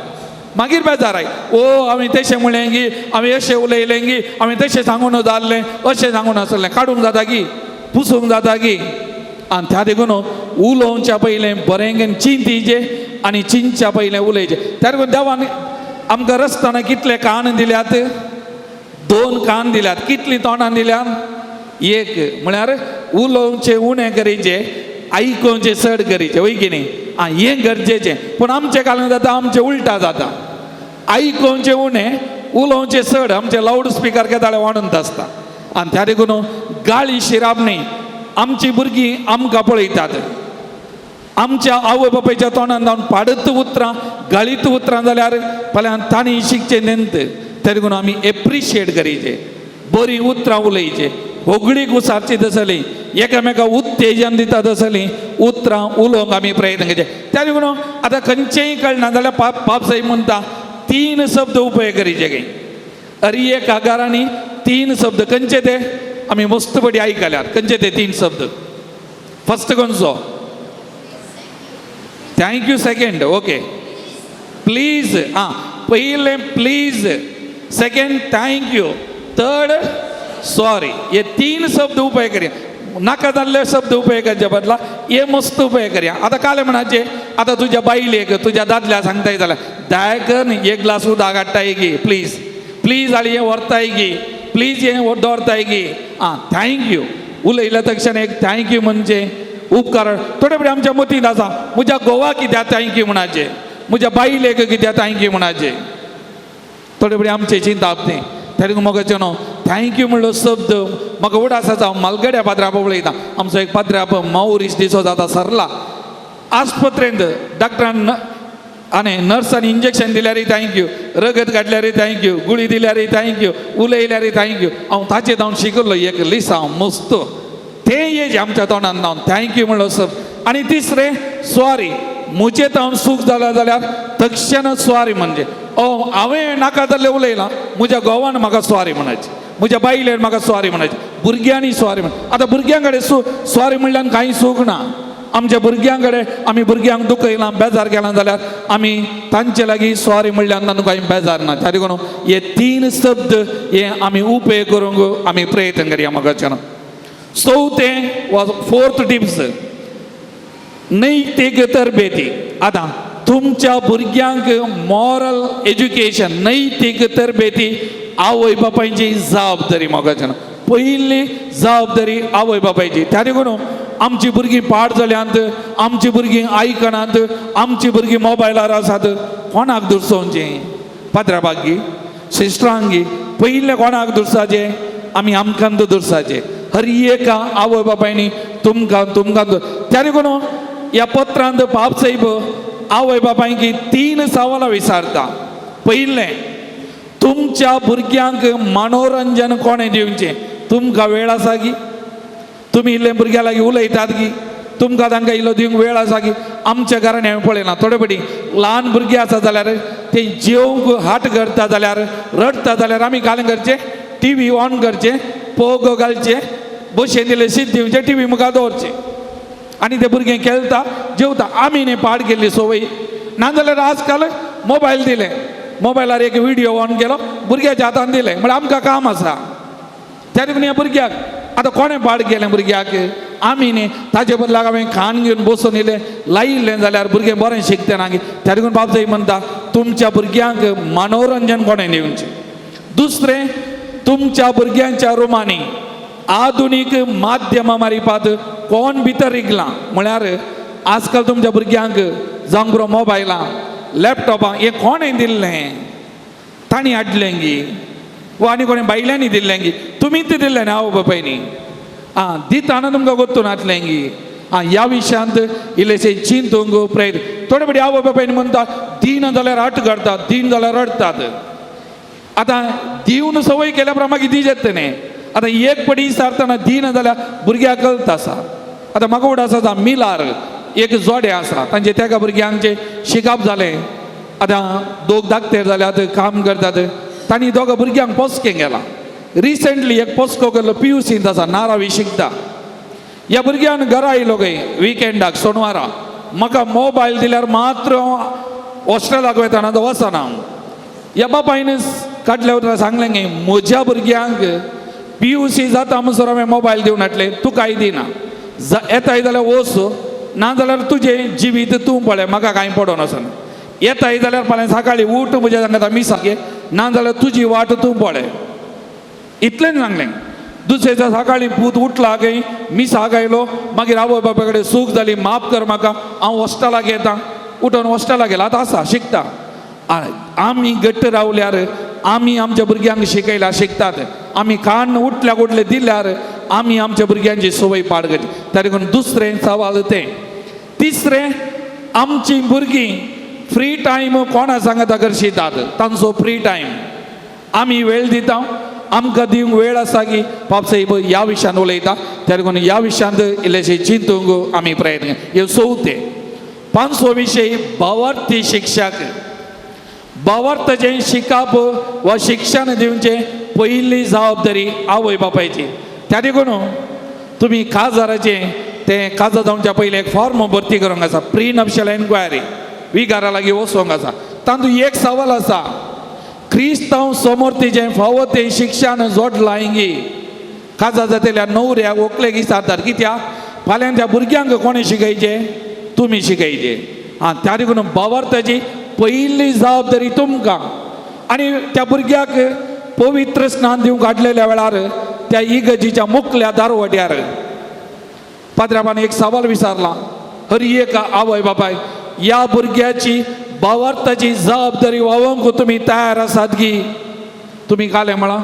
मागीर बेजाराय हांवें तशें म्हणलें गी हांवें अशें उलयलें गी हांवें तशें सांगून जाल्लें अशें सांगून आसलें काडूंक जाता गी पुसूंक जाता गी आनी त्या देखून उलोवच्या पयलें बरें चिंतीचें आनी चिंतच्या पयलें उलयचें त्या देखून देवान आमकां रस्ताना कितले कान दिल्यात 2 कान दिल्यात कितलीं तोंडां दिल्यात 1 म्हळ्यार उलोवचें उणें करीचें आयकोवचें चड करीचें वय की न्ही हें गरजेचें पूण आमचें कालन जाता आमचें उलटा जाता आयकोवचें उणें उलोवचें चड आमचे लावड स्पिकर केदाळे वाडून आसता आनी त्या देखून गाळी शिराबणी आमचीं भुरगीं आमकां पळयतात आमच्या आवय बापायच्या तोंडान जावन पाडत उतरां गाळीत उतरां जाल्यार फाल्यां तांणी शिकचें नेंत त्या देखून आमी एप्रिशिएट करीचें बरीं उतरां उलयचें होगडीक उसारची दसलीं एकामेकाक उत्तेजन दिता दसलीं उतरां उलोवंक आमी प्रयत्न करचे त्या देखून आतां खंयचेंय कळना जाल्यार पापसाई म्हणटा 3 शब्द उपयोग करीचे गे हर एक आगारांनी 3 शब्द खंयचे ते आमी मस्त बडी आयकल्यात खंयचे ते 3 शब्द फर्स्ट खंयचो थँक्यू सेकंड ओके प्लीज पयलें please second thank you third sorry हे 3 शब्द उपयोग करया नाका जाल्ले शब्द उपयोग करचे बदला हे मस्त उपयोग करया आतां काले म्हणाचे आतां तुज्या बायलेक तुज्या दादल्या सांगताय जाल्यार दायकन 1 ग्लास उदक हाडटाय गी प्लीज प्लीज आली हें व्हरताय गी प्लीज हें दवरताय गी थँक्यू उलयल्या तक्षण एक थँक्यू म्हणजे उपकार थोडे फुडें आमच्या मतींत आसा म्हज्या घोवा कित्याक थँक्यू म्हणाचे म्हज्या बायलेक कित्याक थँक्यू म्हणाचे थोडे फुडें आमचे चिंता आपते त्या देखून मोगाचें न्हू थँक्यू म्हणलो शब्द म्हाका उडासाचा मालगड्या पात्राप उलयता आमचो एक पात्राप माउरीस दिसो जाता सरला आस्पत्रेंत डॉक्टरान आनी नर्सांनी इंजेक्शन दिल्यारय थँक्यू रगत काडल्यारय थँक्यू गुळी दिल्यारय थँक्यू उलयल्यारय थँक्यू हांव ताचेर जावन शिकलो एक लिसा मस्त ते एज आमच्या तोंडान जावन थँक्यू म्हणलो शब्द आनी तिसरें सॉरी म्हजे जावन सूख जालें जाल्यार तक्षण सॉरी म्हणजे हांवें नाका जाल्लें उलयलां म्हज्या घोवान म्हाका सॉरी म्हणायची म्हज्या बायलेन म्हाका सॉरी म्हणायची भुरग्यांनी सॉरी म्हण आतां भुरग्यां कडेन सॉरी म्हणल्यार कांय सूख ना आमच्या भुरग्यां कडेन आमी भुरग्यांक दुखयलां बेजार केलां जाल्यार आमी तांचे लागीं सॉरी म्हणल्यार तांकां कांय बेजार ना त्या देखून हे 3 शब्द हे आमी उपेग करूंक आमी प्रयत्न करया म्हाका चवथें वा 4th टिप्स नैतीक तरबेती आतां तुमच्या भुरग्यांक मॉरल एज्युकेशन नैतीक तरबेती आवय बापायची जबाबदारी मोगाच्या पयली जबाबदारी आवय बापायची त्या देखून आमची भुरगीं पाड जाल्यांत आमची भुरगीं आयकनात आमची भुरगीं मोबायलार आसात कोणाक दुरसोवचें पात्राबागी सिस्टरांगी पयलें कोणाक दुरसाचें आमी आमकां दुरसाचें हर एका आवय बापायनी तुमकां त्या देखून ह्या पत्रांत बाप साहेब आवय बापायकी 3 सवालां विचारता पयलें तुमच्या भुरग्यांक मनोरंजन कोणें दिवचें तुमकां वेळ आसा की तुमी इल्ले भुरग्यां लागीं उलयतात की तुमकां तांकां इल्लो दिवंक वेळ आसा की आमच्या घरांनी हांवें पळयलां थोडे फावटी ल्हान भुरगीं आसा जाल्यार ते जेवंक हाट करता जाल्यार रडता जाल्यार आमी कालें करचें TV ऑन करचें पोगो घालचें बशेन दिलें शीत दिवचें TV मुखार दवरचें आनी ते भुरगें खेळटा जेवता आमी न्ही पाड केल्ली सवय नाजाल्यार आजकाल मोबायल दिले मोबायलार एक व्हिडिओ ऑन केलो भुरग्याच्या हातान दिलें म्हळ्यार आमकां काम आसा त्या देखून ह्या भुरग्याक आतां कोणें पाड केलें भुरग्याक आमी न्ही ताचे बदलाक हांवें खाण घेवन बसून इल्लें लायिल्लें जाल्यार भुरगें बरें शिकता ना त्या देखून बाब साहेब म्हणटा तुमच्या भुरग्यांक मनोरंजन कोणें दिवचें दुसरें तुमच्या भुरग्यांच्या रुमांनी आधुनीक माध्यमां मारिपात कोण भितर रिगलां म्हळ्यार आजकाल तुमच्या भुरग्यांक जावंक बरो मोबायलां लॅपटॉपां हें कोणें दिल्लें तांणी हाडलें गी वो आनी कोणें बायल्यांनी दिल्लें गी तुमीच दिल्लें न्ही आवय बापायनी दिताना तुमकां गोत्तून हाडलें गी ह्या विशयांत इल्लेशें चिंतूंक प्रयत्न थोडे फावटी आवय बापायनी म्हणटा दीन जाल्यार हट करतात दीन जाल्यार रडतात आतां दिवन संवय केल्या प्रमाण मागीर दिजेत न्ही आतां एक पडी सारतना दीन जाल्यार भुरग्याक कळत आसा आतां म्हाका उडास आसा मिलार एक जोडे आसा तांचे तेका भुरग्यांचे शिकप जालें आतां दोग धाकटे जाल्यात काम करतात तांणी दोगा भुरग्यांक पोसकें गेलां रिसंटली एक पोसको केल्लो PUCंत आसा 12वी शिकता ह्या भुरग्यान घरा आयलो खंय विकेंडाक सोनवारा म्हाका मोबायल दिल्यार मात्र हॉस्टेलाक वयताना तो वचना हांव ह्या बापायन काडल्या उतर सांगलें गे म्हज्या भुरग्यांक PUC जाता म्हणसर हांवें मोबायल दिवन हाडले तूं कांय दिना येताय जाल्यार वच नाजाल्यार तुजें जिवीत तूं पळय म्हाका कांय पडोन वचना येताय जाल्यार फाल्यां सकाळीं उठ म्हज्या सांगता मिसागे नाजाल्यार तुजी वाट तूं पळय इतलें सांगलें दुसरे दिसा सकाळीं पूत उठला खंय मिसाक आयलो मागीर आवय बापाय कडेन सूख जाली माफ कर म्हाका हांव हॉस्टेलाक येता उठोन हॉस्टेलाक गेला आतां आसा शिकता आमी घट्ट रावल्यार आमी आमच्या भुरग्यांक शिकयल्यार शिकतात आमी खाण उठल्याक उठले दिल्यार आमी आमच्या भुरग्यांची संवय पाड करची त्या देखून दुसरें सवाल तें तिसरें आमची भुरगीं फ्री टायम कोणा सांगता करशितात तांचो फ्री टायम आमी वेळ दिता आमकां दिवंक वेळ आसा की बाब साहेब ह्या विशयान उलयता त्या देखून ह्या विशयांत इल्लेशें चिंतूंक आमी प्रयत्न हे चवथें 5वो विशय भावार्थी शिक्षक भावार्थाचें शिकप वा शिक्षण दिवचें पयली जबाबदारी आवय बापायची त्या देखून तुमी काजाराचें तें काजार जावच्या पयलीं एक फॉर्म भरती करूंक आसा प्री नप्शल एन्क्वायरी विकारा लागीं वचोंक आसा तातूंत एक सवाल आसा क्रिस्तांव समोर तिचें फावो तें शिक्षण जोडलां गी काजार जातल्या न्हवऱ्याक व्हंकलेक विचारतात कित्याक फाल्यां त्या भुरग्यांक कोणें शिकयचें तुमी शिकयचें त्या देखून भावार्थाची पयली जबाबदारी तुमकां आनी त्या भुरग्याक पवित्र स्नान दिवंक काडलेल्या वेळार त्या इगर्जीच्या मुखल्या दारवट्यार पाद्र्यापान एक सवाल विचारला हर एक आवय बापाय ह्या भुरग्याची भावार्थाची जबाबदारी व्हावंक तुमी तयार आसात की तुमी काले म्हळा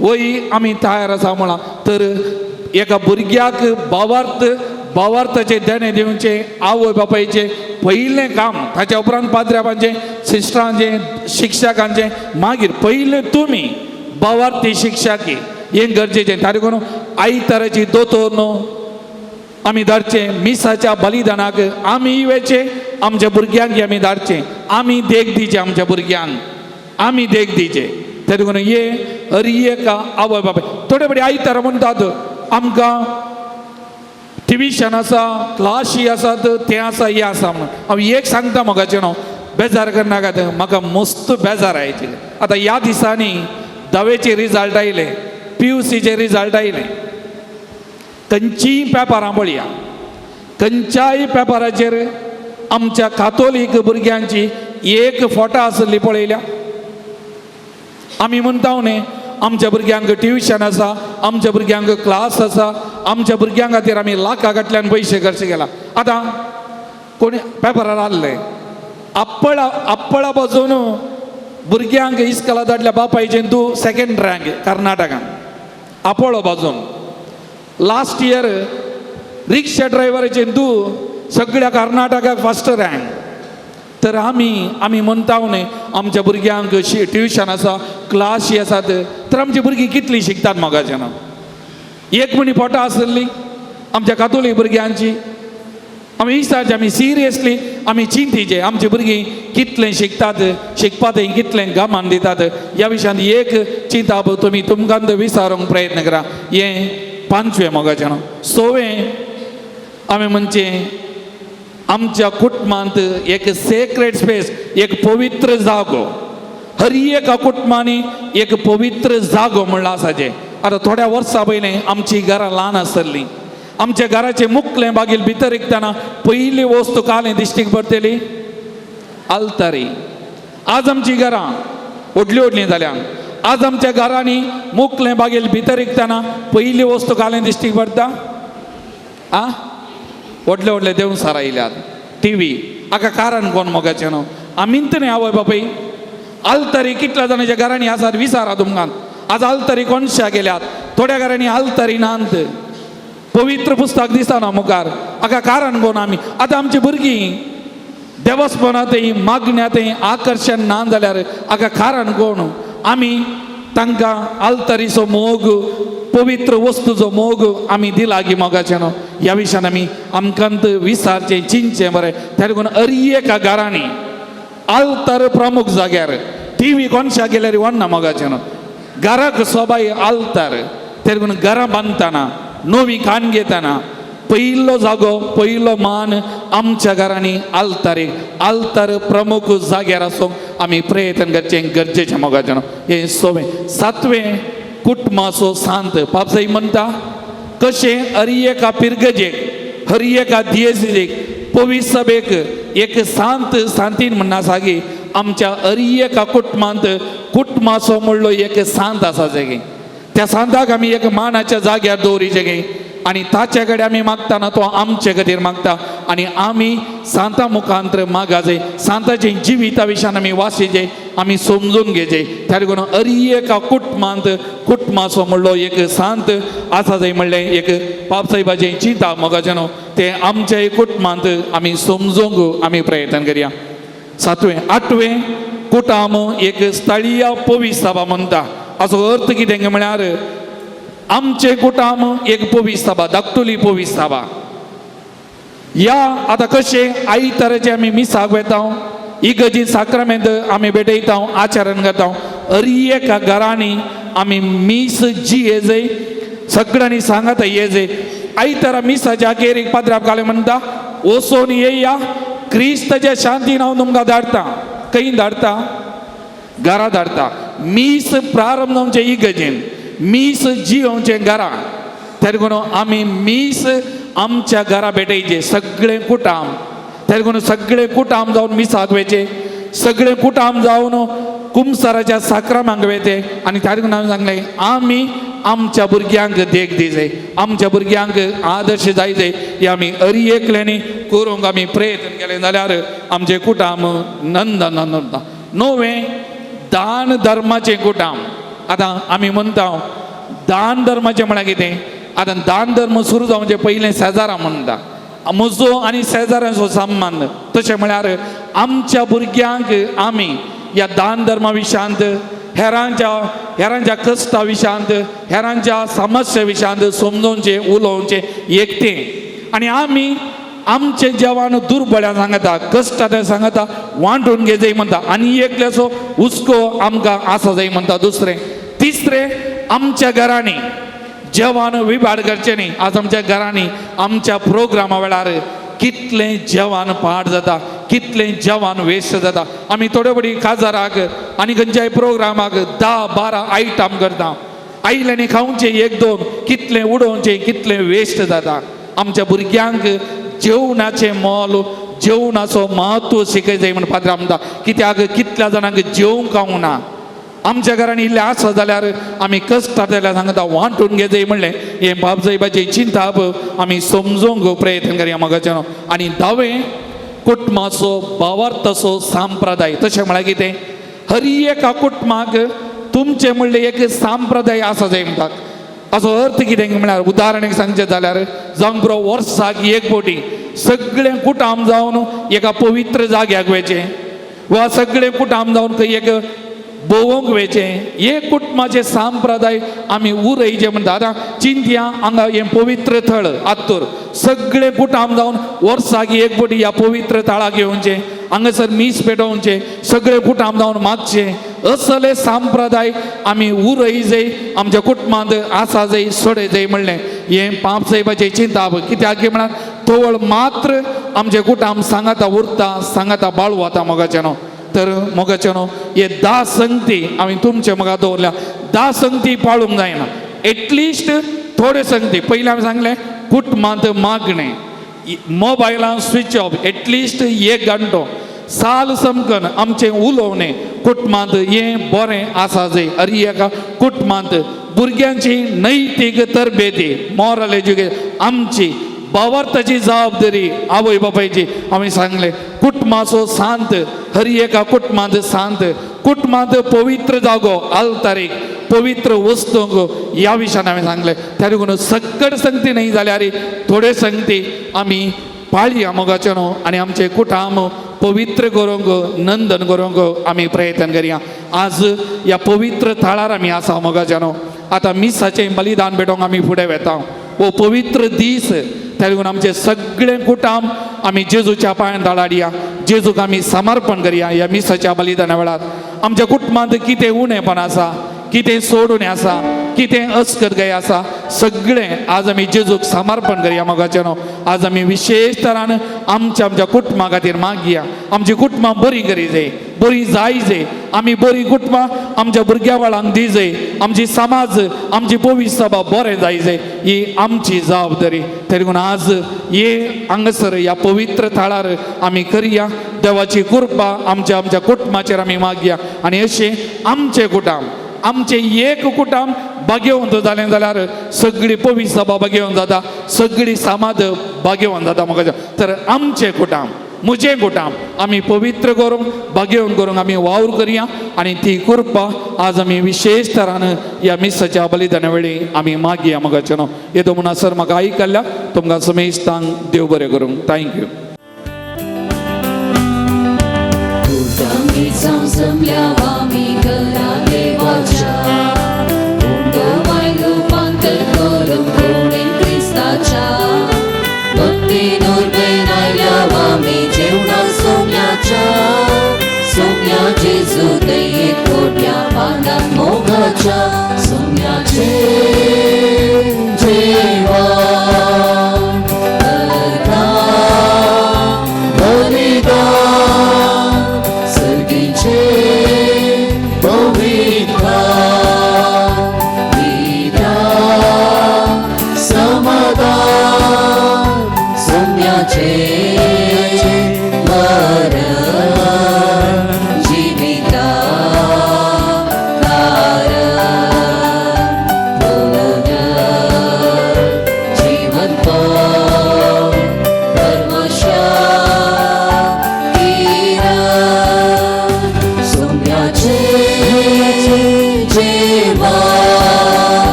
वय आमी तयार आसा म्हणा तर एका भुरग्याक भावार्थाचे देणे दिवचे आवय बापायचे पयलें काम ताच्या उपरांत पाद्र्यापांचे सिस्टरांचे शिक्षकांचे मागीर पयलें तुमी भावार्थी शिक्षकी हें गरजेचें तारी करून आयताराची दोतोर न्हू आमी धाडचे मिसाच्या बलिदानाक आमी येवचे आमच्या भुरग्यांक आमी धाडचे आमी देख दिचे आमच्या भुरग्यांक आमी देख दिचे तरी करून ये हरी एक आवय बापाय थोडे बडे आयतारा म्हणटात आमकां ट्युशन आसा क्लासी आसात तें आसा हें आसा म्हणून हांव एक सांगता मोगाचें न्हू बेजार करनाकात म्हाका मस्त बेजार आयचे आतां ह्या दिसांनी 10वेचे रिजल्ट आयले PUCचे रिजल्ट आयले खंयचीय पेपरां पळया खंयच्याय पेपराचेर आमच्या कातोलीक भुरग्यांची एक फोटो आसली पळयल्या आमी म्हणटा न्ही आमच्या भुरग्यांक ट्युशन आसा आमच्या भुरग्यांक क्लास आसा आमच्या भुरग्यां खातीर आमी लाखां पयशे खर्च केला आतां कोणी पेपरार आहले आप्पळा बाजून भुरग्यांक इस्कॉला धाडल्या बापायचें तूं सेकंड रँक कर्नाटकान आपोळो बाजून लास्ट इयर रिक्षा ड्रायव्हराचें तूं सगळ्या कर्नाटकाक फर्स्ट रँक तर आमी म्हणटा न्ही आमच्या भुरग्यांक ट्युशन आसा क्लासी आसात तर आमची भुरगीं कितलीं शिकतात मोगाचें ना एक म्हणी फोटो आसली आमच्या कातोलीक भुरग्यांची आमी विचारचे आमी सिरियसली आमी चिंतीचे आमची भुरगीं कितलें शिकतात शिकपाक कितलें गमान दितात ह्या विशयान एक चिंता तुमी तुमकां विचारूंक प्रयत्न करा हें 5वें मोगाचें न्हू 6वें आमी म्हणचे आमच्या कुटुंबांत एक सेक्रेट स्पेस एक पवित्र जागो हर एका कुटुंबांनी एक पवित्र जागो म्हणला आसाचे आतां थोड्या वर्सां पयलें आमची घरां ल्हान आसतलीं आमच्या घराचे मुखलें बागेल भितर एकताना पयली वस्त कालें दिश्टीक पडटली आल्तारी आज आमची घरां व्हडलीं जाल्या आज आमच्या घरांनी मुखलें बागेल भितर एकताना पयली वस्त कालें दिश्टीक पडटा व्हडले देवसार आयल्यात TV हाका कारण कोण मोगाचें न्हू आमींत न्ही आवय बापाय आल्तारी कितल्या जाणांच्या घरांनी आसात विचारा तुमकां आज आल्तारी कोणशा गेल्यात थोड्या घरांनी आल्तारी नांत पवित्र पुस्तक दिसना मुखार हाका कारण कोण आमी आतां आमची भुरगीं देवस्थानांतय मागण्यांतय आकर्शण ना जाल्यार हाका कारण कोण आमी तांकां आल्तारीचो मोग पवित्र वस्तूचो मोग आमी दिला की मोगाचें न्हू ह्या विशयान आमी आमकांत विचारचें चिंतचें बरें त्या लागून हर एका घरांनी आल्तार प्रमुख जाग्यार TV कोणशा गेल्यार व्हरना मोगाचें न्हू घराक सोबाय आल्तार त्या लागून घरां बांदतना नवी खाण घेतना पयलो जागो पयलो मान आमच्या घरांनी आल्तार प्रमुख जाग्यार आसूंक आमी प्रयत्न करचें गरजेचें मोगाचें न्हू हें 6वें 7वें कुटुंबाचो सांत पापसाई म्हणटा कशें हर एका पिरगजेक हर एका दियेजेक पवित्र सभेक एक सांतीन म्हणना सागी आमच्या हर एका कुटुंबाचो म्हणलो एक सांत आसा गे त्या सांताक आमी एक मानाच्या जाग्यार दवरीचे गे आनी ताचे कडेन आमी मागतना तो आमचे खातीर मागता आनी आमी सांता मुखांतर मागाचे सांताचें जिविता विशयान आमी वाचीचे आमी समजून घेवचे त्या लागून हर एका कुटुंबाचो म्हणलो एक सांत आसा जाय म्हणलें एक पापसाहेबाचें चिंता मोगाचें न्हू तें आमच्या कुटुंबांत आमी समजूंक आमी प्रयत्न करया 7वें 8वें कुटाम एक स्थळीय पवित्र सभा म्हणटा हाचो अर्थ कितें म्हळ्यार आमचे कुटाम एक पवित्र सभा धाकटुली पवित्र सभा ह्या आतां कशें आयताराचे आमी मिसाक वेता इगर्जी साक्रामेंत आमी भेटयता आचरण करता हर एका घरांनी आमी मीस जी येजय सगळ्यांनी सांगात येजय आयतारा मिसाच्या अखेर एक पाद्राप काले म्हणटा वचून येया क्रिस्ताच्या शांतीन हांव तुमकां धाडटा खंय धाडटा घरा धाडटा मीस प्रारंभ जावचे इगर्जेन मीस जिवचे घरा त्या लागून आमी मीस आमच्या घरा भेटयचे सगळे कुटाम त्या लागून सगळे कुटाम जावन मिसाक वेचे सगळे कुटाम जावन कुमसाराच्या साक्रामांक वेते आनी त्या लागून हांवें सांगलें आमी आमच्या भुरग्यांक देख दिजे आमच्या भुरग्यांक आदर्श जायचे हे आमी हर एकल्यांनी करूंक आमी प्रयत्न केले जाल्यार आमचे कुटाम नंद 9वें दान धर्माचें कुटाम आतां आमी म्हणटा दान धर्माचें म्हळ्यार कितें आतां दान धर्म सुरू जावचे पयलें शेजारा म्हणटा म्हजो आनी शेजाऱ्याचो संबंद तशें म्हळ्यार आमच्या भुरग्यांक आमी ह्या दान धर्मा विशयांत हेरांच्या कश्टा विशयांत हेरांच्या समस्या विशयांत समजोवचें उलोवचें एकटें आनी आमी आमचे जेवण दुर्बळ्या सांगता कश्टा ते सांगता वांटून घे जाय म्हणटा आनी एकल्याचो हुस्को आमकां आसा जाय म्हणटा दुसरें तिसरें आमच्या घरांनी जेवण विभाड करचें न्ही आज आमच्या घरांनी आमच्या प्रोग्रामा वेळार कितलें जेवण पाड जाता कितलें जेवण वेस्ट जाता आमी थोडे बडी काजाराक आनी खंयच्याय प्रोग्रामाक 10-12 आयटम करता आयल्यानी खावचे 1-2 कितलें उडोवचें कितलें वेस्ट जाता आमच्या भुरग्यांक जेवणाचें मोल जेवणाचो महत्व शिकय जाय म्हण पाद्र म्हणटा कित्याक कितल्या जाणांक जेवंक खावंक ना आमच्या घरांनी इल्लें आसा जाल्यार आमी कश्टा जाल्यार सांगता वांटून घे जाय म्हणलें हें बाब साहेबाची चिंता आमी समजोवंक प्रयत्न करया मोगाचें आनी 10वें कुटुंबाचो भावार्थाचो संप्रदाय तशें म्हळ्यार कितें हर एका कुटुंबाक तुमचें म्हणलें एक संप्रदाय आसा जाय म्हणटा हाचो अर्थ कितें म्हळ्यार उदाहरण सांगचें जाल्यार जावंक पुरो वर्साक एक फावटी सगळें कुटुंब जावन एका पवित्र जाग्याक वचचें वा सगळें कुटुंब जावन खंय एक भोवंक वयचें हे कुटुंबाचे संप्रदाय आमी उरयचे म्हणटा आतां चिंतया हांगा हें पवित्र थळ आत्तूर सगळे कुटुंब जावन वर्साक एक फावटी ह्या पवित्र थळाक येवचें हांगासर मीस पेटोवचें सगळे कुटुंब जावन मागचें असले संप्रदाय आमी उरय जाय आमच्या कुटुंबांत आसा जाय सोडय जाय म्हणलें हें पाप साहेबाचें चिंता कित्याक म्हळ्यार तोवळ मात्र आमचें कुटुंब सांगाता उरता सांगाता बाळू वता मोगाचें न्हू तर मोगाचें न्हू हे 10 संगती आमी तुमचे मोगा दवरल्या 10 संगती पाळूंक जायना एटलिस्ट थोडे संगती पयलीं हांवें सांगलें कुटुंबांत मागणें मोबायलान स्विच ऑफ एटलिस्ट 1 घंटो साल समकन आमचें उलोवणें कुटुंबांत हें बरें आसा जाय हर एका कुटुंबांत भुरग्यांची नैतीक तरबेती मॉरल एज्युकेशन आमची भावार्थाची जबाबदारी आवय बापायची आमी सांगलें कुटुंबाचो सांत हर एका कुटुंबांत सांत कुटुंबांत पवित्र जागो आल्तारीक पवित्र वस्तूंक ह्या विशयान हांवें सांगलें त्या देखून सकट संगती न्ही जाल्यार थोडे संगती आमी पाळया मोगाचें न्हू आनी आमचें कुटुंब पवित्र करूंक नंदन करूंक आमी प्रयत्न करया आज ह्या पवित्र थळार आमी आसा मोगाचें न्हू आतां मिसाचें बलिदान पेटोवंक आमी फुडें वेता वो पवित्र दीस त्या देखून आमचे सगळे कुटुंब आमी जेजूच्या पांयां धाडाडया जेजूक आमी समर्पण करया ह्या मिसाच्या बलिदाना वेळार आमच्या कुटुंबांत कितें उणेपण आसा कितें सोडून आसा कितें अस्कतकाय आसा सगळें आज आमी जेजूक समर्पण करया मोगाचें न्हू आज आमी विशेश तरान आमच्या कुटुंबा खातीर मागया आमची कुटुंबां बरी करी जाय बरी जाय जाय आमी बरी कुटुंबां आमच्या भुरग्या वेळांक दी जाय आमची समाज आमची भविश्य सभा बरें जाय जाय ही आमची जबाबदारी त्या देखून आज हे हांगासर ह्या पवित्र थळार आमी करया देवाची कृपा आमच्या कुटुंबाचेर आमी मागया आनी अशें आमचें कुटुंब आमचें एक कुटुंब बागेवंत जालें जाल्यार सगळी पवित्र सभा बागेवंत जाता सगळी समाज बागेवंत जाता म्हाका तर आमचें कुटुंब म्हजें कुटुंब आमी पवित्र करूंक बागेवंत करूंक आमी वावर करया आनी ती कृपा आज आमी विशेश तरान ह्या मिसाच्या बलिदाना वेळी आमी मागया मोगाचें न्हू येदो म्हणसर म्हाका आयकल्ल्या तुमकां समेस्तांक देव बरें करूं थँक्यू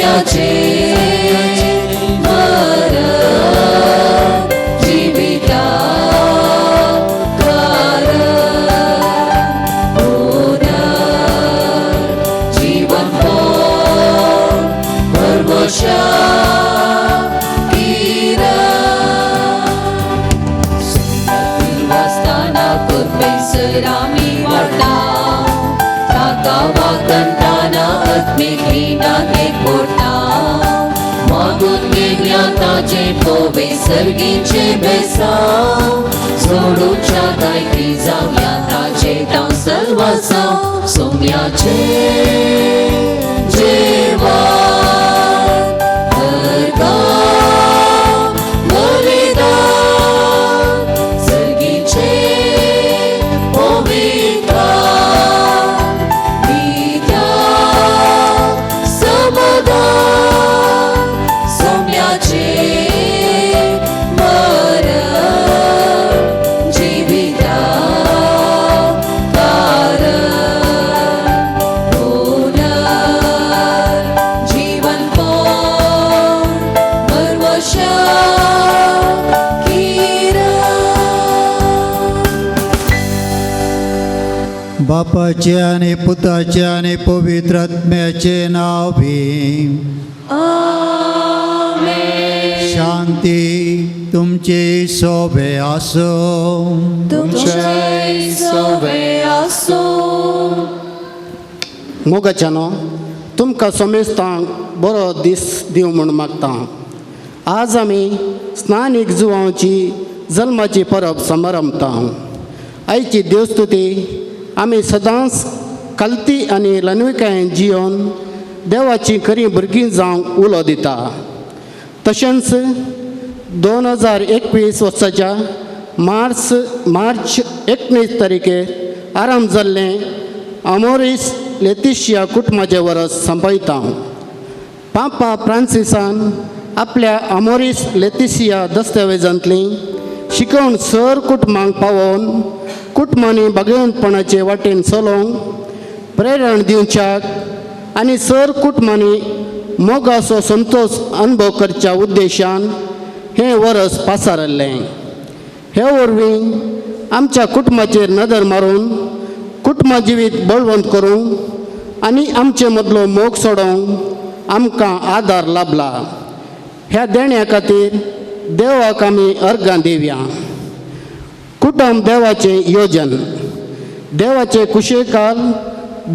सोम्याचे मरण जिविता जीवन वर्षा सरामी वाटा ताका वागंताना आत्मिकीना ते कोटा मागून घेण्याताचे पोवे सर्गीचे बेसाव सोडूच्या गायकी जाऊया ताचे ताव सर्वसाव सोम्याचे जेवा बापाचे आणि पुताचे आणि पवित्र आत्म्याचे नाव भी शांती तुमची सोबे आसो तुमचे सोबे आसो मोगाच्यानो तुमकां सोमेस्तांक बरो दीस दिव म्हूण मागता. आज आमी स्नानीक जुवांची जल्माची परब समारंभता. आयची देवस्तुती आमी सदांच कल्ती आनी लनविकायेन जियोन देवाची खरी भुरगीं जावंक उलो दिता. तशेंच 2021 वर्साच्या मार्च 19 तारीखेर आराम जाल्लें अमोरीस लेतिशिया कुटुंबाचें वर्स संपयता. पापा फ्रांसिसान आपल्या अमोरीस लेतिशिया दस्तावेजांतली शिकवण सर कुटुंबांक पावोवन कुटुंबांनी भगवंतपणाचे वाटेन चलोवंक प्रेरण दिवच्याक आनी सर कुटुंबांनी मोगाचो संतोश अनुभव करच्या उद्देशान हें वर्स पासारल्लें. हे वरवीं आमच्या कुटुंबाचेर नदर मारून कुटुंबा जिवीत बळवंत करूंक आनी आमचे मदलो मोग सोडोवंक आमकां आदार लाभला. ह्या देण्या खातीर देवाक आमी अर्गां दिवया. कुटुंब देवाचें योजन. देवाचे कुशेकाल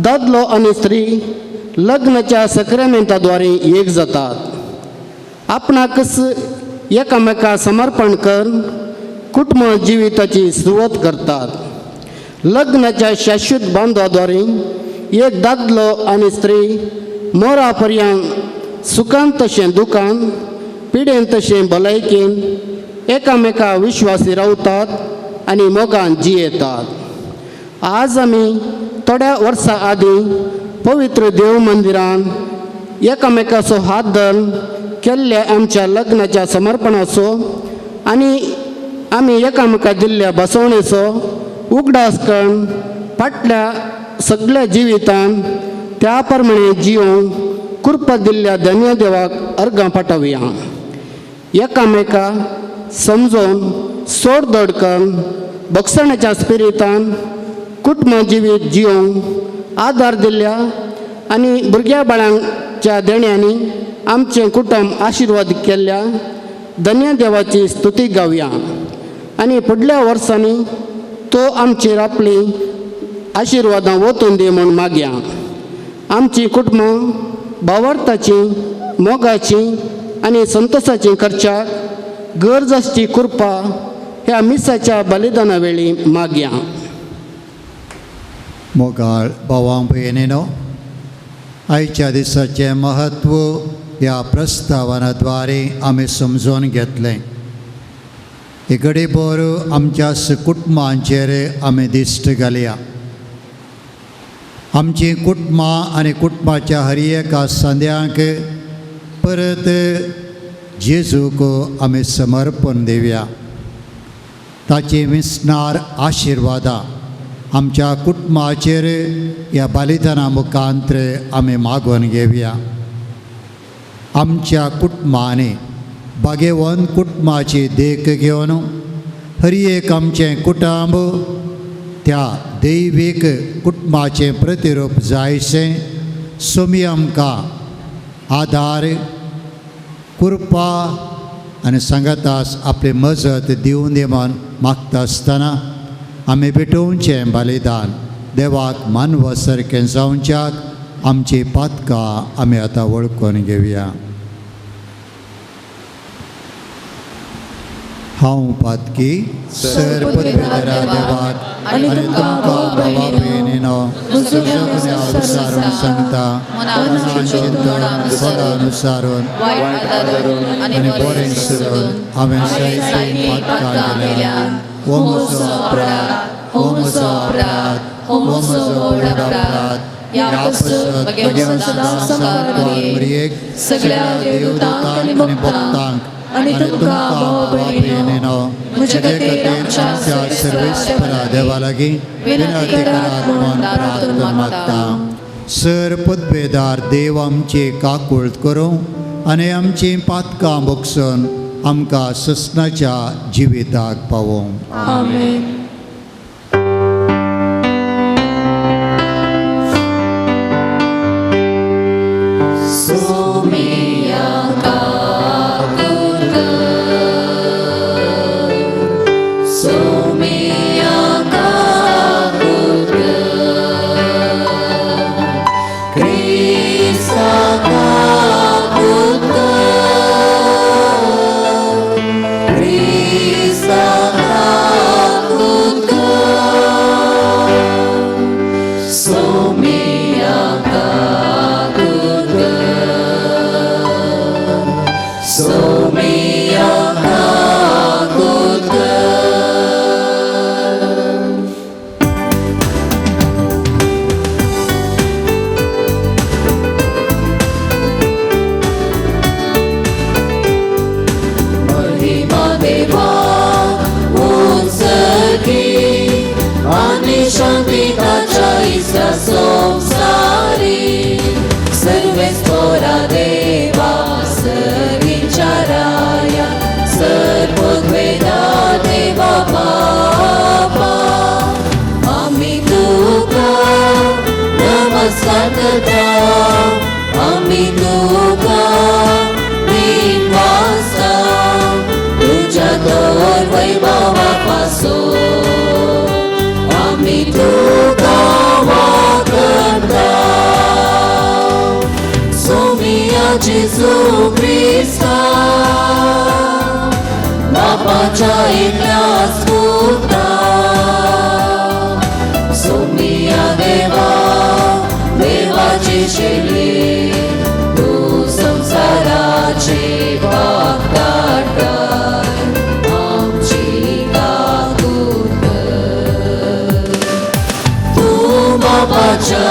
दादलो आनी स्त्री लग्नाच्या सक्रेमेंताद्वारे एक जातात. आपणाकच एकामेका समर्पण करून कुटुंब जिविताची सुरवात करतात. लग्नाच्या शाश्वत बांधवाद्वारे एक दादलो आनी स्त्री मोरा पर्यंत सुखान तशें दुखान पिडेन तशें भलायकेन एकामेका विश्वासी रावतात आनी मोगान जियेतात. आज आमी थोड्या वर्सां आदीं पवित्र देव मंदिरान एकामेकाचो हात धरून केल्ल्या आमच्या लग्नाच्या समर्पणाचो आनी आमी एकामेका दिल्ल्या बसवणेचो उगडास करून फाटल्या सगळ्या जिवितान त्या प्रमाणे जियोंक कृपा दिल्ल्या धन्य देवाक अर्गां पाठवया. एकामेका समजोवन सोडधोड करून बक्षणाच्या स्पिरितान कुटुंब जिवीत जियोंक आदार दिल्ल्या आनी भुरग्या बाळांच्या देण्यांनी आमचें कुटुंब आशिर्वाद केल्ल्या धन्य देवाची स्तुती गावया. आनी फुडल्या वर्सांनी तो आमचेर आपली आशिर्वादां वतून दी म्हूण मागया. आमची कुटुंबां भावार्थाची मोगाची आनी संतोशाची करच्याक गरज आसची कृपा ह्या मिसाच्या बलिदाना वेळी मागया. मोगाळ भावां भयणीनो, आयच्या दिसाचें महत्व ह्या प्रस्तावनाद्वारे आमी समजून घेतलें. एक घडीभर आमच्या कुटुंबांचेर आमी दिश्ट घालया. आमची कुटुंबां आनी कुटुंबाच्या हर एका संद्यांक परत जेजूक आमी समर्पण दिवया. ताची विस्नार आशिर्वादां आमच्या कुटुंबाचेर ह्या बलिदाना मुखांतर आमी मागून घेवया. आमच्या कुटुंबाने भाग्यवान कुटुंबाची देख घेवन हर एक आमचें कुटुंब त्या दैवीक कुटुंबाचें प्रतिरूप जायचें सोमी आमकां आदार कृपा आनी सांगातास आपली मजत दिवन दी म्हूण मागता आसतना आमी भेटोवचें बलिदान देवाक मानव सारकें जावच्याक आमची पातकां आमी आतां वळखून घेवया. हांव पातकी सर पदवेदारा देवाक आनी तुमकां बाबा भयणीनो सगळ्या अनुसारून सांगता मनान चिंतन फळानुसारून आनी बरें करून हांवें जायतीं पातकां केल्यात. हो म्हजो अपराध, हो म्हजो अपराध, हो म्हजो व्हड अपराध. या पासत भगवंत सदां मरियेक सगळ्या देवदूतांक आनी भक्तांक आनी तुमकां भाव भयणीनो म्हजे खातीर आमच्या सर्वेस्परा देवा लागीं विनंती करात म्हूण प्रार्थना मागता. सर पदवेदार देव आमची काकूळट करूं आनी आमची पातकां भोगसून आमकां ससनाच्या जिविताक पावों. आमेन. Gesù Cristo, बापाच्या एकल्या सुता, सोमिया देवा, देवाची शेली, तू संसाराची पाक काढताय, आमची काकूट. तू बापाच्या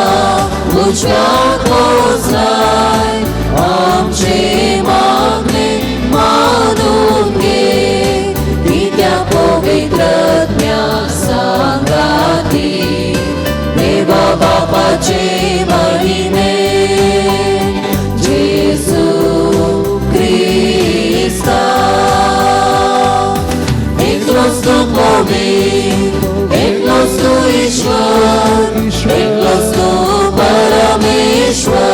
उजव्यात पोचलाय, आमचे मागणे मानून घे, ती त्या पवित्रज्ञा सांगाती, देवा बापाचे महिमे, जेसू ख्रिस्ता. एकलोच तू पवी, एकलोच तू ईश्वर, एकलोच तू परमेश्वर.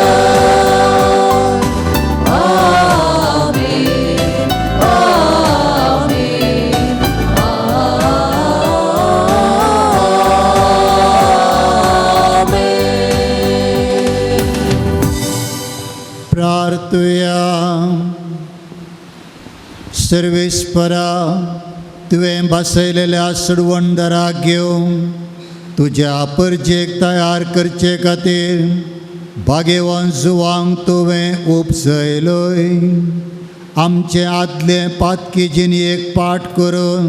प्रार्थया. सर्वेस्परा, तुवें बसयलेल्या सुडवंदराक घेवन तुज्या परजेक तयार करचे खातीर भाग्यवान जुवांक तुवें उपजयलोय. आमचे आदले पातकी जिणयेक पाठ करून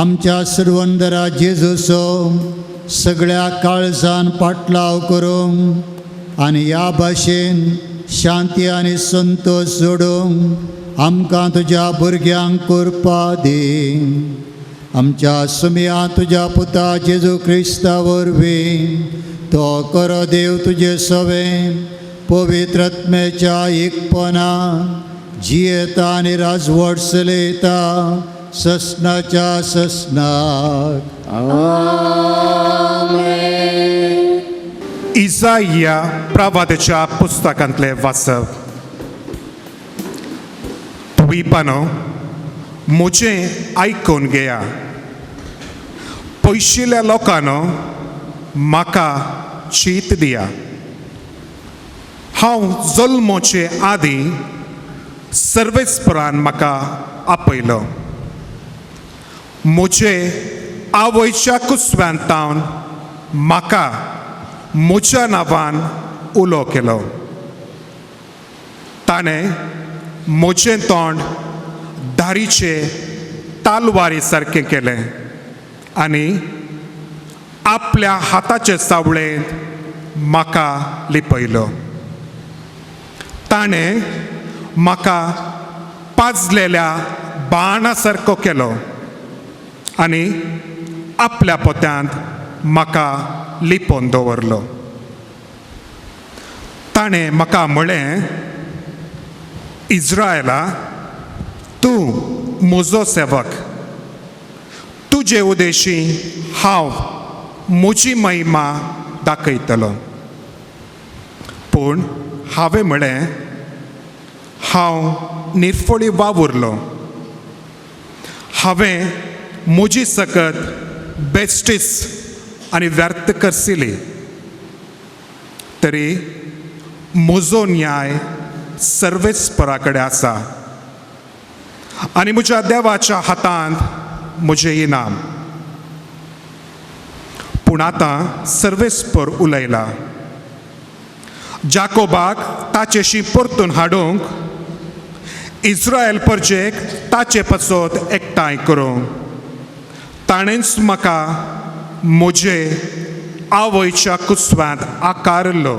आमच्या सुडवंदरा जेजूचो सगळ्या काळजान पाटलाव करूंक आनी ह्या भाशेन शांती आनी संतोष जोडूंक आमकां तुज्या भुरग्यांक करपा दी. आमच्या सुमया तुज्या पुता जेजू क्रिस्ता वरवीं तो करो देव तुजे सवें पवित्रात्म्याच्या एकपणा जियेता आनी राजवट चलयता ससनाच्या ससनाक. इसाया प्रवादाच्या पुस्तकांतले वाचप. पुयपानो म्हजें आयकून घेया. पयशिल्ल्या लोकांनो म्हाका चीत दिया. हांव जल्माचे आदीं सर्वेस्परान म्हाका आपयलो. म्हजे आवयच्या कुसव्यांतावन म्हाका म्हज्या नांवान उलो केलो. ताणें म्हजें तोंड धारीचे तालवारी सारकें केलें आनी आपल्या हाताचे सावळेंत म्हाका लिपयलो. ताणें म्हाका पाजलेल्या बाणा सारको केलो आनी आपल्या पोत्यांत म्हाका लिपोवन दवरलो. ताणें म्हाका म्हळें, इस्रायला, तूं म्हजो सेवक. तुजे उदेशी हांव म्हजी महिमा दाखयतलो. पूण हांवें म्हळें, हांव निर्फळी वावुरलो. हांवें म्हजी सकत बेश्टीस आनी व्यर्थ करसिली. तरी म्हजो न्याय सर्वेस्परा कडेन आसा आनी म्हज्या देवाच्या हातांत म्हजें इनाम. पूण आतां सर्वेस्पर उलयला. जाकोबाक ताचेशी परतून हाडूंक, इस्रायल परजेक ताचे पसत एकठांय करूंक ताणेंच म्हाका म्हजे आवयच्या कुसव्यांत आकारलो.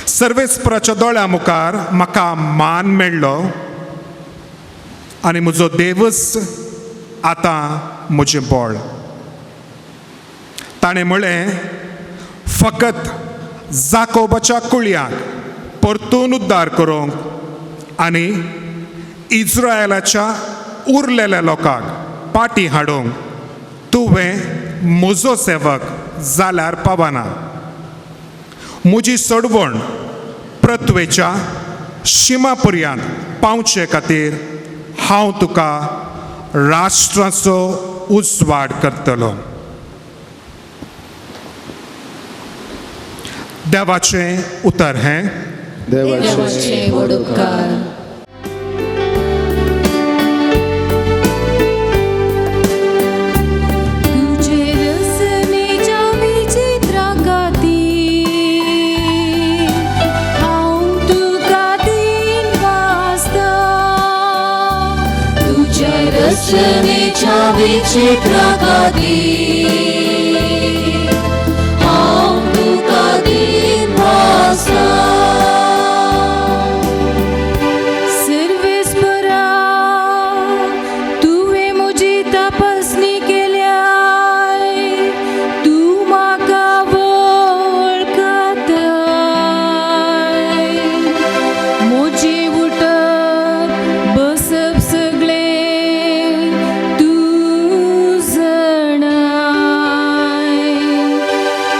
सर्वेस्पराच्या दोळ्या मुखार म्हाका मान मेळ्ळो आनी म्हजो देवच आतां म्हजें बळ. ताणें म्हळें, फकत जाकोबाच्या कुळयाक परतून उद्दार करूंक आनी इस्रायलाच्या उरलेल्या लोकांक पाटी हाडूंक तुवें म्हजो सेवक जाल्यार पावना. म्हजी सडवण प्रत्वेच्या शिमा पर्यंत पावचे खातीर हांव तुका राष्ट्राचो उजवाड करतलो. देवाचें उतर हें. देवाचे उपकार. तुझे रसनेच्या विचित्रां खातीर हांव तुका दिन वाजता. तुझे रसनेच्या विचित्रां खातीर हांव तुका दिन वाजता. सर्वेस्परा, तुवें म्हजी तपासणी केल्याय. तूं म्हाका वळखताय. म्हजें उठप बसप सगळें तूं जाणाय.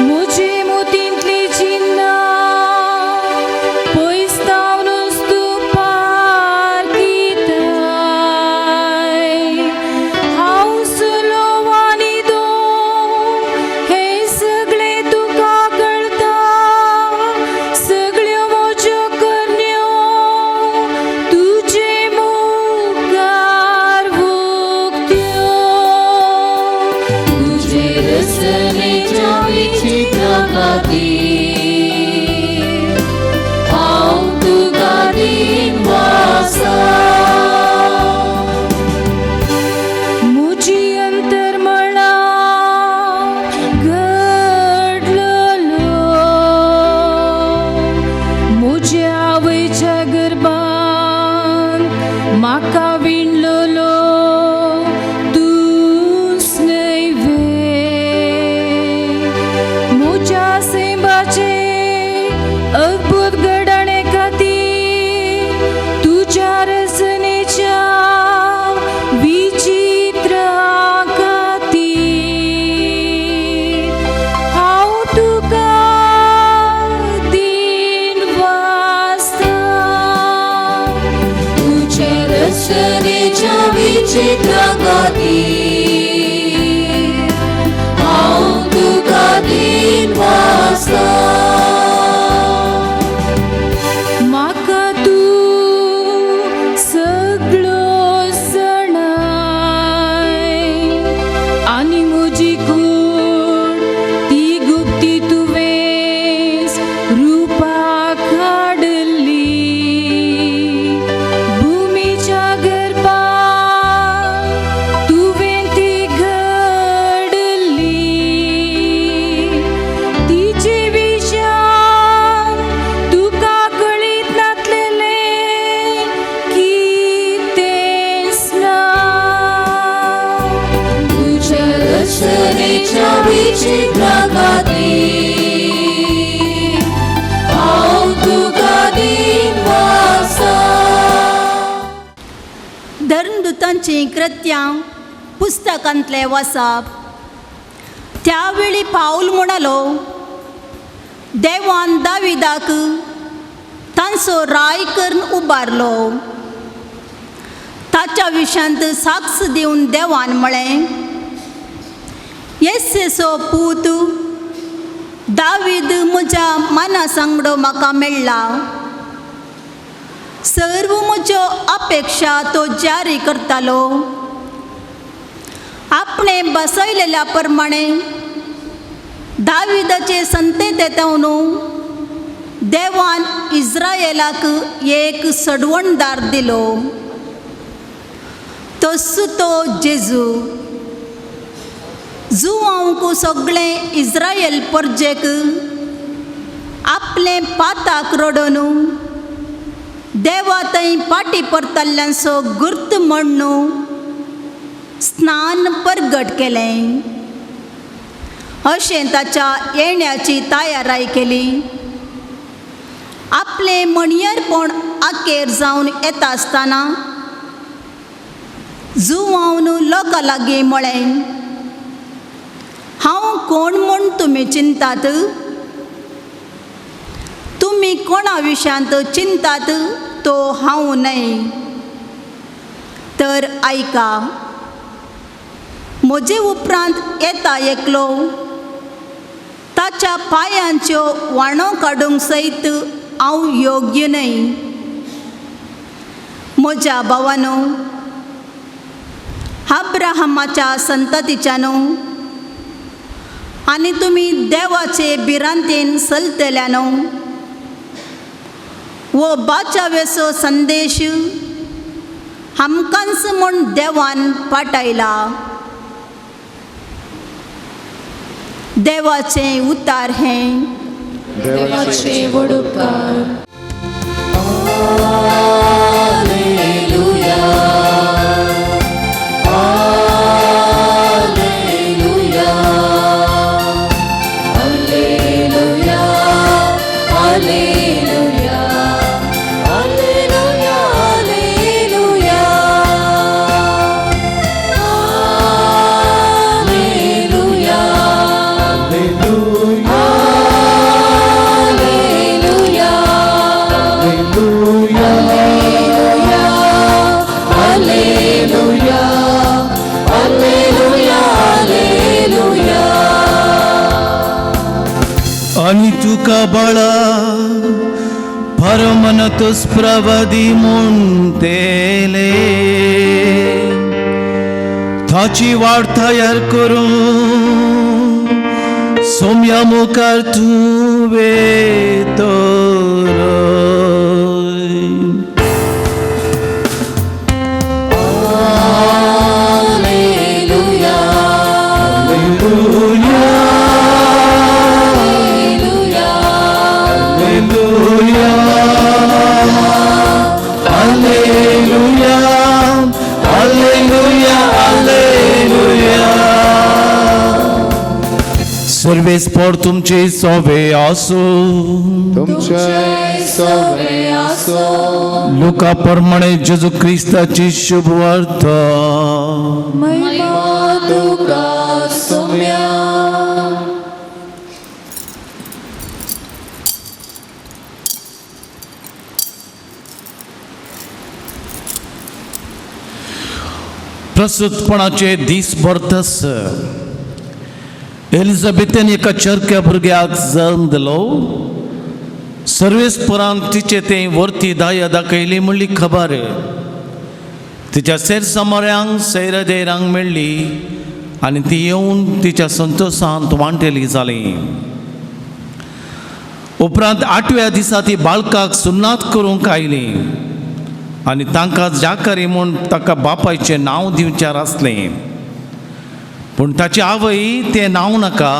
म्हजे मोतींतली चिन्नां पयसतावनूच तूं पारखिताय. हांव सुलो आनी दोन हें सगळें तुका कळटा. सगळ्यो म्हज्यो करण्यो तुजे मुखार उक्त्यो. तुजे रसनेच्या विचित्रां खातीर हांव तुका दिन वाजता. म्हजी अंतर्मळा घडललो. म्हज्या आवयच्या गर्भान म्हाका विणललो तूंच न्हय. म्हज्या सेंबाचे रचनेच्या विचित्रांगाती हांव तुका दिन वाजता म्हाका तूं सगळो जाणाय आनी म्हजी कूड ती गुप्ती तुवेंस रुपाक हाडली भुमीच्या गर्भांत तुवें ती घडली तिचे विशयान तुका कळीत नासलेले कितेंच ना तुज्या रचनेच्या विचित्रांगाती हांव तुका दिन वाजता धर्मदूतांची कृत्यां पुस्तकांतले वाचप त्या वेळी पाऊल म्हणालो देवान दाविदाक तांचो राय करून उबारलो ताच्या विशयांत साक्ष दिवन देवान म्हळें येसेचो पूत दावीद म्हज्या मना सांगडो म्हाका मेळ्ळा सर्व म्हज्यो अपेक्षा तो जारी करतालो आपणे बसयलेल्या प्रमाणे दाविदाचे संततेंतून देवान इस्रायेलाक एक सडवणदार दिलो तसो तो जेजू जुवांक सगळे इस्रायल परजेक आपले पाताक रडोन देवा थंय पाटी परतल्ल्यांचो गुर्त म्हणून स्नान परगट केलें अशें ताच्या येण्याची तयाराय केली आपले मणियरपण आखेर जावन येता आसतना जुवांवन लोकां लागीं म्हळें हांव कोण म्हूण तुमी चिंतात तुमी कोणा विशयांत चिंतात तो हांव न्हय तर आयका म्हजे उपरांत येता एकलो ताच्या पांयांच्यो वाणो काडूंक सयत हांव योग्य न्हय म्हज्या भावानो अब्राहमाच्या संततीच्यानो आनी तुमी देवाचे भिरांतेन चलतल्यानो वो बाचावेचो संदेश आमकांच म्हूण देवान पाठयला देवाचें उतार हें देवाचे वडुपकार आणि तुका बाळा परमनत स्प्रवदी म्हणतेले ताची वाट तयार करून सोम्या मुखार तुवे सर्वेस पर तुमचे सवे आसो तुमचे सवे आसो लुका प्रमाणे जेजू ख्रिस्ताची शुभ वार्ता महिमा तुका सोम्या प्रस्तुतपणाचे दीस बरतस एलिझाबेथेन एका चरक्या भुरग्याक जल्म दिलो सर्वेस्परान तिचे ते वर्ती दाया दाखयली म्हणली खबर तिच्या सेर समाऱ्यांक सैरदेरांक मेळ्ळी आनी ती येवन तिच्या संतोषांत वांटेली जाली उपरांत 8व्या दिसा ती बाळकाक सुन्नात करूंक आयली आनी तांकां जाकरी म्हूण ताका बापायचें नांव दिवचार आसलें पूण ताची आवय तें नांव नाका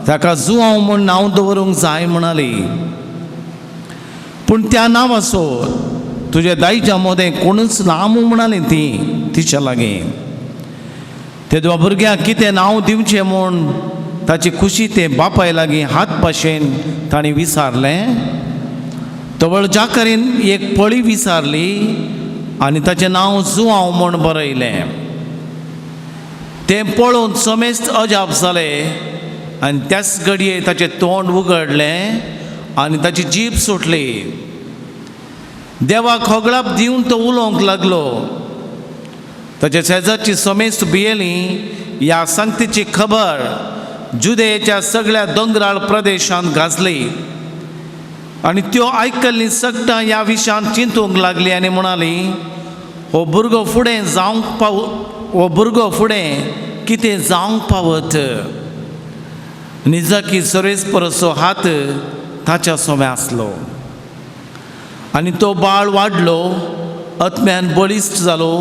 ताका जुआंव म्हूण नांव दवरूंक जाय म्हणाली पूण त्या नांवाचो तुज्या दायजा मोदें कोणूच ना म्हणाली ती तिच्या लागीं तेदो भुरग्याक कितें नांव दिवचें म्हूण ताची खुशी ते बापाय लागीं हात भाशेन ताणें विचारलें तवळ जाकरीन एक पळी विचारली आनी ताचें नांव जुआंव म्हूण बरयलें तें पळोवन समेस्त अजाप जालें आनी त्याच घडये ताचें तोंड उगडलें आनी ताची जीब सुटली देवाक होगळाप दिवन तो उलोवंक लागलो ताच्या शेजारची समेस्त भियेलीं ह्या सांगतेची खबर जुदेच्या सगळ्या दोंगराळ प्रदेशांत गाजली आनी त्यो आयकल्लीं सगळां ह्या विशयान चिंतूंक लागलीं आनी म्हणाली हो भुरगो फुडें जावंक हो भुरगो फुडें कितें जावंक पावत निजाकी सर्वेस्पराचो हात ताच्या सोबे आसलो आनी तो बाळ वाडलो आत्म्यान बळिश्ट जालो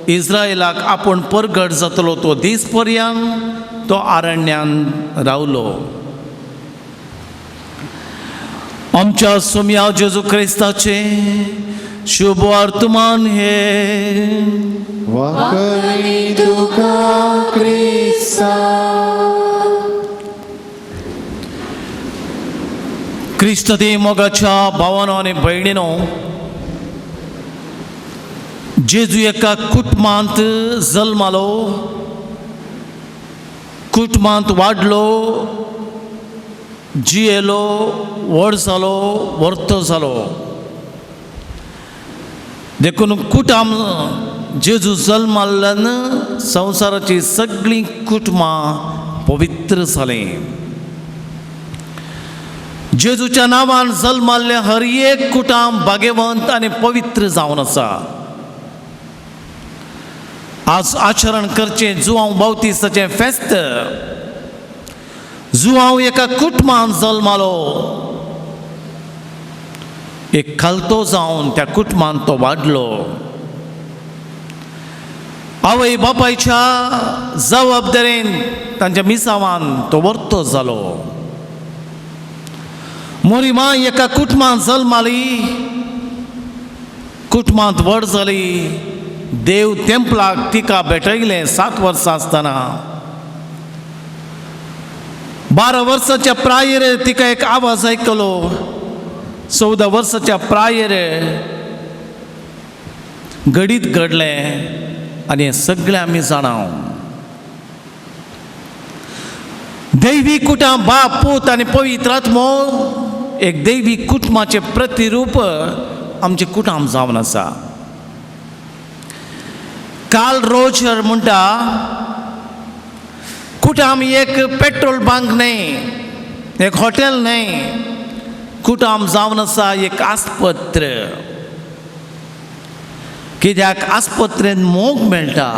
इस्रायलाक आपूण परगट जातलो तो दीस पर्यंत तो आरण्यांत रावलो आमच्या सोम्या जेजू क्रिस्ताचे शुभ वर्तमान हे वाकली तुका क्रिस्ता क्रिस्तते मोगाच्या भावानो आनी भयणीनो जेजू एका कुटुंबांत जल्मालो कुटुंबांत वाडलो जियेलो व्हड जालो वर्तो जालो देखून कुटुंब जेजू जल्माल्यान संवसाराची सगळीं कुटुंबां पवित्र जालीं जेजूच्या नांवान जल्माल्ले हर एक कुटुंब भाग्यवंत आनी पवित्र जावन आसा आज आचरण करचें जुआंव बावतिस्ताचें फेस्त जुआंव एका कुटुंबांत जल्मालो एक खालतो जावन त्या कुटुंबांत तो वाडलो आवय बापायच्या जबाबदारेन तांच्या मिसावान तो वर्तो जालो मोरी माय एका कुटुंबांत जल्माली कुटुंबांत व्हड जाली देव तेंपलाक तिका भेटयलें 7 वर्सां आसतना 12 वर्साच्या प्रायेर तिका एक आवाज आयकलो 14 वर्साच्या प्रायेर घडीत घडलें आनी हें सगळें आमी जाणाव दैवी कुटुंब बाप पूत आनी पवित्र आत्मो एक दैवी कुटुंबाचें प्रतिरूप आमचें कुटुंब जावन आसा कार्ल रोजर म्हणटा कुटुंब एक पेट्रोल बंक न्हय एक हॉटेल न्हय कुटुंब जावन आसा एक आस्पत्र कित्याक आस्पत्रेंत मोग मेळटा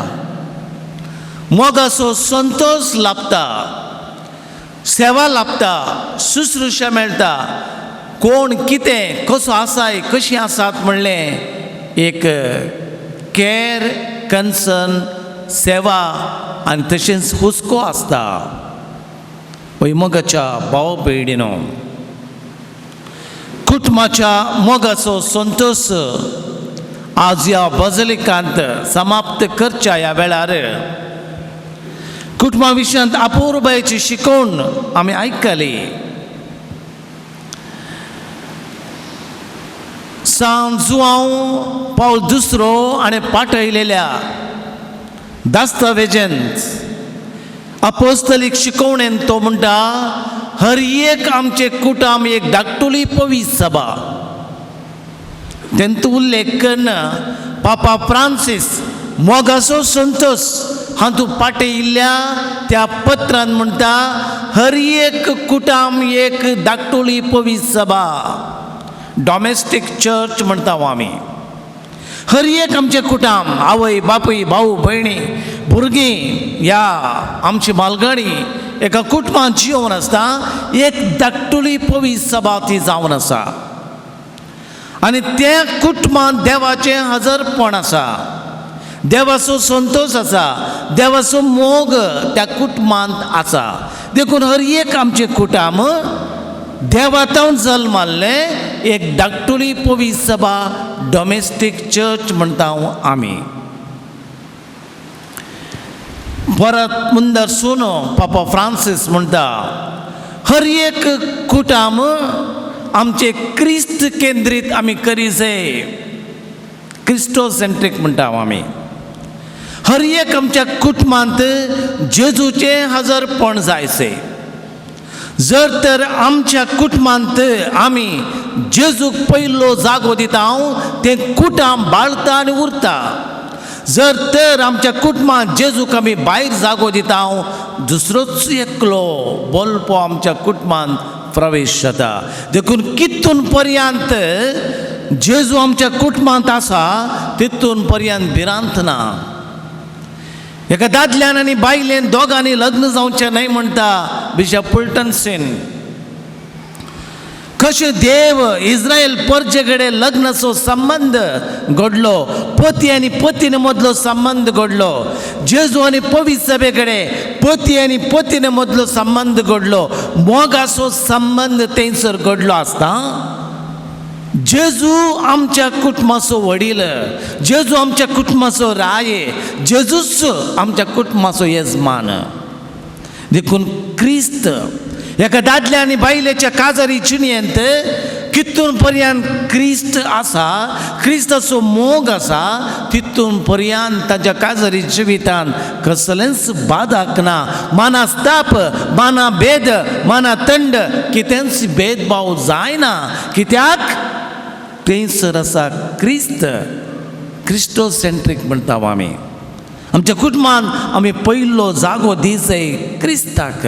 मोगाचो संतोष लाभता सेवा लाभता शुश्रुशा मेळटा कोण कितें कसो आसाय कशी आसात म्हणलें एक कॅर कन्सर्न सेवा आनी तशेंच हुस्को आसता मोगाच्या भाव भयणीनो कुटुंबाच्या मोगाचो संतोष आज ह्या बजलिकांत समाप्त करच्या ह्या वेळार कुटुंबा विशयांत अपूर्वची शिकवण आमी आयकली सांत जुआंव पावल दुसरो हाणें पाठयलेल्या दास्तावेजांत अपोस्तलीक शिकवणेन तो म्हणटा हर एक आमचे कुटुंब एक धाकटुली पवीस सभा तेंचो उल्लेख करना पापा फ्रांसीस मोगाचो संतोष हातूंत पाटे इल्ल्या त्या पत्रान म्हणटा हर एक कुटाम एक धाकटुली पवित्र सभा डॉमेस्टीक चर्च म्हणटा आमी हर एक आमचे कुटाम आवय बापूय भाऊ भयणी भुरगीं ह्या आमची बालगडी एका कुटुंबांत जिवन आसता एक धाकटुली पवित्र सभा ती जावन आसा आनी त्या कुटुंबांत देवाचें हजरपण आसा देवाचो संतोष आसा देवाचो मोग त्या कुटुंबांत आसा देखून हर एक आमचे कुटाम देवातावन जल्माल्ले एक धाकटुली पवित्र सभा डॉमेस्टीक चर्च म्हणटा आमी परत मुंदर सुनो पापा फ्रांसीस म्हणटा हर एक कुटाम आमचे क्रिस्त केंद्रीत आमी करीसे क्रिस्टोसेंट्रीक म्हणटा आमी हर एक आमच्या कुटुंबांत जेजूचे हजरपण जायसे जर तर आमच्या कुटुंबांत आमी जेजूक पयलो जागो दिता ते कुटाम बाळता आनी उरता जर तर आमच्या कुटुंबांत जेजूक आमी भायर जागो दिता दुसरोच एकलो बोलपो आमच्या कुटुंबांत प्रवेश जाता देखून कितून पर्यंत जेजू आमच्या कुटुंबांत आसा तितून पर्यंत भिरांत ना एका दादल्यान आनी बायलेन दोगांनी लग्न जावचें न्हय म्हणटा बिशप फुलटनसेन कशें देव इस्रायल परजे कडेन लग्नाचो संबंध घडलो पती आनी पत्नी मदलो संबंध घडलो जेजू आनी पवित्र सभे कडेन पती आनी पत्नी मदलो संबंध घडलो मोगाचो संबंध थंयसर घडलो आसता जेजू आमच्या कुटुंबाचो वडील जेजू आमच्या कुटुंबाचो राये जेजूच आमच्या कुटुंबाचो येजमान देखून क्रिस्त एका दादल्या आनी बायलेच्या काजारी चिणयेंत कितून पर्यंत क्रिस्त आसा क्रिस्ताचो मोग आसा तितून पर्यंत ताच्या काजारी जिवितांत कसलेंच बादाक ना मानास्ताप माना भेद माना तंड कितेंच भेदभाव जायना कित्याक थंयसर आसा क्रिस्त क्रिस्टोसेंट्रीक म्हणटा आमी आमच्या कुटुंबांत आमी पयलो जागो दिसय क्रिस्ताक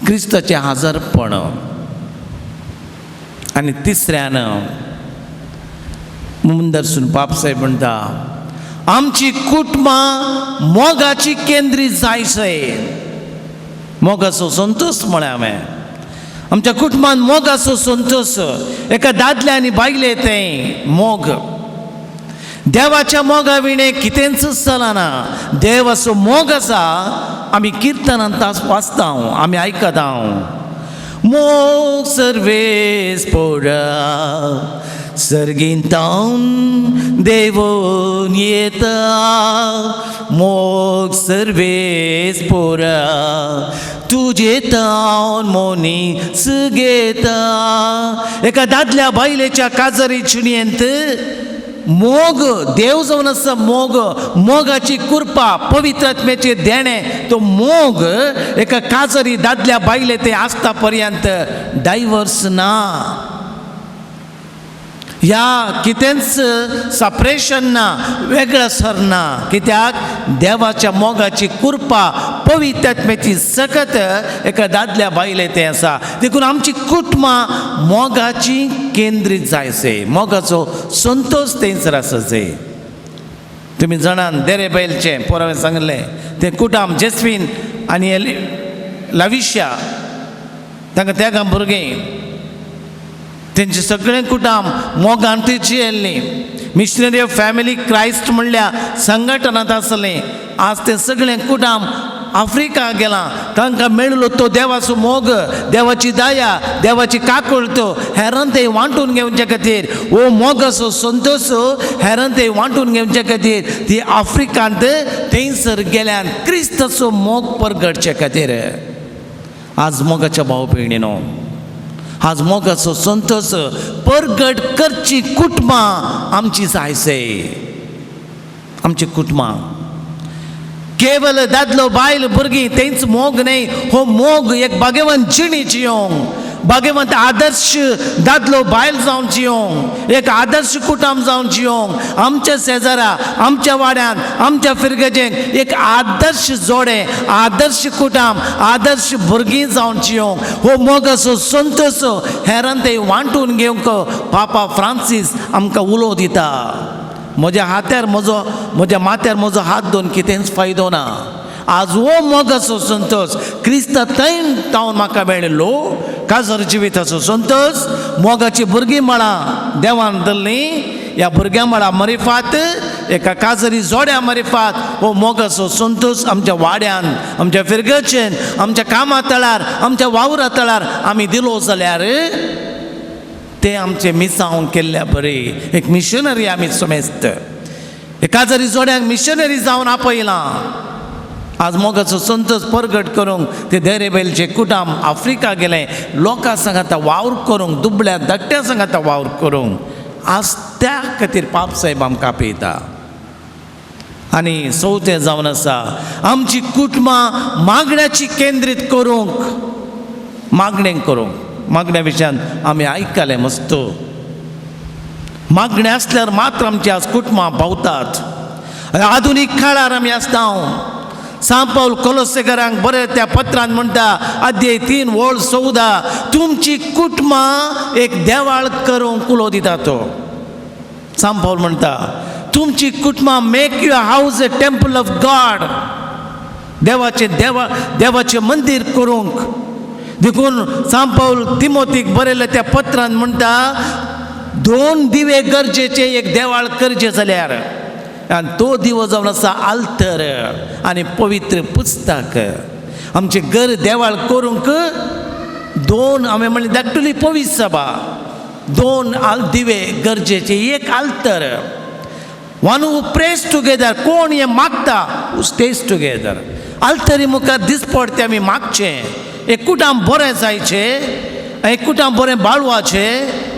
क्रिस्ताचें हजरपण आनी तिसऱ्यान मुंदरसून पापसाहेब म्हणटा आमची कुटुंबां मोगाची केंद्रीत जायसय मोगाचो संतोष म्हळ्या हांवें आमच्या कुटुंबांत मोगाचो संतोष एका दादल्या आनी बायले तें मोग देवाच्या मोगा विणे कितेंच चलना देवाचो मोग आसा आमी किर्तनांत वाचता आमी आयकता मोग सर्वेस पोरा सर्गींतावन देवून येता मोग सर्वेस पोरा तुजे तावन मोनीच घेता एका दादल्या बायलेच्या काजारी चिणयेंत मोग देव जावन आसा मोग मोगाची कृपा पवित्र आत्म्याचे देणे तो मोग एका काजारी दादल्या बायले ते आसता पर्यंत डायवर्स ना ह्या कितेंच सपरेशन ना वेगळं सरना कित्याक देवाच्या मोगाची कृपा पवित्र आत्म्याची सकत एका दादल्या बायले ते आसा देखून आमची कुटुंबां मोगाची केंद्रीत जायसे मोगाचो संतोष थंयसर आसचे तुमी जाणान देरे बैलचे पोरावें सांगलें तें कुटाम जेस्वीन आनी लाविशा तांकां त्या भुरगीं तेंचे सगळे कुटाम मोगांतीची येयल्ली मिशनरी ऑफ फॅमिली क्रायस्ट म्हणल्या संघटनांत आसलें आज ते सगळे कुटाम आफ्रिका गेला तांकां मेळलो तो देवाचो मोग देवाची दया देवाची काकुळतो हेरान ते वांटून घेवचे खातीर वो मोगाचो संतोष हेरान ते वांटून घेवचे खातीर ती आफ्रिकांत थंयसर गेल्यान क्रिस्ताचो मोग परगडचे खातीर आज मोगाच्या भाव भयणीनो आज मोगाचो संतोष परगट करची कुटुंबां आमची जायसे आमची कुटुंबां केवल दादलो बायल भुरगीं तेंच मोग न्हय हो मोग एक भाग्यवान जिणी जियोंक भाग्यवंत आदर्श दादलो बायल जावन जियोंक एक आदर्श कुटुंब जावन जियोंक आमच्या शेजारा आमच्या वाड्यात आमच्या फिरगेजेक एक आदर्श जोडे आदर्श कुटुंब आदर्श भुरगीं जावन जियोंक हो मोग असो संत असो हेरान ते वांटून घेवंक पापा फ्रांसीस आमकां उलो दिता म्हज्या माथ्यार म्हजो हात दोन कितेंच फायदो ना आज हो मोग असो संतोष क्रिस्त थंय तावन म्हाका मेळिल्लो काजर जिविताचो संतोष मोगाची भुरगीं मळां देवान धरलीं ह्या भुरग्यां मळां मरिफात एका काजरी जोड्या मरिफात हो मोगाचो संतोष आमच्या वाड्यान आमच्या फिरगेचेन आमच्या कामा तळार आमच्या वावरा तळार आमी दिलो जाल्यार ते आमचे मिसांव केल्ल्या बरे एक मिशनरी आमी समेस्त काजरी जोड्यांक मिशनरी जावन आपयलां आज मोगाचो संतोष परगट करूंक ते धैर्यबैलचे कुटुंब आफ्रिका गेले लोकां सांगाता वावर करूंक दुबळ्या धाकट्या सांगाता वावर करूंक आज त्या खातीर पाप साहेब आमकां आपयता आनी चवथें जावन आसा आमची कुटुंबां मागण्याची केंद्रीत करूंक मागण्या विशयान आमी आयकले मस्त मागण्या आसल्यार मात्र आमची आज कुटुंबां पावतात आधुनीक काळार आमी आसता सांत पौल कोलोसेकारांक बरें त्या पत्रांत म्हणटा अध्याय 3 वोळ 14 तुमची कुटुंबां एक देवाळ करूंक उलो दिता तो सांत पौल म्हणटा तुमची कुटुंबां make your house a temple of God देवाचें मंदिर करूंक देखून सांत पौल तिमोथीक बरयल्या त्या पत्रांत म्हणटा 2 दिवे गरजेचे एक देवाळ करचें जाल्यार आनी तो दिवो जावन आसा आल्तर आनी पवित्र पुस्तक आमचे घर देवाळ करूंक 2 हांवें म्हणलें धाकटुली पवित्र सभा 2 दिवे गरजेचे एक आल्तर वन हू प्रेज टुगेदर कोण हें मागता हू स्टेज टुगेदर आल्तरी मुखार दिसपड तें आमी मागचें एक कुटुंब बरें जायचें एक कुटुंब बरें बाळवाचें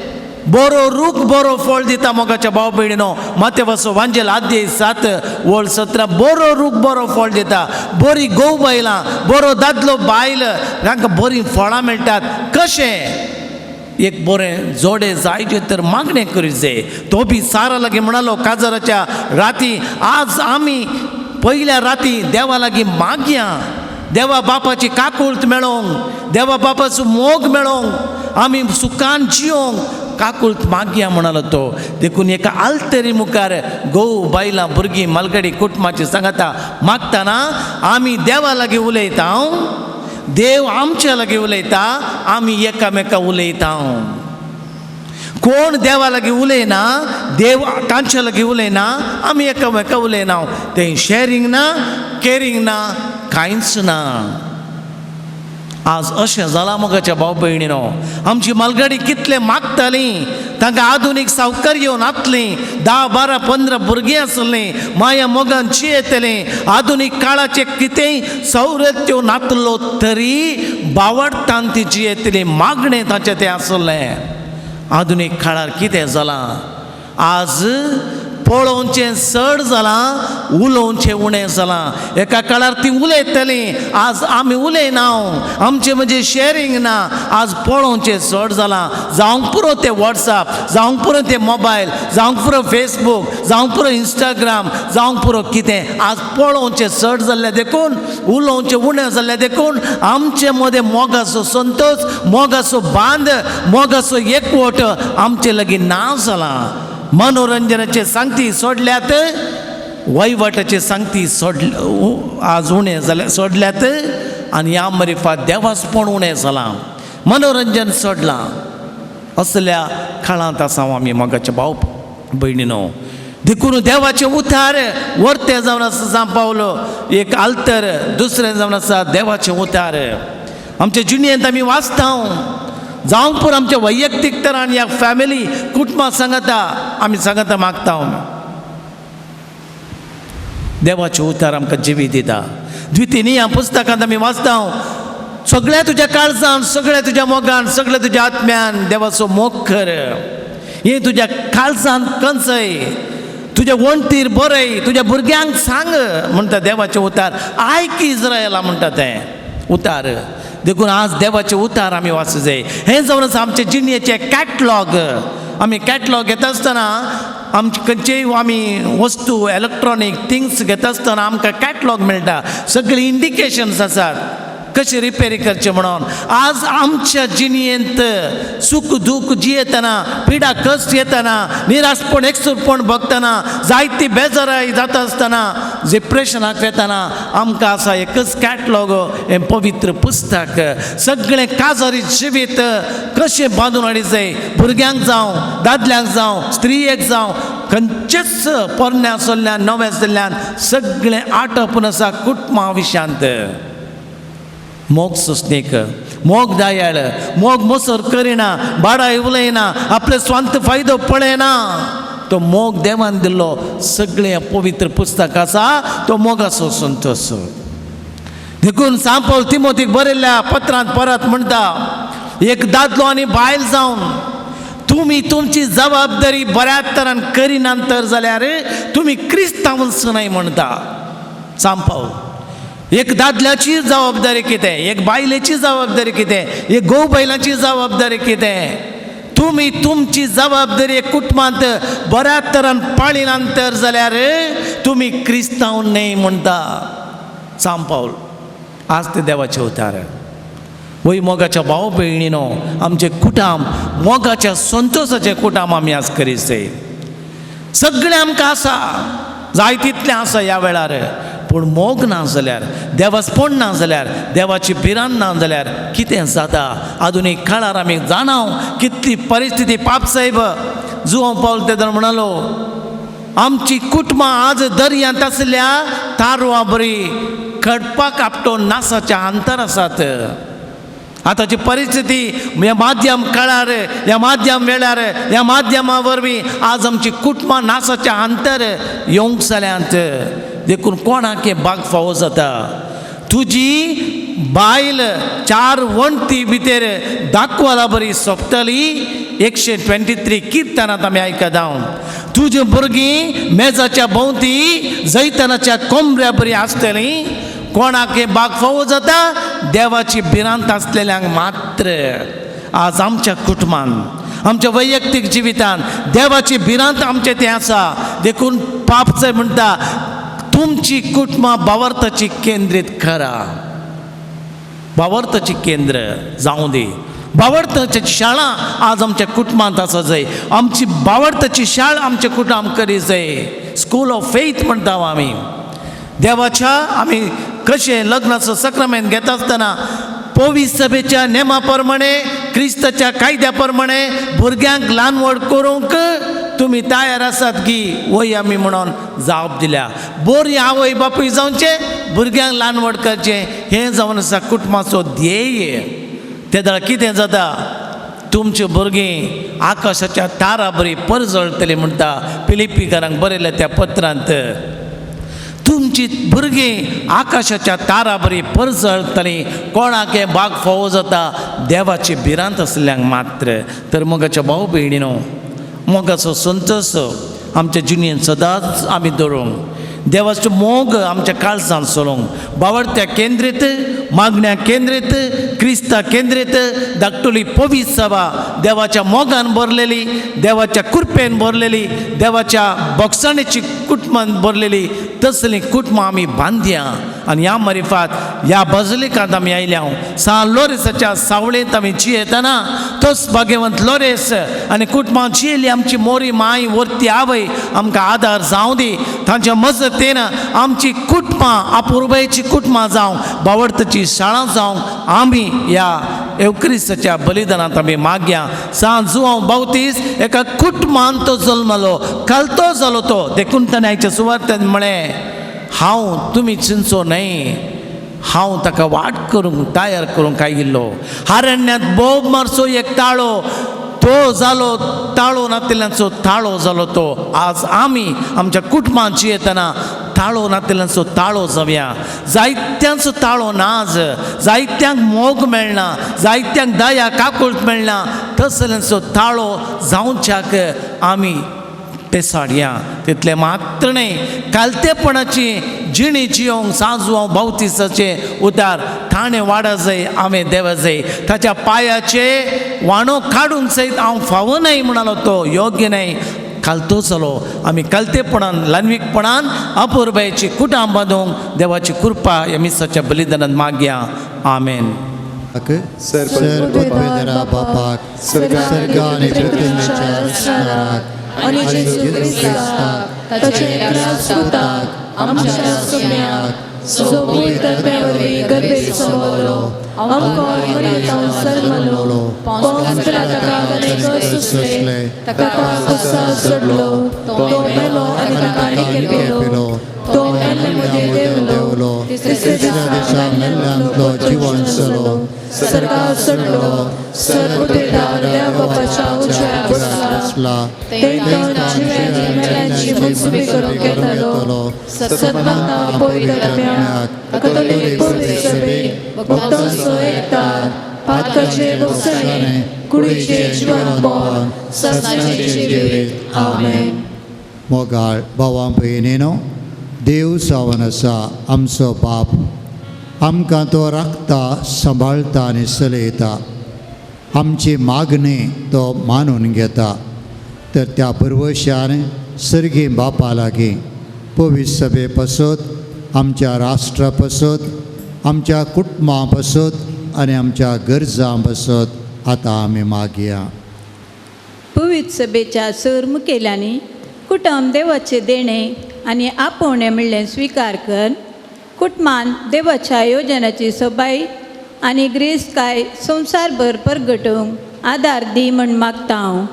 बरो रूख बरो फळ दिता मोगाच्या भाव भयणीनो माते वसो वांजेल अध्याय 7 वोळ 17 बरो रूख बरो फळ दिता बरी गोव बायलां बरो दादलो बायल तांकां बरीं फळां मेळटात कशें एक बरें जोडे जायचे तर मागणें करूंक जाय तो बी सारा लागीं म्हणालो काजराच्या राती आज आमी पयल्या राती देवा लागीं मागया देवा बापाची काकूळट मेळोवंक देवा बापाचो मोग मेळोवंक आमी सुखान जियोंक काकूळट मागया म्हणालो तो देखून एका आल्तरी मुखार गोव बायलां भुरगीं मलगडी कुटुंबाची सांगता मागतना आमी देवा लागीं उलयता देव आमच्या लागीं उलयता आमी एकामेका उलयता कोण देवा लागीं उलयना देव तांच्या लागीं उलयना आमी एकामेका उलयना तें शेअरिंग ना केअरिंग ना कांयच ना आज अशें जालां मोगाच्या भाव भयणीनो आमची मलगडी कितले मागतालीं तांकां आधुनीक सावकार येवन आपलीं 10, 12, 15 भुरगीं आसलीं माया मोगान जियेतलीं आधुनीक काळाचे कितेंय सवलत्यो नातलो तरी बावडटान ती जियेतलीं मागणें ताचें तें आसलें आधुनीक काळार कितें जालां आज पळोवचें चड जालां उलोवचें उणें जालां एका काळार ती उलयतलीं आज आमी उलयना आमचें म्हणजे शेअरिंग ना आज पळोवचें चड जालां जावंक पुरो तें वॉट्सॅप जावंक पुरो तें मोबायल जावंक पुरो फेसबूक जावंक पुरो इंस्टाग्राम जावंक पुरो कितें आज पळोवचें चड जाल्लें देखून उलोवचें उणें जाल्लें देखून आमचे मदें मोगाचो संतोष मोगाचो बांद मोगाचो एकवट आमचे लागीं ना जालां मनोरंजनाचे सांगती सोडल्यात वैवटाचे सांगती आज उणें जाल्यार सोडल्यात आनी ह्या मरिफात देवासपण उणें जालां मनोरंजन सोडलां असल्या काळांत आसा आमी मोगाच्या भाव भयणीनो देखून देवाचें उतार वर्तें जावन आसा सांत पावलो एक आल्तर दुसरें जावन आसा देवाचें उतार आमचे जिणेंत आमी वाचता जावंक पुरो आमच्या वैयक्तीक तरान ह्या फॅमिली कुटुंबां सांगता आमी सांगता मागता देवाचें उतार आमकां जिवीत दिता द्वितीय ह्या पुस्तकांत आमी वाचता सगळ्या तुज्या काळजान सगळ्या तुज्या मोगान सगळ्या तुज्या आत्म्यान देवाचो मोग कर हें तुज्या काळजान कंचय तुज्या वणटीर बरय तुज्या भुरग्यांक सांग म्हणटा देवाचें उतार आयक इस्रायला म्हणटा तें उतार देखून आज देवाचे उतार आमी वाचूं जाय. हें जावन आसा आमचे जिणेचे कॅटलॉग. आमी कॅटलॉग घेता आसतना आमचे खंयचेय आमी वस्तू इलेक्ट्रॉनीक थिंग्स घेता आसतना आमकां कॅटलॉग मेळटा. सगळी इंडिकेशन्स आसात कशें रिपेरी करचें म्हणून. आज आमच्या जिणेंत सूख दूख जियेतना, पिडा कश्ट येतना, निराशपण एकसूरपण भोगतना, जायती बेजाराय जाता आसतना, डिप्रेशनाक येतना आमकां आसा एकच कॅटलॉग, हें पवित्र पुस्तक. सगळें काजारी जिवीत कशें बांदून हाडीचें, भुरग्यांक जावं, दादल्यांक जावं, स्त्रियेक जावं, खंयचेच पोरण्या सोल्ल्यान नव्या जाल्ल्यान सगळें आटोपून आसा कुटुंबा विशयांत. मोग सोंसणीक, मोग दायाळ, मोग मोसोर करिना, बाडाय उलयना, आपले स्वांत फायदो पळयना. तो मोग देवान दिल्लो सगळें पवित्र पुस्तक आसा. तो मोगाचो संतोष. देखून सांत पौल तिमोथीक बरयल्ल्या पत्रांत परत म्हणटा, एक दादलो आनी बायल जावन तुमी तुमची जबाबदारी बऱ्या तरान करिनात तर जाल्यार तुमी क्रिस्तांवच न्हय म्हणटा सांत पौल. एक दादल्याची जबाबदारी कितें, एक बायलेची जबाबदारी कितें, एक घोव बैलाची जबाबदारी कितें. तुमी तुमची जबाबदारी एक कुटुंबांत बऱ्या तरान पाळिनात तर जाल्यार तुमी क्रिस्तांव न्हय म्हणटा सांत पौल. आज ते देवाचे उतार. वय मोगाच्या भाव भयणीनो, आमचे कुटाम मोगाच्या संतोशाचे कुटाम आमी आज करीचे. सगळें आमकां आसा, जाय तितलें आसा ह्या वेळार. पूण मोग ना जाल्यार, देवास्पण ना जाल्यार, देवाची भिरांत ना जाल्यार कितें जाता. आधुनीक काळार आमी जाणाव कितली परिस्थिती पापसाहेब जुवो पावल तेदर म्हणलो, आमची कुटुंबां आज दर्यांत आसल्या तारवां बरी खडपाक आपटो नासाच्या अंतर आसात. आतांची परिस्थिती ह्या माध्यम काळार, ह्या माध्यम वेळार, ह्या माध्यमा वरवीं आज आमची कुटुंबां नासाच्या अंतर येवंक जाल्यांत. देखून कोणाक बाग फावो जाता. तुजी बायल 4 वण्टी भितर दाखवाला बरी सोंपतली. 123 किर्तनांत आमी आयकत हांव. तुजी भुरगीं मेजाच्या भोंवती जैतनाच्या कोंबऱ्या बरी आसतलीं. कोणाक बाग फावो जाता, देवाची भिरांत आसलेल्यांक मात्र. आज आमच्या कुटुंबांत, आमच्या वैयक्तीक जिवितांत देवाची भिरांत आमचे तें आसा. देखून पापचे म्हणटा तुमची कुटुंबां भावार्थाची केंद्रीत करा. भावार्थाची केंद्र जावं दी. भावार्थाची शाळा आज आमच्या कुटुंबांत आसा जाय. आमची भावार्थाची शाळा आमच्या कुटुंबांत करी जाय. स्कूल ऑफ फेथ म्हणटा आमी. देवाच्या आमी कशें लग्नाचो सक्रामेंत घेता आसतना पवित्र सभेच्या नेमा प्रमाणे, क्रिस्ताच्या कायद्या प्रमाणे भुरग्यांक ल्हान व्हड करूंक तुमी तयार आसात की वय आमी म्हणून जाप दिल्या. बरी आवय बापूय जावचे, भुरग्यांक ल्हान व्हड करचें, हें जावन आसा कुटुंबाचो ध्येय. ते दळ कितें जाता, तुमची भुरगीं आकाशाच्या तारा बरी परजळटलीं म्हणटा फिलिप्पीकारांक बरयल्या त्या पत्रांत. तुमची भुरगीं आकाशाच्या तारा बरी परजळटलीं. कोणाक बाग फावो जाता, देवाची भिरांत आसल्यांक मात्र. तर मोगाच्या भाव भयणीनो, मोगाचो संतोश आमच्या जिणेंत सदांच आमी दवरूंक, देवाचो मोग आमच्या काळजांत सोलूंक, बावडत्या केंद्रीत, मागण्या केंद्रीत, क्रिस्ता केंद्रीत धाकटुली पवित्र सभा देवाच्या मोगान भरलेली, देवाच्या कृपेन भरलेली, देवाच्या बोगसाणेची कुटुंबान भरलेली तसली कुटुंबां आमी बांदया. आनी ह्या मरिफात ह्या बजलिकांत आमी आयल्या. सांत लोरेसाच्या सावळेंत आमी जियेतना तोच भाग्यवंत लोरेस आनी कुटुंबां जियेली आमची मोरी माय वर्ती आवय आमकां आदार जावं दी. तांच्या मजतीन आमची कुटुंबां अपुर्बायेची कुटुंबां जावं, बावडताची शाळा जावं आमी ह्या एवक्रिस्ताच्या बलिदानांत आमी मागया. सांत जुवांव बावतीस एका कुटुंबांत तो जल्मलो, कालतो जालो तो. देखून ताणें आयच्या सुवातेन म्हळें, हांव तुमी चिंचो न्हय, हांव ताका वाट करूंक तयार करूंक आयिल्लो. हारण्यांत बोब मारचो एक ताळो तो जालो, ताळो नातिल्ल्याचो ताळो जालो तो. आज आमी आमच्या कुटुंबांत जियेतना ताळो नातिल्ल्याचो ताळो जावया. जायत्यांचो ताळो नाज, जायत्यांक मोग मेळना, जायत्यांक दया काकुळट मेळना, तसल्यांचो ताळो जावच्याक आमी ते साडया तितले मात्र न्ही कालतेपणाची जिणी जियोंक सांजोवंक भोवतीसाचे उदार थाणे वाडा जाय हांवें देवा जाय ताच्या पांयाचे वाणो काडूंक सयत हांव फावो न्हय म्हणालो तो योग्य न्हय कालतो चलो आमी कालतेपणान ल्हानवीकपणान अपुरबायेची कुटां बांदूंक देवाची कृपा ह्या मिसाच्या बलिदानांत मागया आमेन सर्वोपरा बापाक सर्ग आनी पृथ्वीच्या रचणाराक आणि जेजू ख्रिस्ताक ताचे सुताक आमच्या सुम्याक जो पवित्रत्म्यावरवी गर्भेत संभवलो आमकां मरियतां सल्मलो पोंस पिलाताक अनेक सुसले ताका कसा जडलो तो मेलो आनी ताका निकेलो तो मेल्ले देवलो तिसऱ्या दिसा मेल्ल्यांतलो जिवन चलो सरकार चडलो सर्वोपदार बापाच्या उजव्या बसला तेन्ना जिव्यांनी मेल्ल्यांची मनसुबी करूंक येतालो सत्संगांत पवित्रत्म्याक कथोलीक सभेक भक्तांचो एकठाण पातकाचे भोगसणे कुडीचे जिवन बोन सत्याचे जिवीत आमेन. मोगाळ भावां भयणीनो देव सावन आसा आमचो बाप आमकां तो राखता सांबाळटा आनी चलयता आमची मागणी तो मानून घेता तर त्या भरवशान सर्गी बापा लागीं पवित्र सभे पासत आमच्या राष्ट्रा पासत आमच्या कुटुंबां पासत आनी आमच्या गरजां पासत आतां आमी मागया. पवित्र सभेच्या सर मुखेल्यांनी कुटुंब देवाचे देणे आनी आपोवणे म्हणलें स्विकार कर कुटुंबान देवाच्या योजनाची सोबाय आनी ग्रेस्तकाय संवसारभर परगटूंक आदार दी म्हण मागता हांव.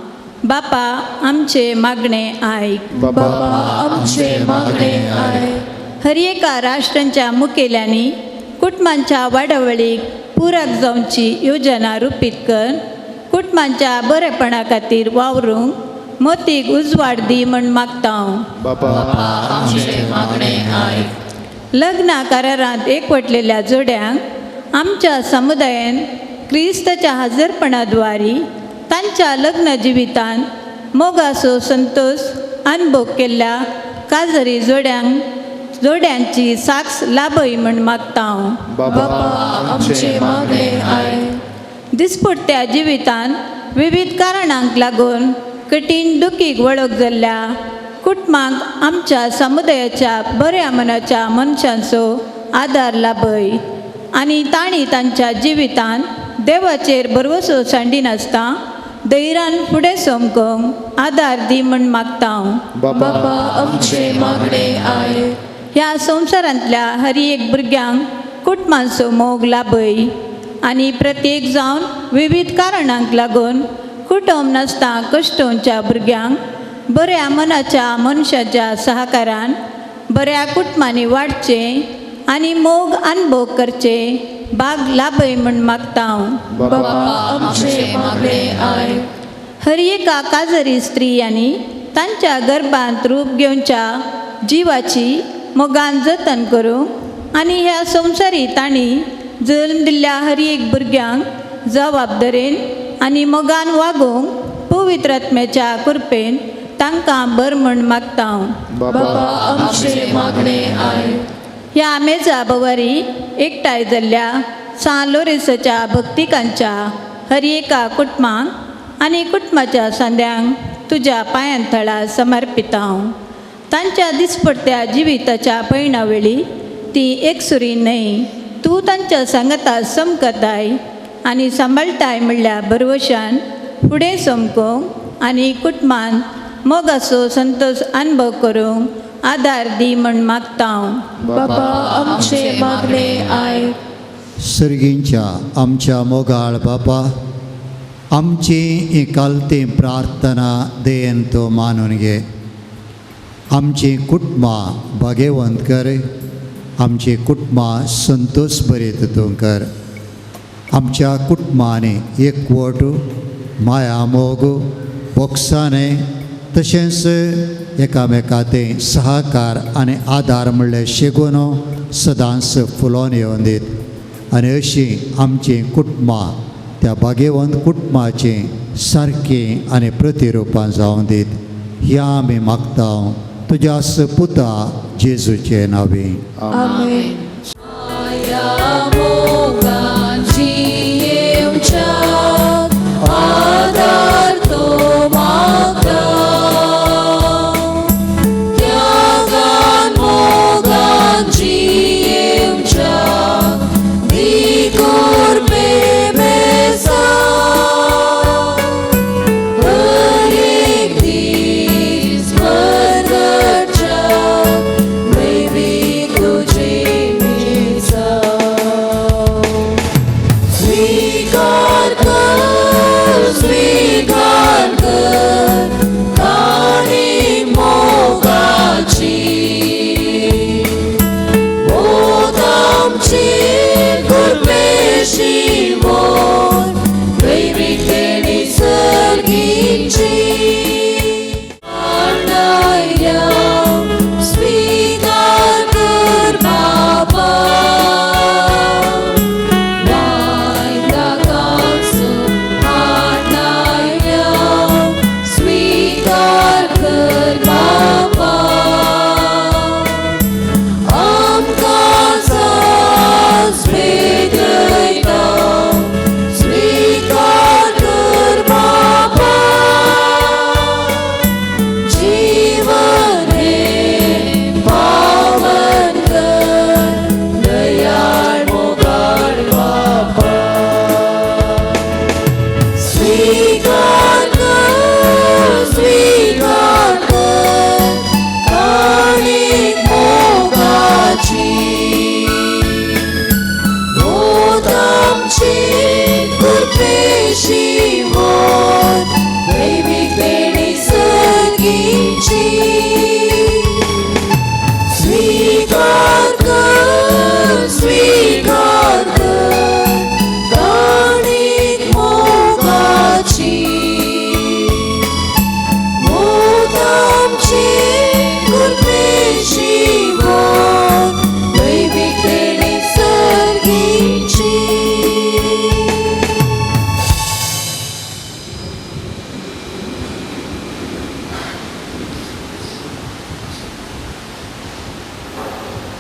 बापा आमचे मागणे आयक. बाबा आमचे मागणे आयक. हर एका राष्ट्रांच्या मुखेल्यांनी कुटुंबांच्या वाडावळीक पुराक जावची योजना रुपीत कर कुटुंबांच्या बरेपणा खातीर वावरूंक मोतीक उजवाड दी म्हण मागता हांव. बाबा आमचे मागणे आयक. लग्ना करारांत एकवटलेल्या जोड्यांक आमच्या समुदायान क्रिस्ताच्या हजरपणाद्वारी तांच्या लग्न जिवितांत मोगाचो संतोष अनुभव केल्ल्या काजरी जोड्यांची साक्ष लाभय म्हण मागता हांव. बाबा आमचे मागणे आयक. दिसपट्ट्या जिवितांत विविध कारणांक लागून कठीण दुखीक वळख जाल्ल्या कुटुंबांक आमच्या समुदायाच्या बऱ्या मनाच्या मनशांचो आदार लाभय आनी तांणी तांच्या जिवितांत देवाचेर भरवसो सांडिनासता धैर्यान फुडें समकूंक आदार दी म्हण मागता हांव. बाबा आमचे मागणे आयक. ह्या संवसारांतल्या हर एक भुरग्यांक कुटुंबांचो मोग लाभय आनी प्रत्येक जावन विविध कारणांक लागून कुटुंब नासता कश्टोवच्या भुरग्यांक बऱ्या मनाच्या मनशाच्या सहकारान बऱ्या कुटुंबांनी वाडचें आनी मोग अनुभव करचे भाग लाभय म्हण मागता हांव. बाबा आमचे मागणे आयक. हर एका काजरी स्त्रियांनी तांच्या गर्भांत रूप घेवच्या जिवाची मोगान जतन करूंक आनी ह्या संवसारी तांणी जल्म दिल्ल्या हर एक भुरग्यांक जबाबदारेन आनी मोगान वागोवंक पवित्र आत्म्याच्या कृपेन तांकां बर म्हण मागता हांव. बाबा आमचे मागणे आयक. ह्या मेजा बवारी एकठांय जाल्ल्या सान लोरेसाच्या भक्तिकांच्या हर एका कुटुंबांक आनी कुटुंबाच्या सांद्यांक तुज्या पांयांतळा समर्पिता हांव. तांच्या दिसपट्ट्या जिविताच्या पैणा वेळी ती एकसुरी न्हय तूं तांच्या सांगाता समकताय आनी सांबाळटाय म्हणल्या भरवशान फुडें समकूंक आनी कुटुंबान मोगाचो संतोष अनुभव करूंक आदार दी म्हण मागता हांव. बाबा आमचे मागणे आयक. सर्गींच्या आमच्या मोगाळ बापा आमची एकालती प्रार्थना देन तो मानून घे. आमची कुटुंबां भाग्यवंत कर. आमची कुटुंबां संतोष भरीत तूं कर. आमच्या कुटुंबांनी एकवट माया मोग बोगसाने तशेंच एकामेकांत सहकार आनी आदार म्हणल्यार शेगोनो सदांच फुलोवन येवन दीत आनी अशीं आमचीं कुटुंबां त्या भाग्यवंत कुटुंबाची सारकी आनी प्रतिरुपां जावं दीत. ह्या आमी मागता तुज्या पुता जेजूचे नावे. आमेन.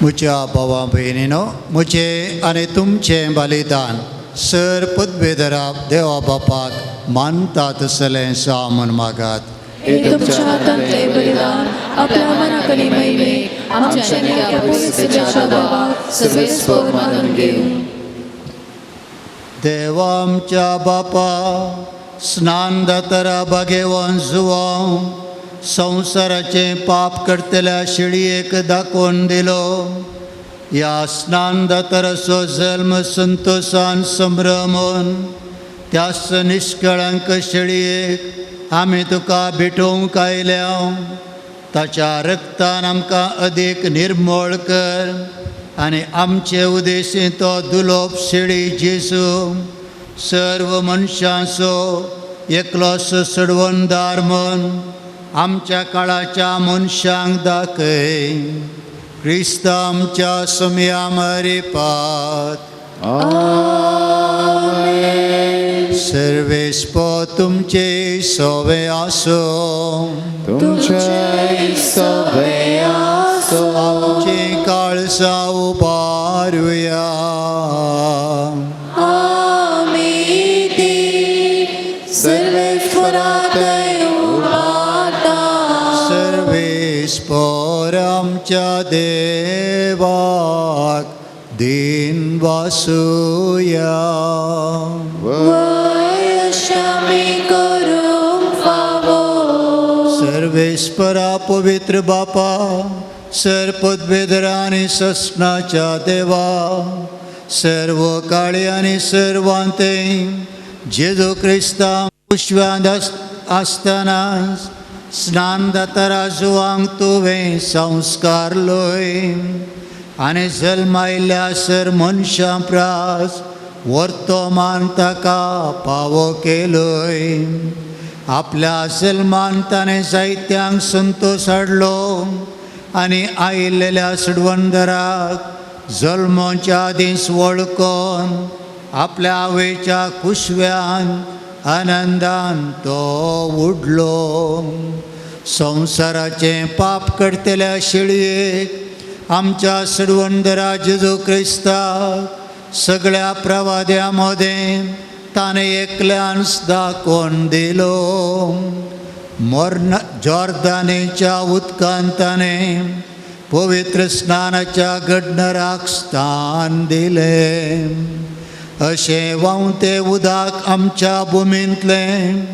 मुझ्या भावा बहिणीनो, मुझे आनी तुमचें बलिदान सर पदवेदराब देवा बापाक मानता तसलें सा म्हूण मागात. हे तुमच्या हातांतले बलिदान आपल्या मनाकनी महिमे आमच्या नेमक्या पवित्रतेच्या देवाक सगळेस्वर मानून घेऊ. देवा आमच्या बापा, स्नान दातरा बागेवन जुवां संवसाराचें पाप करतल्या शिळयेक दाखोवन दिलो. ह्या स्नान दातराचो जल्म संतोशान संभ्रमून त्याच निश्कळंक शिळयेक आमी तुका भेटोवंक आयल्या. ताच्या रक्तान आमकां अदीक निर्मळ कर आनी आमचे उदेशी तो दुलोप शिळी जेजू सर्व मनशांचो एकलोसो सोडवणदार म्हूण आमच्या काळाच्या मनशांक दाखय. क्रिस्त आमच्या सुमया मरिपात. सर्वेस्पो तुमचे सोवे आसो. आमची काळजा उबारुया. सर्वेस्पर आमच्या देवाक दिन वासुया. सर्वेस्परा पवित्र बापा, सर पदवेदरा आनी ससनाच्या देवा, सर्व काळी आनी सर्वांते जेजू क्रिस्ता पुष्व्यांत आसतना स्नान दातरा जुवांक तुवें संस्कारलोय आनी जल्मायल्या सर मनशां प्रास वर्तमान ताका फावो केलोय. आपल्या जल्मान ताणें जायत्यांक संतोश हाडलो आनी आयिल्ल्या सडवणदाराक जल्माच्या दीस वळखोन आपल्या आवयच्या कुशव्यान आनंदान तो उडलो. संवसाराचे पाप करतल्या शेळयेक आमच्या सडवंदरा जेजू क्रिस्ताक सगळ्या प्रवाद्या मदें ताणें एकल्यानच दाखोवन दिलो. जॉर्दानेच्या उदकांत ताणें पवित्र स्नानाच्या गडनराक स्थान दिलें. अशें व्हांवतें उदक आमच्या भुमींतलें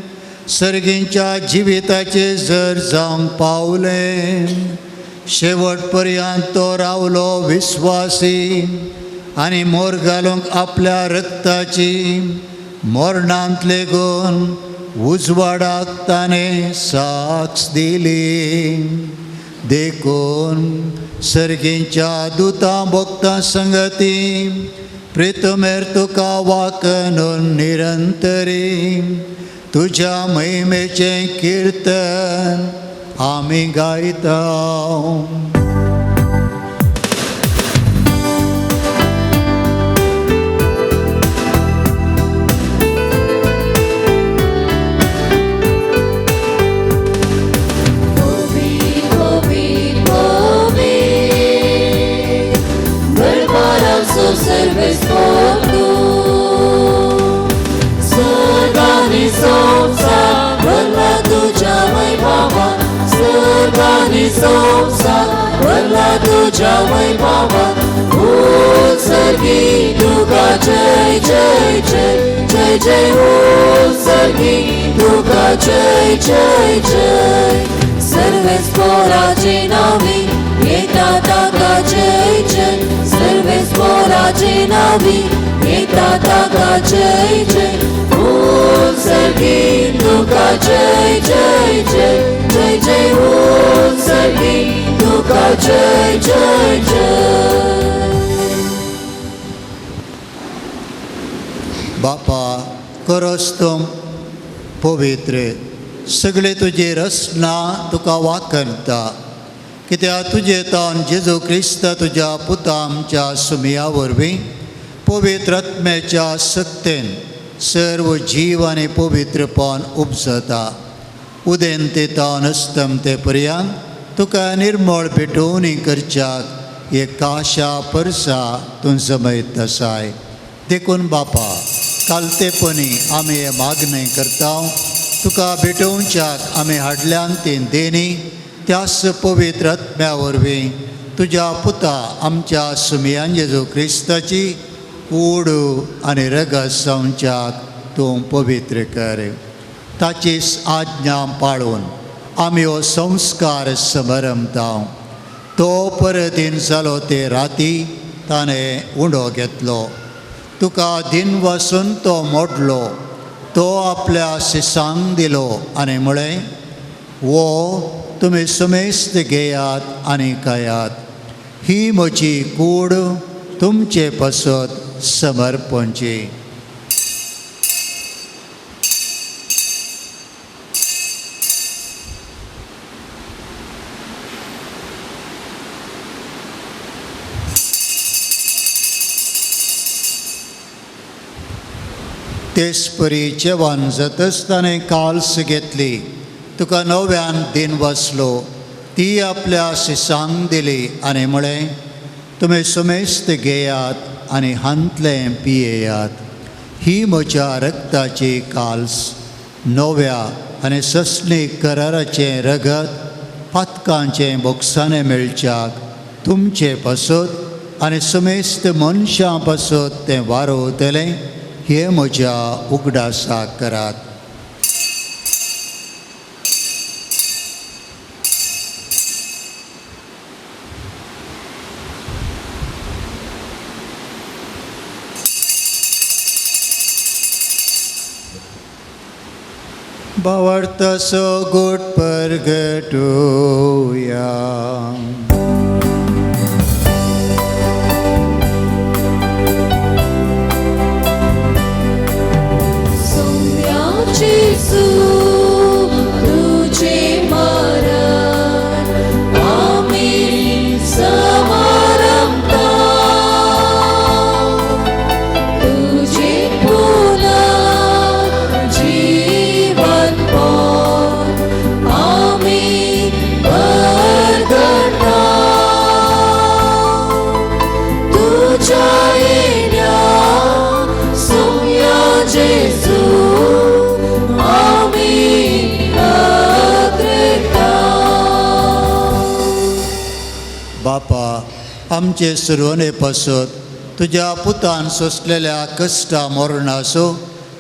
सर्गींच्या जिविताचे जर जावंक पावलें. शेवट पर्यंत तो रावलो विस्वासी आनी मोर घालूंक आपल्या रक्ताची मरणांत लेगून उजवाडाक ताणें साक्ष दिली. देखून सर्गींच्या दुतां भोगतां संगती प्रितमेर तुका वाकनून निरंतरी तुज्या महिमेचें किर्तन आमी गायता. Serves por tu Sărganii somsa Văla tuja mai baba Sărganii somsa Văla tuja mai baba Ul sărgi Duca cei cei cei Cei cei ul sărgi Duca cei cei cei Serves por acinavi E tata ca cei cei Serves por acinavi E tata ca cei cei Ul sărgi Duca cei cei cei Cei cei ul sărgi Duca cei cei cei बापा करोस तुम पवित्र सगळे तुजी रचना तुका वाकरता. कित्याक तुजे तान जेजू क्रिस्त तुज्या पुता आमच्या सुमया वरवीं पवित्र आत्म्याच्या सत्तेन सर्व जीव आनी पवित्रपण उपजता. उदेंते तान अस्तम ते पर्यंत तुका निर्मळ भेटोवणी करच्याक एक काशा परसा तूं समयत आसाय. देखून बापा कालतेपणी आमी हे मागणें करता. तुका भेटोवच्याक आमी हाडल्यान ती देणी त्याच पवित्र आत्म्या वरवीं तुज्या पुता आमच्या सुमयान जेजू क्रिस्ताची कूड आनी रगत संवच्याक तूं पवित्र कर. ताचीच आज्ञा पाळून आमी हो संस्कार समरमता. तो परतीन जालो ते राती ताणें उंडो घेतलो. तुका दिन वसून तो मोडलो. तो आपल्या शिसांक दिलो आनी म्हळें वो तुमी समेस्त घेयात आनी खायात. ही म्हजी कूड तुमचे पासत समर्पणची. तेच परी जेवण जातच ताणें काल्स घेतली. तुका नव्यान दिन वसलो. ती आपल्या शिसांक दिली आनी म्हळें तुमी समेस्त घेयात आनी हांतलें पियेयात. ही म्हज्या रक्ताची काल्स नव्या आनी ससणीक कराराचें रगत पातकांचें बोगसाणें मेळच्याक तुमचे पासत आनी समेस्त मनशां पासत तें वारोवतलें. हे म्हज्या उगडासाक करात. भावार्थसो गोड परगटुया. Amen. बापा आमचे सुरवणे पासत तुझ्या पुतान सोसलेल्या कश्टा मरण असो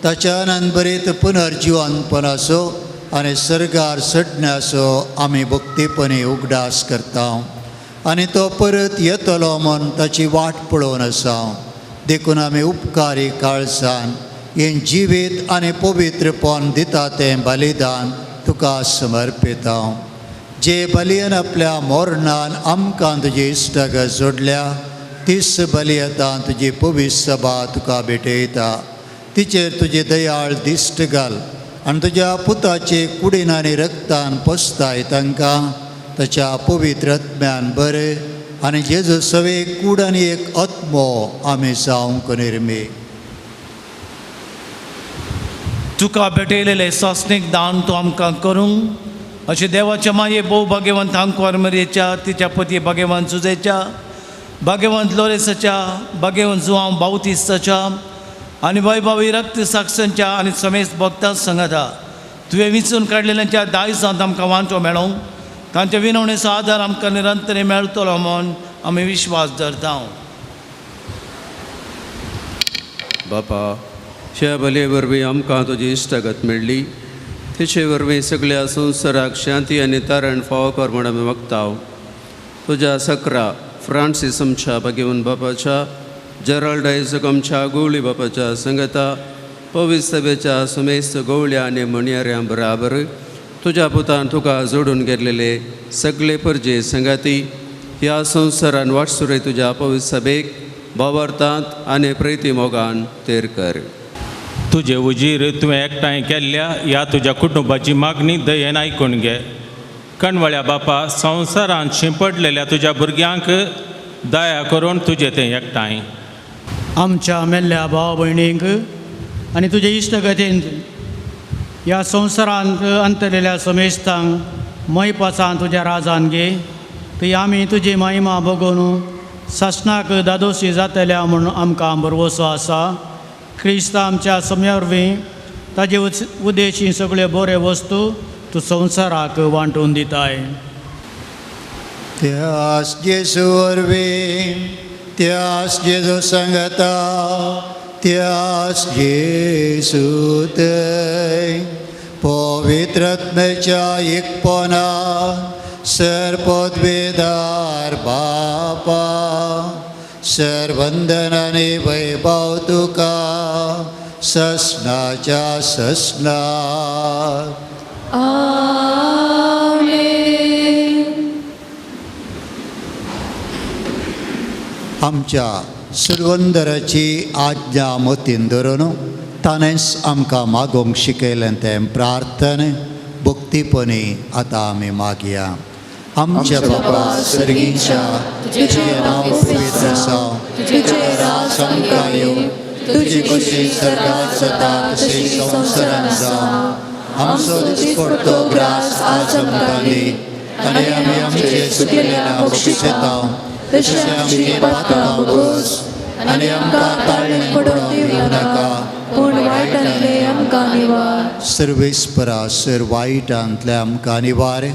ताच्या अनंतरीत पुनर्जीवनपण असो आनी सर्गार चडणे असो आमी भक्तीपणी उगडास करता आनी तो परत येतलो म्हूण ताची वाट पळोवन आसा देखून आमी उपकारी काळजान हें जिवीत आनी पवित्रपण दिता तें बलिदान तुका समर्पिता जे बलियन आपल्या मोरणान आमकां तुजी इश्टाक जोडल्या तीच बलियतां तुजी पवित्र सभा तुका भेटयता तिचेर तुजे दयाळ दिश्ट घाल आनी तुज्या पुताचे कुडीन आनी रक्तान पोसताय तांकां ताच्या पवित्र आत्म्यान बरें आनी जेजू सवेक कूड आनी एक आत्मो आमी जावंक निर्मी तुका भेटयलेले सासणीक दान तूं आमकां करूंक अशें देवाच्या माये भोव भाग्यवंत वर्मरेच्या तिच्या पती भाग्यवंत जुजेच्या भाग्यवंत लोरेसाच्या भाग्यवंत जुआंव बावतिस्ताच्या आनी वैभवी रक्त साक्षांच्या आनी समेस्त भक्तां सांगाता तुवें विचून काडलेल्यांच्या दायजांत आमकां वांटो मेळोंक तांच्या विनवणेचो आदार आमकां निरंतर मेळटलो म्हूण आमी विश्वास धरता बापा ह्या बले वरवीं आमकां तुजी इश्टागत मेळ्ळी तेचे वरवीं सगळ्या संवसाराक शांती आनी तारण फावो कर म्हूण आमी मागता तुज्या सकरा फ्रांसीस आमच्या भाग्यवंत बापाच्या जेराल्ड आयजक आमच्या गवळी बापाच्या संगता पवित्र सभेच्या समेस्त गवळ्या आनी म्हणयाऱ्यां बराबर तुज्या पुतान तुका जोडून गेल्लेले सगळे परजे संगाती ह्या संवसारान वाटसुरे तुज्या पवित्र सभेक भावार्थांत आनी प्रेती मोगान तेर कर तुझे उजीर तुवें एकठांय केल्ल्या ह्या तुज्या कुटुंबाची मागणी दयेन आयकून घे कणवळ्या बापा संवसारांत शिंपडलेल्या तुज्या भुरग्यांक दया करून तुजें तें एकठांय आमच्या मेल्ल्या भाव भयणींक आनी तुजे इश्टगतींत ह्या संवसारांत अंतरलेल्या समेस्तांक मय पासान तुज्या राजान घे थंय आमी तुजी महिमा बगोवन सासणाक दादोशी जातल्या म्हूण आमकां भरवोसो आसा क्रिस्त आमच्या सम्या वरवीं ताजे उद्देशी सगळ्यो बऱ्यो वस्तू तूं संवसाराक वांटून दिताय त्यास जेजू वरवीं त्यास जेजू सांगता त्यास जेजू थंय पवित्र आत्म्याच्या एकपणा सरपदवेदार बापा सर्वंदन आनी वैभव तुका ससनाच्या ससना आमच्या सुरवंदराची आज्ञा मतीन धरून ताणेंच आमकां मागोवंक शिकयलें तें प्रार्थन भक्तीपणी आतां आमी मागया आमच्या बापा सर्गीच्या तुजें नांव पवित्र आसा तुजें राज आमकां येवं तुजी खुशी सर्गार जाता तशी संवसारांत जावं आमचो दिसपडटो ग्रास आज आमकां दी आनी आमी आमचे चुकलेल्यांक बक्षिसेता तशें आमची पातळां बगोस आनी आमकां ताळणें पडोवंक दिवं नाका पूण वायटांतले आमकां निवार सर्वेस्परा सर वायटांतले आमकां निवार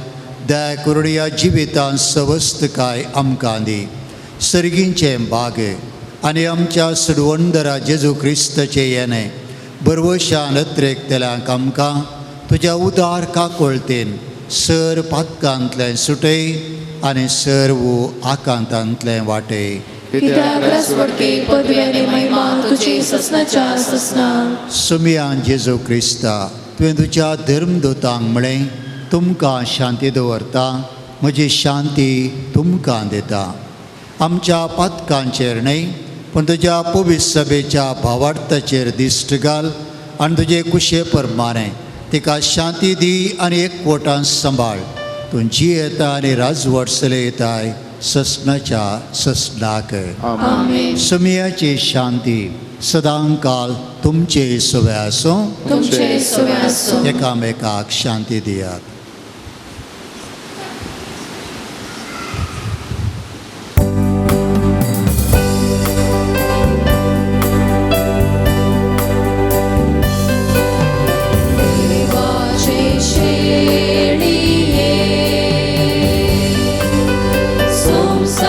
दया करून ह्या जिवितांत सवस्तकाय आमकां दी सर्गींचे बाग आनी आमच्या सुडवंदरा जेजू क्रिस्ताचे येणे बरवशान अत्रेकतल्यांक आमकां तुज्या उदार काकोळतेन सर पातकांतलें सुटय आनी सर्व आकांतांतलें वाटय सुमयान जेजू क्रिस्ता तुवें तुज्या धर्मदूतांक म्हळें तुमकां शांती दवरता म्हजी शांती तुमकां दिता आमच्या पातकांचेर न्हय पूण तुज्या पवित्र सभेच्या भावार्थाचेर दिश्ट घाल आनी तुजे कुशे प्रमाणे तिका शांती दी आनी एकवटान सांबाळ तूं जियेता आनी राजवट चलयताय ससनाच्या ससनाक सुमयाची शांती सदांकाल तुमचे सोबे आसूं एकामेकाक शांती दियात संसार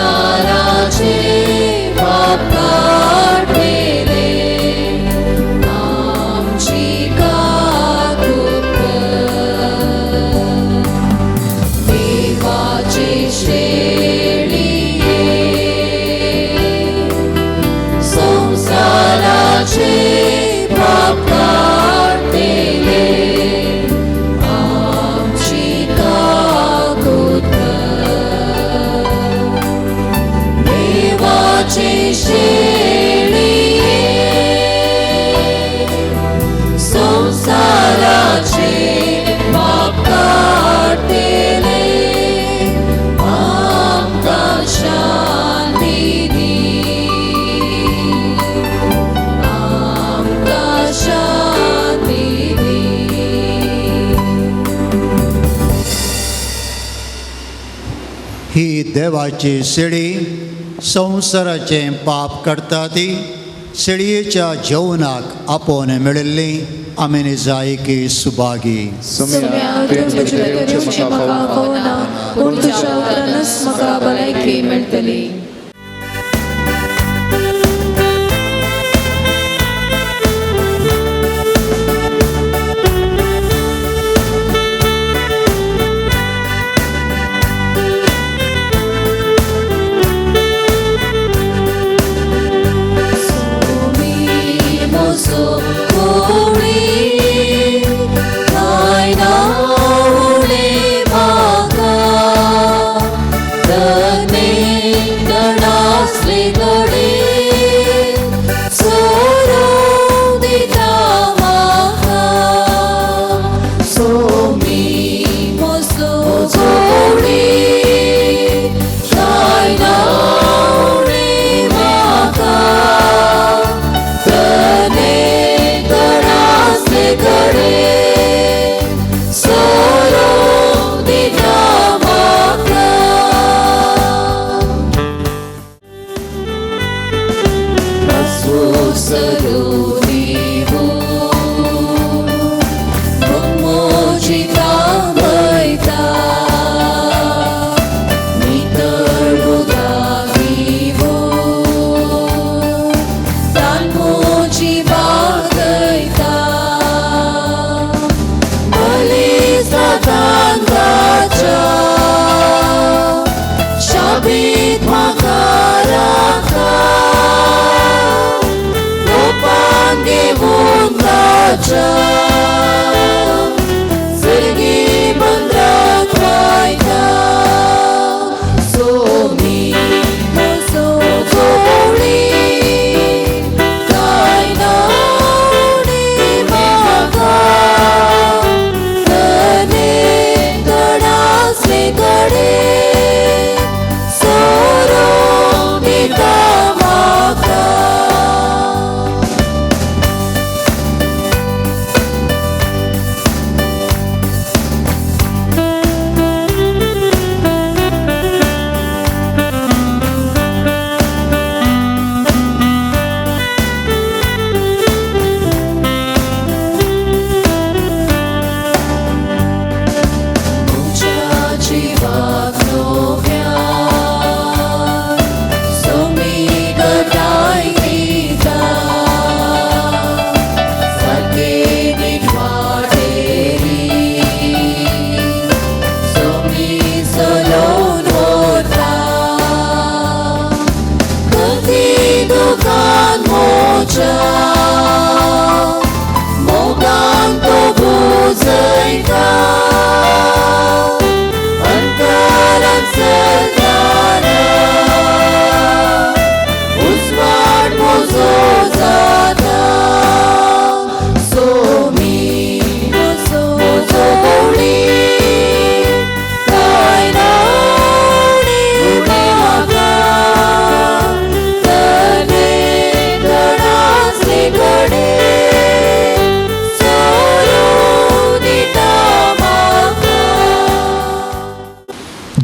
संसाराचे पाप काढले आमकां शांती दी आमकां शांती दी ही देवाची शिडी संवसाराचें पाप काडटा ती शिडयेच्या जेवणाक आपोवन मेळिल्ली आमी निजायेकी सुभागी सम्या तुझे म्हाका भोवना पूण तुज्या उतरानच म्हाका भलायकी मेळटली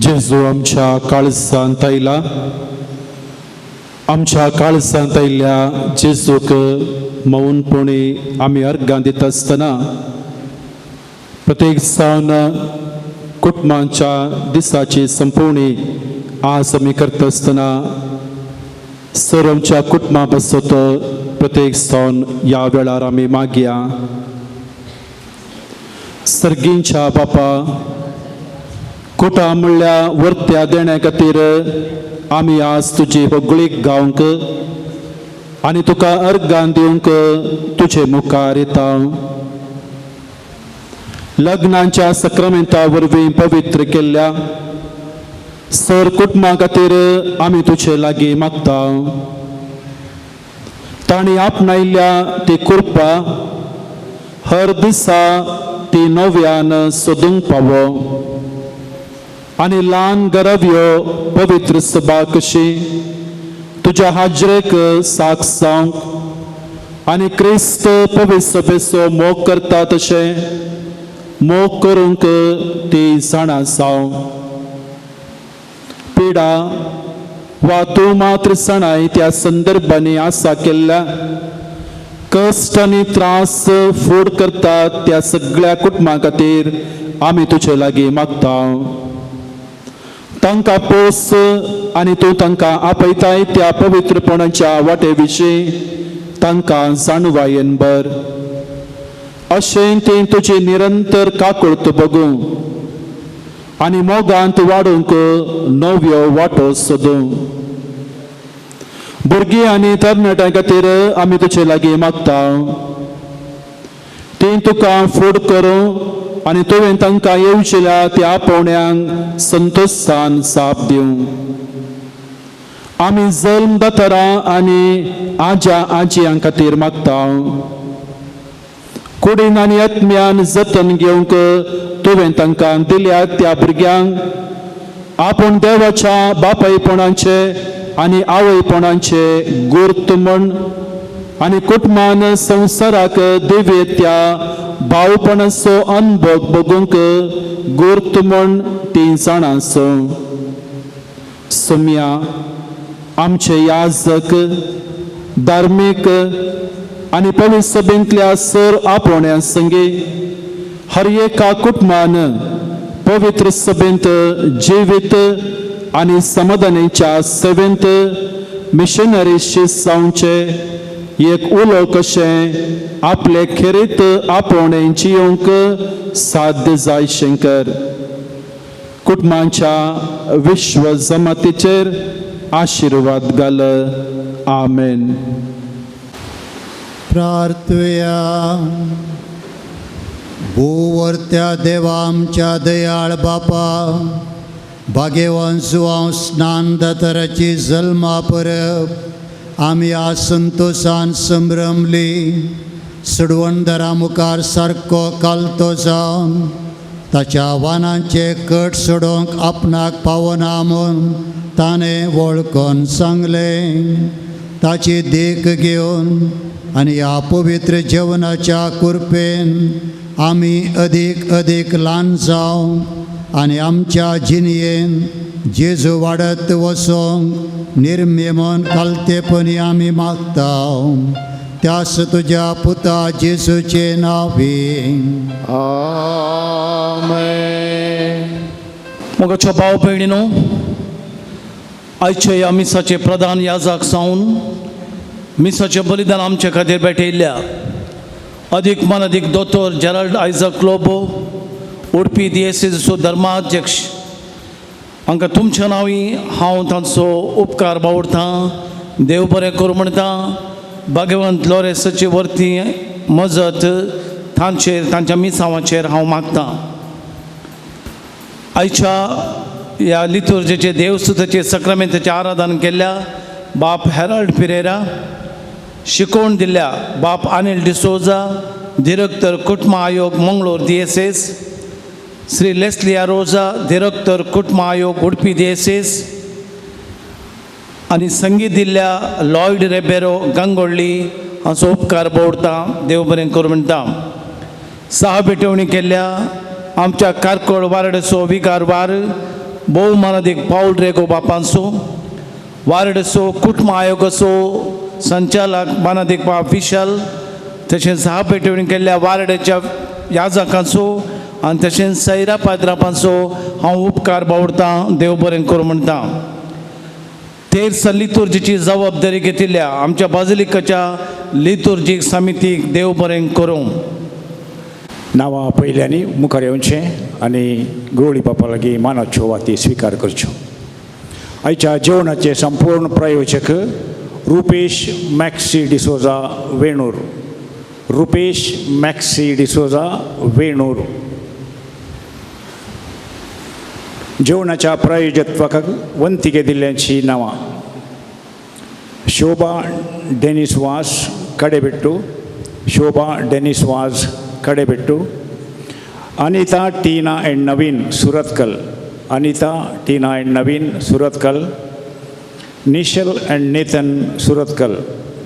जेजू आमच्या काळजांत आयला आमच्या काळजांत आयिल्ल्या जेजूक मौनपणी आमी अर्गां दिता आसतना प्रत्येक जावन कुटुंबांच्या दिसाची संपवणी आज आमी करता आसतना सर आमच्या कुटुंबा बसत प्रत्येक जावन ह्या वेळार आमी मागया सर्गींच्या बापा कोटा म्हणल्या वर्त्या देण्या खातीर आमी आज तुजी होगळीक गावंक आनी तुका अर्गां दिवंक तुजे मुखार येता लग्नाच्या सक्रामेंता वरवीं पवित्र केल्ल्या सर कुटुंबा खातीर आमी तुजे लागीं मागता ताणी आपणायल्या ती कृपा हर दिसा ती नव्यान सोदूंक पावो आनी ल्हान गरव्यो पवित्र सभा कशी तुज्या हाजरेक साक जावंक आनी क्रिस्त पवित्र सभेचो मोग करता तशें मोग करूंक ती जाणा जावं. पिडा वा तूं मात्र सणाय त्या संदर्भांनी आसा केल्ल्या कश्ट आनी त्रास फूड करतात त्या सगळ्या कुटुंबां खातीर आमी तुजे लागीं मागता. तांकां पोस आनी तूं तांकां आपयताय त्या पवित्रपणाच्या वाटे विशीं तांकां जाणवायेन भर. अशें ती तुजी निरंतर काकूळट बगूं आनी मोगांत वाडूंक नव्यो वाटो सोदूं. भुरगीं आनी तरणाट्यां खातीर आमी तुजे लागीं मागता. ती तुका फूड करूं आनी तुवें तांकां येवजिल्ल्या त्या पावण्यांक संतोशान जाप दिवं. आमी जल्म दातारां आनी आज्या आजयां खातीर मागता. कुडीन आनी आत्म्यान जतन घेवंक तुवें तांकां दिल्या त्या भुरग्यांक आपूण देवाच्या बापायपणाचे आनी आवयपणाचे गुर्त म्हण आनी कुटुंबान संवसाराक दिव्य त्या भावपणाचो अनुभव बगूंक गुर्त म्हण ती जाणांचो. सोम्या आमचे याजक धार्मीक आनी पवित्र सभेंतल्या सर आपोवण्या संगी हर एका कुटुंबान पवित्र सभेंत जिवीत आनी समाधानाच्या सेवेंत मिशनरीशी जावचे एक उलो कशें आपले खेरीत आपोवणे जियोंक साध्य जाय शंकर. कुटुंबांच्या विश्व जमातीचेर आशिर्वाद घाल. आमेन. प्रार्थुया. भूवर्त्या देवा आमच्या दयाळ बापा भाग्यवान सुवांव स्नान दाताराची जल्मा परब आमी आज संतोशान संभ्रमली. सडवणदारा मुखार सारको कालतो जावन ताच्या आव्हानांचे कट सोडोवंक आपणाक पावना म्हूण ताणें वळखून सांगलें. ताची देख घेवन आनी ह्या पवित्र जेवणाच्या कृपेन आमी अदीक अदीक ल्हान जावं आनी आमच्या जिणयेन जेजू वाडत वचोंक निर्मेमन कालतेपणी आमी मागता. त्यास तुज्या पुता जेजूचे नांवी. आमेन. मोगाच्या भाव भयणीनो, आयचे ह्या मिसाचे प्रधान याजक जावन मिसाचें बलिदान आमचे खातीर भेटयल्ल्या अदीक मानदीक दोतोर जेराल्ड आयजक लोबो उडपी दिएसीचो धर्माध्यक्ष हांकां तुमच्या नांवी हांव तांचो उपकार बावडटां. देव बरें करूं म्हणटा. भाग्यवंत लोरेसाची वर्ती मजत तांच्या मिसांवाचेर हांव मागतां. आयच्या ह्या लितुर्जेचे देवसुताचे सक्रामेंताचें आराधन केल्ल्या बाप हेराल्ड पिरेरा, शिकोवण दिल्ल्या बाप अनिल डिसोजा, डिरेक्टर कुटुंब आयोग मंगळूर दिएसीस, श्री लेस्लिया रोजा, डिरेक्टर कुटुंब आयोग उडपी दिएसीस आनी संगीत दिल्ल्या लॉयड रेबेरो गंगोळ्ळी हाचो उपकार बावडटां. देव बरें करूं म्हणटा. सहा भेटवणी केल्ल्या आमच्या कारकोळ वारडेचो विकारवार भोवमानादीक पाऊल रेगो बापांचो, वारडेचो कुटुंब आयोगाचो संचालक मानादीक बाब विशाल, तशेंच सहा भेटवणी केल्ल्या वारडेच्या याजकांचो आनी तशेंच सैरा पाद्रापांचो हांव उपकार बावडटां. देव बरें करूं म्हणटा. तेर्स लितुर्जीची जबाबदारी घेतिल्ल्या आमच्या बाजिलिकाच्या लितुर्जीक समितीक देव बरें करूं. नांवां पयल्यांनी मुखार येवचें आनी गवळी बापा लागीं मानाच्यो वाती स्विकार करच्यो. आयच्या जेवणाचे संपूर्ण प्रायोजक रुपेश मॅक्सी डिसोजा वेणूर. रुपेश मॅक्सी डिसोजा वेणूर. जेवणाच्या प्रायोजकत्वाक वंतिके दिल्ल्यांची नांवां शोभा Dennis Vas कडेबेट्टू, Shobha Dennis Vas Kadebettu, Anita Tina and Naveen Surathkal, Anita Tina and Naveen Surathkal, Nishal and Nethan Surathkal,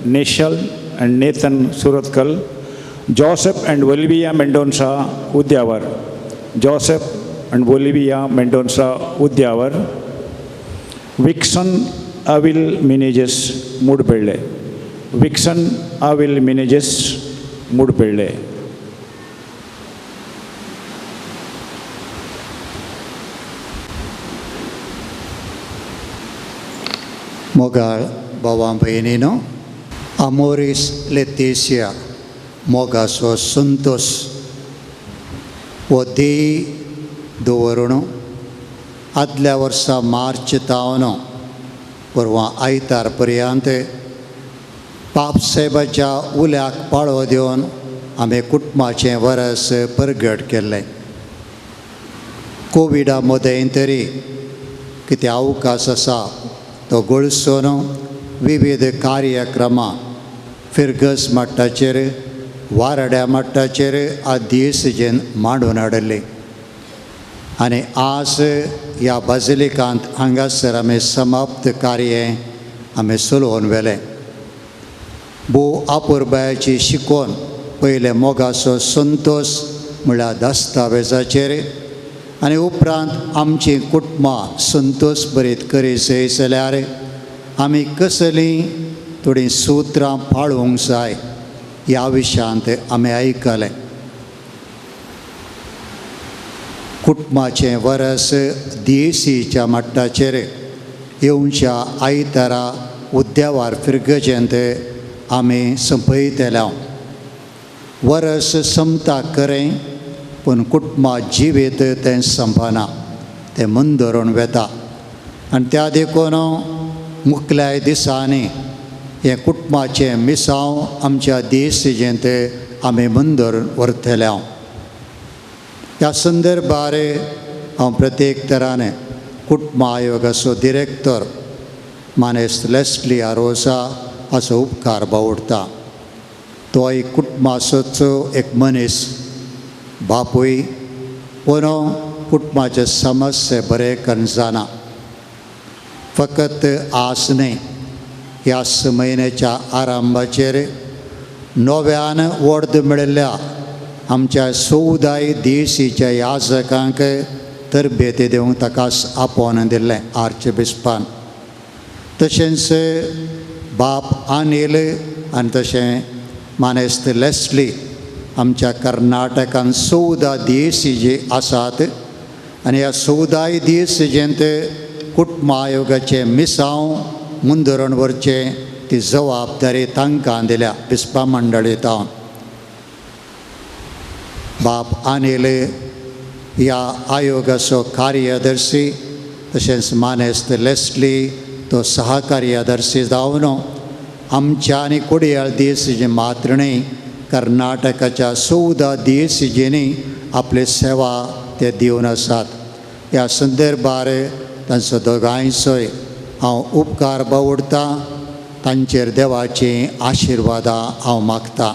Nishal and Nethan Surathkal, Joseph and Olivia Mendonsa Udyavar, Joseph and Olivia Mendonsa Udyavar, Vixon Avil Menezes Moodpele, Vixon Avil Menezes Moodpele. मोगाळ भावां भयणीनो, अमोरिस लेतिसिया मोगाचो संतोष हो देय दवरून आदल्या वर्सा मार्च तावन परवा आयतार पर्यंत पापसाहेबाच्या उल्याक पाळो दिवन आमी कुटुंबाचें वरस परगट केल्लें. कोविडा मदें तरी कितें अवकाश आसा तो गळसून विविध कार्यक्रमां फिरगस मट्टाचेर वारड्या मट्टाचेर आदीसजेन मांडून हाडले. आनी आज ह्या बाजिलिकांत हांगासर आमी समाप्त कार्य आमी चलोवन व्हेलें. भोव आपुरबायाची शिकोवन पयले मोगाचो संतोष म्हळ्यार दस्तावेजाचेर आनी उपरांत आमची कुटुंबां संतोष बरीत करी जाय जाल्यार आमी कसलीं थोडीं सुत्रां पाळूंक जाय ह्या विशयांत आमी आयकलें. कुटुंबाचें वरस देसीच्या मट्टाचेर येवच्या आयतारा उद्यावार फिरगजेंत आमी संपयतल्या. वरस समता खरें पूण कुटुंबां जिवीत तें संपना, तें मन धरून वेता. आनी त्या देखून मुखल्याय दिसांनी हें कुटुंबाचें मिसांव आमच्या देशीजेंत आमी मन धरून व्हरतल्या. ह्या संदर्भार हांव प्रत्येक तरान कुटुंब आयोगाचो डिरेक्टर मानेस्त लेस्ली आरोसा हाचो उपकार बावडटा. तो एक कुटुंबाचो एक मनीस, बापूय, पूण कुटुंबाचे समस्या बरे करून जाना. फकत आस न्ही, ह्या म्हयन्याच्या आरंभाचेर नव्यान वर्द मेळिल्ल्या आमच्या 14 देशीच्या याजकांक तरबेती दिवंक ताका आपोवन दिल्लें आर्चबिस्पान. तशेंच बाप अनिल आनी तशें मानेस्त लेस्ली आमच्या कर्नाटकान 14 देशी जे आसात आनी ह्या 14 देशीजेंत कुटुंब आयोगाचें मिसांव मुंदरण व्हरचें ती जबाबदारी तांकां दिल्या बिस्पा मंडळींतावन. बाप अनिल ह्या आयोगाचो कार्यदर्शी, तशेंच मानेस्त लेस्ली तो सहकार्यदर्शी जावन आमच्या आनी कुडियाळ देशीचे मात्र न्ही, कर्नाटकाच्या 14 देशीजेनी आपली सेवा ते दिवन आसात. ह्या संदर्भार तांचो दोगांयचोय हांव उपकार बावडटां, तांचेर देवाची आशिर्वादां हांव मागतां.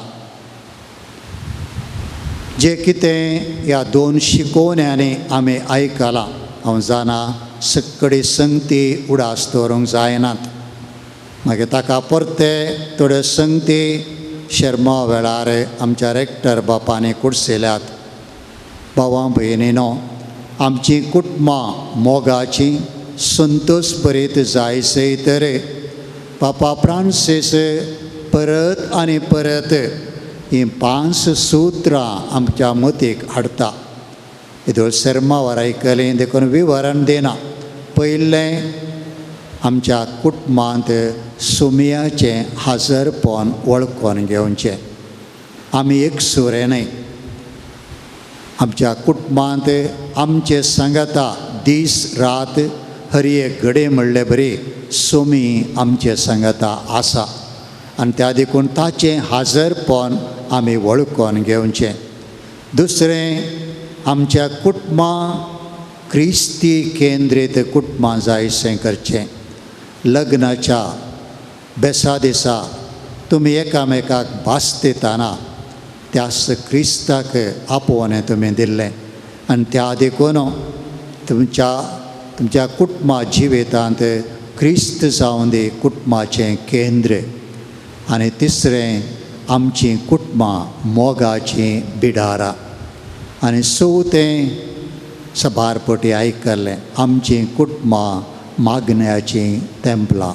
जे कितें ह्या 2 शिकोवण्यांनी आमी आयकलां हांव जाणा सक्कडी संगती उडास दवरूंक जायनात. मागीर ताका परते थोड्यो संगती शर्मा वेळार आमच्या रेक्टर बापांनी कुडसिल्यात. भावां भयणीनो, आमची कुटुंबां मोगाची संतोश बरीत जायसय तर पापा फ्रांसीस परत आनी परत ही 5 सुत्रां आमच्या मतीक हाडटा. हितूर शर्मावर आयकलीं देखून विवरण दिना. पयलें, आमच्या कुटुंबांत सुमयाचें हाजरपण वळखून घेवचें. आमी एक सुरे न्ही. आमच्या कुटुंबांत आमचे सांगाता दीस रात हर एक घडी म्हणले बरी सुमी आमचे सांगाता आसा आनी त्या देखून ताचें हाजरपण आमी वळखून घेवचें. दुसरें, आमच्या कुटुंबां क्रिस्ती केंद्रीत कुटुंबां जायशें करचें. लग्नाच्या बेसा दिसा तुमी एकामेकाक भास दिताना त्यास क्रिस्ताक आपोवणें तुमी दिल्लें आनी त्या देखून तुमच्या कुटुंबा जिवितांत क्रिस्त जावन दी कुटुंबाचें केंद्र आनी तिसरें आमचीं कुटुंबां मोगाचीं बिडारां आनी चवथें सबारपटी आयकल्लें आमचीं कुटुंबां मागण्याचीं तेंपलां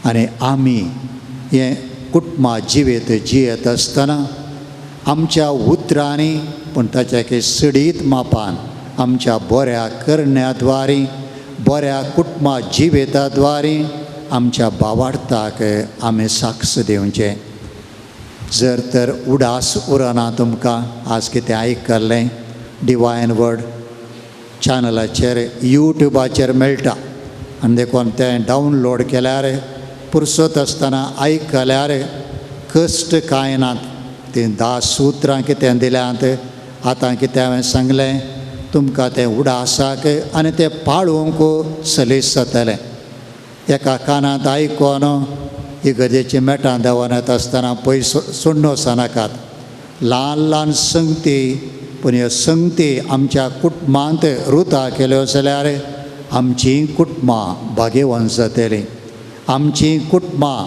आनी आमी हें कुटुंबां जिवीत जियेत आसतना आमच्या उतरांनी पूण ताच्या सडीत मापान आमच्या बऱ्या करण्याद्वारे बऱ्या कुटुंबा जिविताद्वारे आमच्या भावार्थाक आमी साक्ष दिवचें जर तर उडास उरना तुमकां आज कितें आयकल्लें डिवायन वर्ड चॅनलाचेर यूट्यूबाचेर मेळटा आनी देखून तें डावनलोड केल्यार पुरसत आसतना आयकल्यार कश्ट कांय नात तीं 10 सुत्रां कितें दिल्यांत आतां कितें हांवें सांगलें तुमकां तें उडासाक आनी तें पाळूंक सलीस जातलें एका कानांत आयकोन इगर्जेची मेटां देंवत आसतना पयस सोडून वचनाकात ल्हान ल्हान संगती पूण ह्यो संगती आमच्या कुटुंबांत रुतां केल्यो जाल्यार आमचीं कुटुंबां भाग्यवंत जातलीं आमचीं कुटुंबां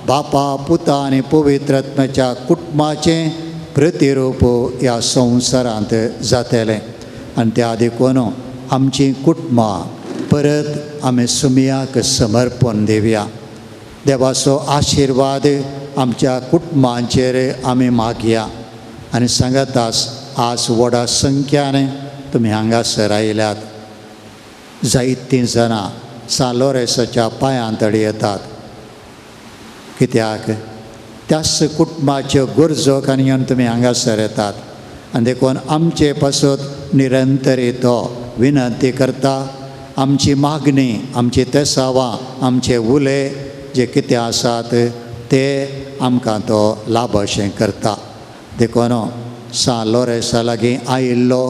बापा पुता आनी पवित्र आत्म्याच्या कुटुंबाचें प्रतिरूप ह्या संवसारांत जातलें आनी त्या देखून आमचीं कुटुंबां परत आमी सुमयाक समर्पण दिवया देवाचो आशिर्वाद आमच्या कुटुंबांचेर आमी मागया आनी सांगतास आज व्हडा संख्यान तुमी हांगासर आयल्यात जायतीं जाणां सालोरेसाच्या पांयां तळी येतात कित्याक त्याच कुटुंबाच्यो गरजो घेवन तुमी हांगासर येतात आनी देखून आमचे पासून निरंतरी तो विनंती करता आमची मागणी आमची तेसावां आमचे उले जे कितें आसात ते आमकां तो लाभशें करता देखून सालोरेसा लागीं आयिल्लो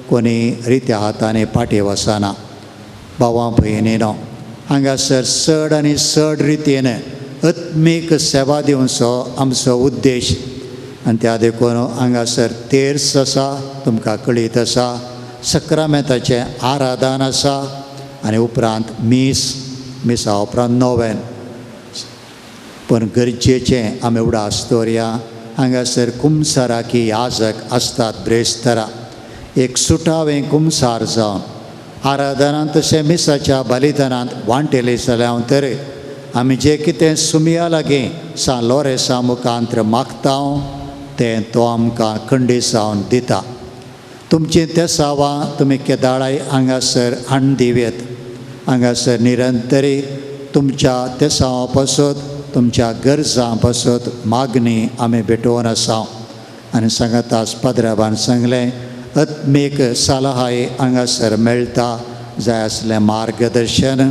कोणी रित्या हातांनी फाटी वचना भावां भयणीनो हांगासर चड आनी चड रितीन आत्मीक सेवा दिवचो आमचो उद्देश आनी त्या देखून हांगासर तेर्स आसा तुमकां कळीत आसा सक्रामेंताचें आराधन आसा आनी उपरांत मिसा उपरांत नोवेन पूण गरजेचें आमी उडास दवरया हांगासर कुमसाराकी याजक आसतात ब्रेस्तारा एक सुटावें कुमसार जावन आराधनांत तशें मिसाच्या बलिदानांत वांटेली जाल्यार तर आमी जें कितें सुमया लागीं सालोरेसा मुखांत्र मागता तें तो आमकां खंडीत जावन दिता तुमची तेसावां तुमी केदाळाय हांगासर हाडून दिवेत हांगासर निरंतरी तुमच्या तेसावां पासून तुमच्या गरजां पासून मागणी आमी भेटोवन आसा आनी सांगतास पाद्राबान सांगलें आत्मीक सलाहाय हांगासर मेळटा जाय आसलें मार्गदर्शन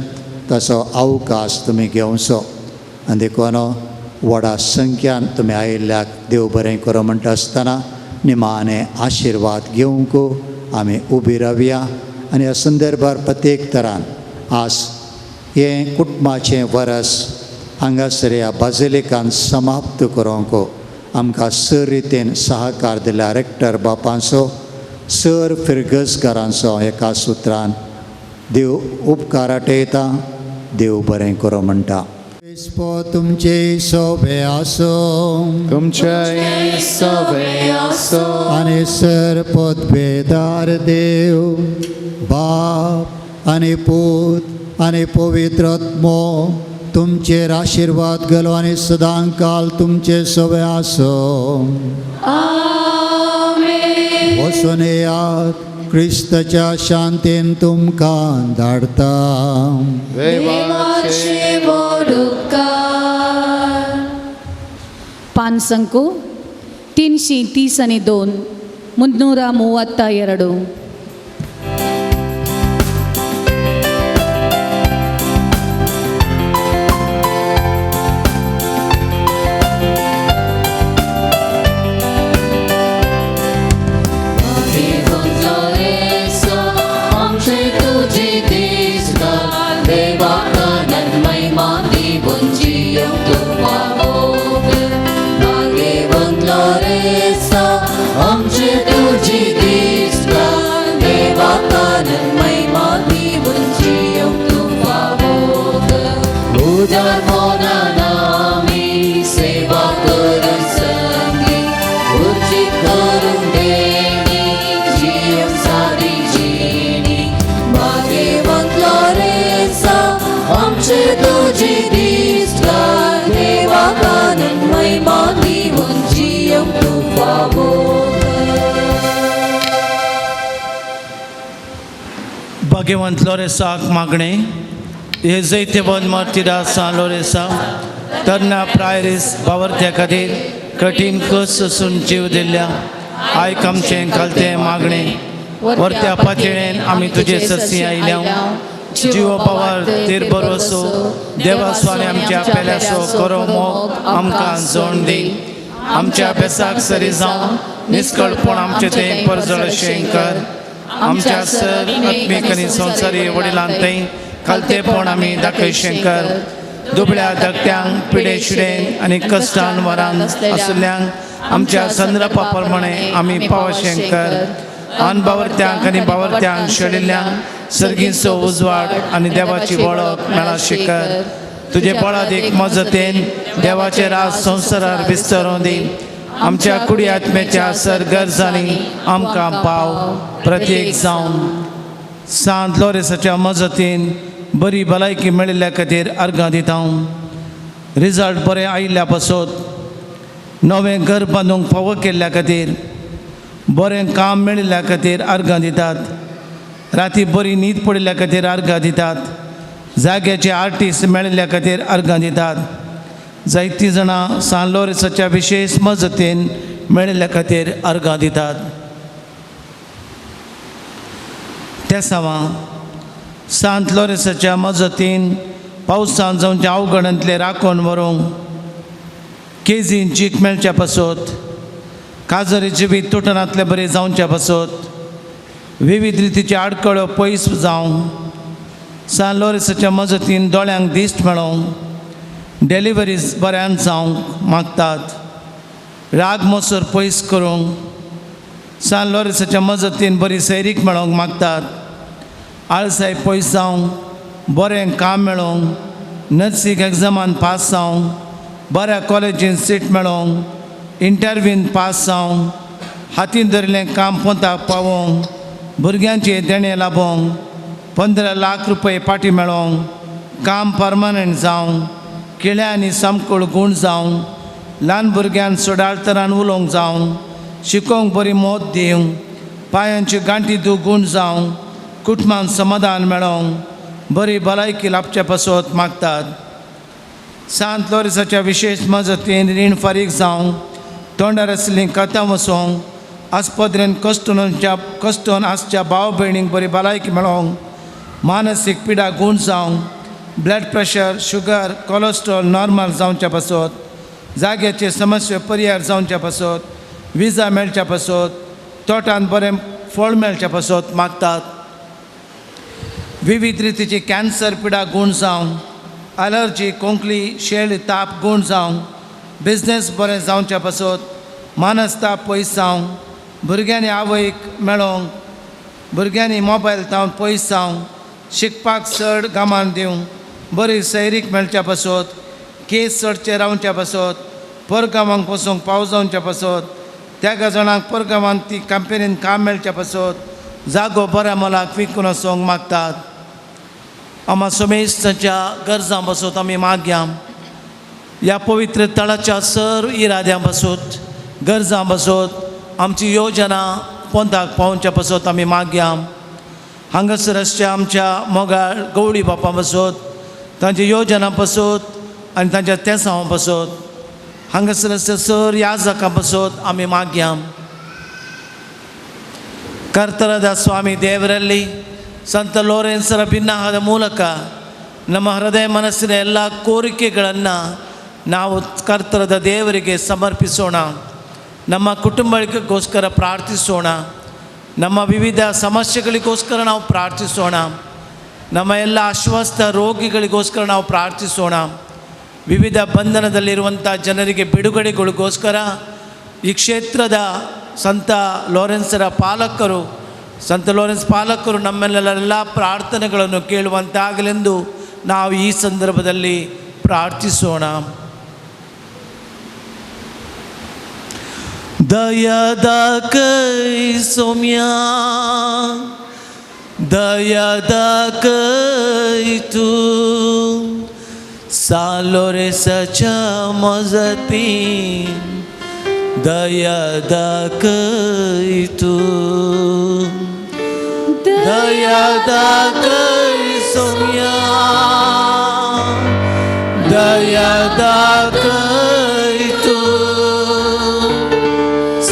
तसो अवकाश तुमी घेवचो आनी देखून व्हडा संख्यान तुमी आयिल्ल्याक देव बरें करूं म्हणटा आसतना निमाणे आशिर्वाद घेवंक आमी उबी रावया आनी ह्या संदर्भार प्रत्येक तरान आज हें कुटुंबाचें वरस हांगासर ह्या बाजिलिकान समाप्त करूंक आमकां सर रितीन सहकार दिल्या रेक्टर बापांचो सर फिरगसकारांचो एका सुत्रान देव उपकार आटयता देव बरें करूं म्हणटा तुमचे सोबे आसो तुमचे सोबे आसो आनी सरपद बेदार देव बाप आनी पूत आनी पवित्र आत्मो तुमचेर आशिर्वाद घालो आनी सदां काल तुमचे सोबे आसो वचून येयात क्रिस्ताच्या शांतीन तुमकां धाडटा पान संको 332 332 Dewa kanan may mati bunji yung तुझ्या मौनानामी सेवा कर संगी उचित करून देणी जीव सारी जीणी भाग्यवंत लोरेन्सा आमचे तुझी दिसला देवा कानन महिमा दिवन जीव तू पावो भाग्यवंत लोरेसाक मागणे हे जैते बंद मार्तिरा सान लोरेसा तरना प्रायरीस बावरत्या खातीर कठीण कस सोसून जीव दिल्ल्या आयक आमचें खालतें मागणे वरत्या पातळेन आमी तुजे ससी आयल्या जीव पावार तेर बरोसो देवा स्वामी आमच्या पेल्यासो करो मोग आमकां जोड दी आमच्या अभ्यासाक सरी जावन निश्कळपण आमचें तें परजळशें कर आमच्या सर आत्मीक आनी संवसारी वडिलांतय खालतेपण आमी दाखयशें कर दुबळ्या धकट्यांक पिडे शिडेन आनी कश्टान वरान आसल्यांक आमच्या संद्रपा प्रमाणे आमी पावशें कर अनबावरत्यांक आनी बावरत्यांक शेडिल्ल्यांक सर्गीचो उजवाड आनी देवाची वळख मेळाशी कर तुजे बळादीक मजतेन देवाचे राज संवसारार विस्तरूं दी आमच्या कुडी आत्म्याच्या सर गरजांनी आमकां पाव प्रत्येक जावन सांत लोरेसाच्या मजतीन बरी भलायकी मेळिल्ल्या खातीर अर्गां दिता रिजल्ट बरें आयिल्ल्या पासत नवें घर बांदूंक फावो केल्ल्या खातीर बरें काम मेळिल्ल्या खातीर अर्गां दितात राती बरी न्हीद पडिल्ल्या खातीर अर्गां दितात जाग्याचे आर्टिस्ट मेळिल्ल्या खातीर अर्गां दितात जायतीं जाणां सांत लोरेसाच्या विशेश मजतीन मेळिल्ल्या खातीर अर्गां दितात त्या सावा सांत लोरेसाच्या मजतीन पावसान जावचे अवघडांतले राखून व्हरूंक केजीन चीक मेळच्या पासत काजरी जिवीत तुटनातले बरे जावच्या पासत विविध रितीचे आडखळ्यो पयस जावं सांत लोरेसाच्या मजतीन दोळ्यांक दिश्ट मेळोवंक डेलिव्हरीज बऱ्यान जावंक मागतात राग मोसोर पयस करूंक सांत लोरेसाच्या मजतीन बरी सैरीक मेळोवंक मागतात आळसाय पयस जावंक बरें काम मेळोवंक नर्सीक एग्जामान पास जावंक बऱ्या कॉलेजीन सीट मेळोवंक इंटरव्यून पास जावंक हातीन धरिल्लें काम पोंताक पावोवंक भुरग्यांचे देणे लाभोवंक 15 लाख रुपये पाटी मेळोवंक काम परमनंट जावंक किळ्या आनी समकूळ गूण जावंक ल्हान भुरग्यांक सोडाळतरान उलोवंक जावंक शिकोवंक बरी मोद दिवंक पांयांची गांठी गूण जावंक कुटुंबान समाधान मेळोवंक बरी भलायकी लाभच्या पासत मागतात सांत लोरेसाच्या विशेष मजतीन रीण फारीक जावंक तोंडार आसलीं कथां वसोवंक आस्पत्रेन कश्टून आसच्या भाव भयणींक बरी भलायकी मेळोवंक मानसीक पिडा गूण जावंक blood pressure sugar cholesterol normal जावच्या पासत जाग्याचे समस्या परिहार जावच्या पासत विजा मेळच्या पासत तोटान बरें फळ मेळच्या पासत मागतात विविध रितीची कॅन्सर पिडा गूण जावंक अलर्जी कोंकली शेळ ताप गूण जावंक बिझनेस बरें जावच्या पासत मानसताप पयस जावंक भुरग्यांनी आवयक मेळोवंक भुरग्यांनी मोबायल तावन पयस जावंक शिकपाक चड गामान दिवंक बरी सैरीक मेळच्या पासत केस चडचे रावच्या पासत परगांवांक वचूंक पाव जावच्या पासत त्या जाणांक परगांवांत ती कंपनीन काम मेळच्या पासत जागो बऱ्या मोलाक विकून वचोंक मागतात आमा सोमेस्ताच्या गरजां पासत आमी मागया ह्या पवित्र तळाच्या सर्व इराद्यां पासत गरजां पासत आमची योजना पोंताक पावच्या पासत आमी मागया हांगासर आसच्या आमच्या मोगाळ गवळी बापा पासत तांची योजना पासत आनी तांच्या तेसांव पासत हांगासर आसच्या सर याजकां पासत आमी मागया ಕರ್ತನಾದ ಸ್ವಾಮಿ ದೇವರಲ್ಲಿ ಸಂತ ಲೋರೆನ್ಸರ ಭಿನ್ನವಾದ ಮೂಲಕ ನಮ್ಮ ಹೃದಯ ಮನಸ್ಸಿನ ಎಲ್ಲ ಕೋರಿಕೆಗಳನ್ನು ನಾವು ಕರ್ತನಾದ ದೇವರಿಗೆ ಸಮರ್ಪಿಸೋಣ. ನಮ್ಮ ಕುಟುಂಬಗಳಿಗೋಸ್ಕರ ಪ್ರಾರ್ಥಿಸೋಣ. ನಮ್ಮ ವಿವಿಧ ಸಮಸ್ಯೆಗಳಿಗೋಸ್ಕರ ನಾವು ಪ್ರಾರ್ಥಿಸೋಣ. ನಮ್ಮ ಎಲ್ಲ ಅಸ್ವಸ್ಥ ರೋಗಿಗಳಿಗೋಸ್ಕರ ನಾವು ಪ್ರಾರ್ಥಿಸೋಣ. ವಿವಿಧ ಬಂಧನದಲ್ಲಿರುವಂಥ ಜನರಿಗೆ ಬಿಡುಗಡೆಗಳಿಗೋಸ್ಕರ ಈ ಕ್ಷೇತ್ರದ ಸಂತ ಲೋರೆನ್ಸರ ಪಾಲಕರು ಸಂತ ಲೋರೆನ್ಸ್ ಪಾಲಕರು ನಮ್ಮೆಲ್ಲ ಪ್ರಾರ್ಥನೆಗಳನ್ನು ಕೇಳುವಂತಾಗಲೆಂದು ನಾವು ಈ ಸಂದರ್ಭದಲ್ಲಿ प्रार्थिसोಣ. दयादाकय सोम्या दयादाकय तू सालोरेसाच्या मजतीन दयादाकय तू दयादाकय सोम्या दयादाकय तू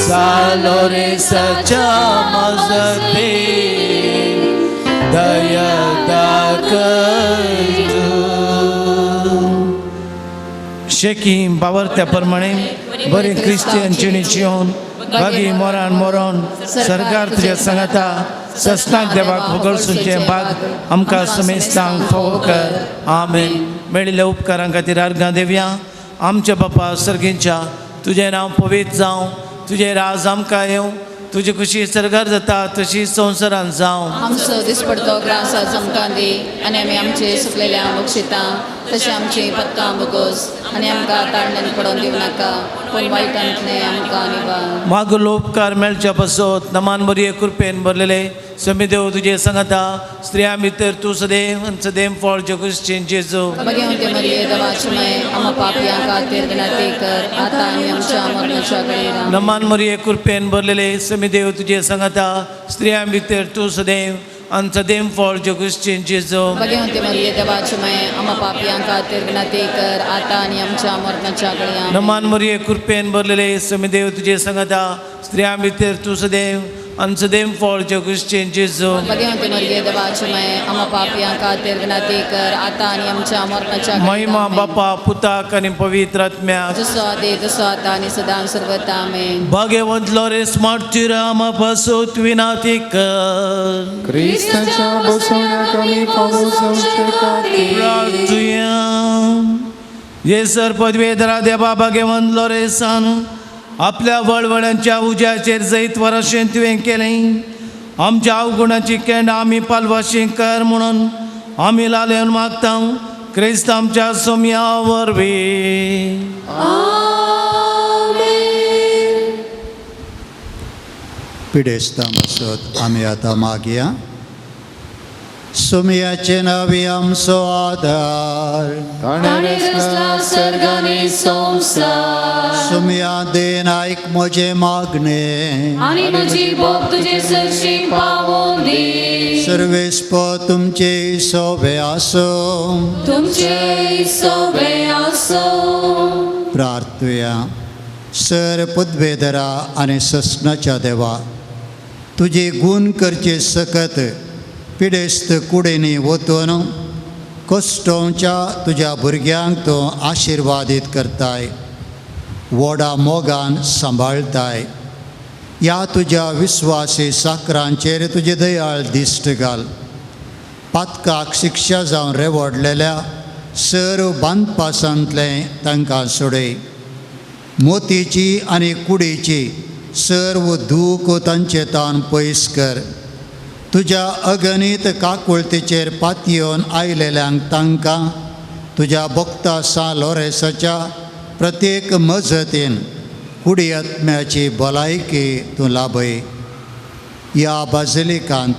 सालोरेसाच्या मजतीन दयादाकय तू. शेकीम बावरत्या प्रमाणे बरे क्रिस्टियन जिणेची येवन बागी मोरान मोरोन सरकार तुझ्या सांगाता सस्नाक देवाक वगळसूंचे भाग आमकां समेस्तांक फावो कर. आमेन. मेळिल्ल्या उपकारां खातीर अर्गां देवया. आमच्या बापा सर्गेच्या तुजें नांव पवित्र जावं, तुजें राज आमकां येवं, तुजी खुशी सरकार जाता तशी संवसारांत जावं. आमचो दिसपडतो ग्रास आज आमकां दी आनी आमी आमचे सुकलेल्या बक्षिता तशें आमची पत्तां बगोस आनी आमकां ताळण्यान पडोवन दिवं नाका पूण वायटांतले आमकां निवार. मागलो उपकार मेळच्या पासत नमान बरये कृपेन भरलेले समीदेव तुजे सांगाता स्त्रियां भितर तूं सदैव सदैव फळ जगुसचें जेजू. भगवंते मरिये देवाची माय आम्हा पापयां खातीर विनंती कर आतां आनी आमच्या मरणाच्या वेळेर. नमान मरिये कृपेन भरलेले समीदेव तुजे सांगाता स्त्रियां भितर तूं सदैव सदैव फळ जगुसचें जेजू. भगवंते मरिये देवाची माय आम्हा पापयां खातीर विनंती कर आतां आनी आमच्या मरणाच्या वेळेर. नमान मरिये कृपेन भरलेले समीदेव तुजे सांगाता स्त्रियां भितर तूं सदैव सदैव फळ जगुसचें जेजू. भगवंते मरिये देवाची माय आम्हा पापयां खातीर विनंती कर आतां आनी आमच्या मरणाच्या महिमा बापा पुताक आनी पवित्र आत्म्याक जसो आदी तसो आतां आनी सदां सर्वदा आमेन. भाग्यवंत लोरेस मार्टीर आम्हा पासत विनंती कर. क्रिस्ताच्या बसवण्याक आमी फावो जावचे खातीर प्रार्थुया. येसर पदवेधरा देवा भाग्यवंत लोरेसान आपल्या वळवळ्यांच्या उज्याचेर जैत वरशें तुवें केलें. आमच्या अवगुणाची केंड आमी पालवाशी कर म्हणून आमी लालेवन मागता क्रिस्त आमच्या सोम्या वरवीं. पिडेस्तां बसत आमी आतां मागया. सुमयाचे नावी आमचो आधार ताणे रचला सर्ग आनी संवसार. सुमया देन आयक म्हजे मागणे आनी म्हजी भोग तुजे सरशीक पावोवन दी. सर्वेस्प तुमचे सोबे आसो. तुमचे सोबे आसो. प्रार्थुया. सर पदवेधरा आनी ससनाच्या देवा तुजे गुण करचे सकत पिडेस्त कुडेनी वतून कश्टोवच्या तुज्या भुरग्यांक तूं आशिर्वादीत करताय, व्हडा मोगान सांबाळताय. ह्या तुज्या विस्वासी साकरांचेर तुजे दयाळ दिश्ट घाल. पातकाक शिक्षा जावन रेवडलेल्या सर्व बांदपासांतलें तांकां सोडय. मोतीची आनी कुडीची सर्व दूख तांचे तान पयस कर. तुज्या अगणित काकुळतीचेर पातयेवन आयलेल्यांक तांकां तुज्या भक्ता सा लोरेसाच्या प्रत्येक मजतीन कुडी आत्म्याची भलायकी तूं लाभय. ह्या बाजिलिकांत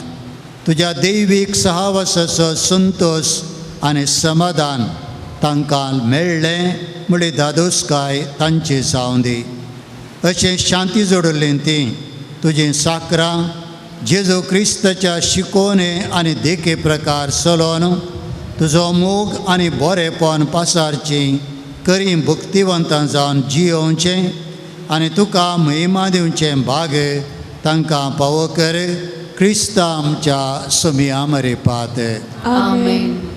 तुज्या दैवीक सहवासाचो संतोश आनी समाधान तांकां मेळ्ळें म्हळी दादोसकाय तांची जावं दी. अशें शांती जोडुल्लीं तीं तुजीं साकरां जेजू क्रिस्ताच्या शिकोवणे आनी देखे प्रकार चलोवन तुजो मोग आनी बरेपण पासारची करी भक्तिवंतां जावन जियोवचें आनी तुका महिमा दिवचें भाग तांकां फावो कर. क्रिस्ता आमच्या सुमया मरेपात. आमेन.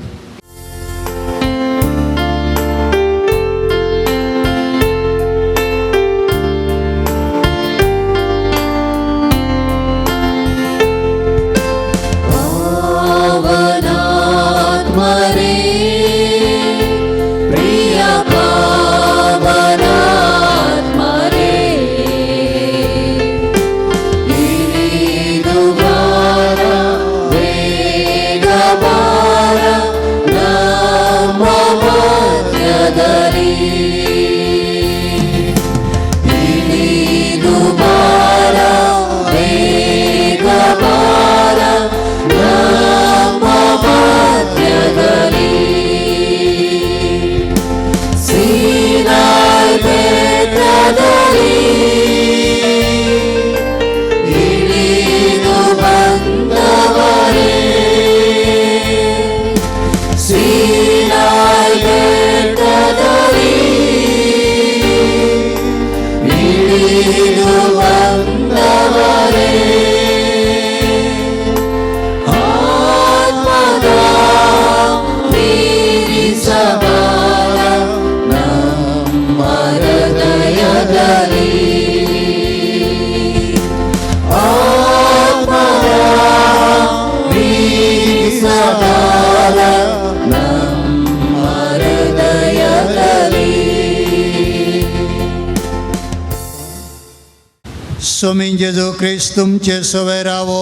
स्वामी जेजू ख्रिस्त तुमचे सवय रावो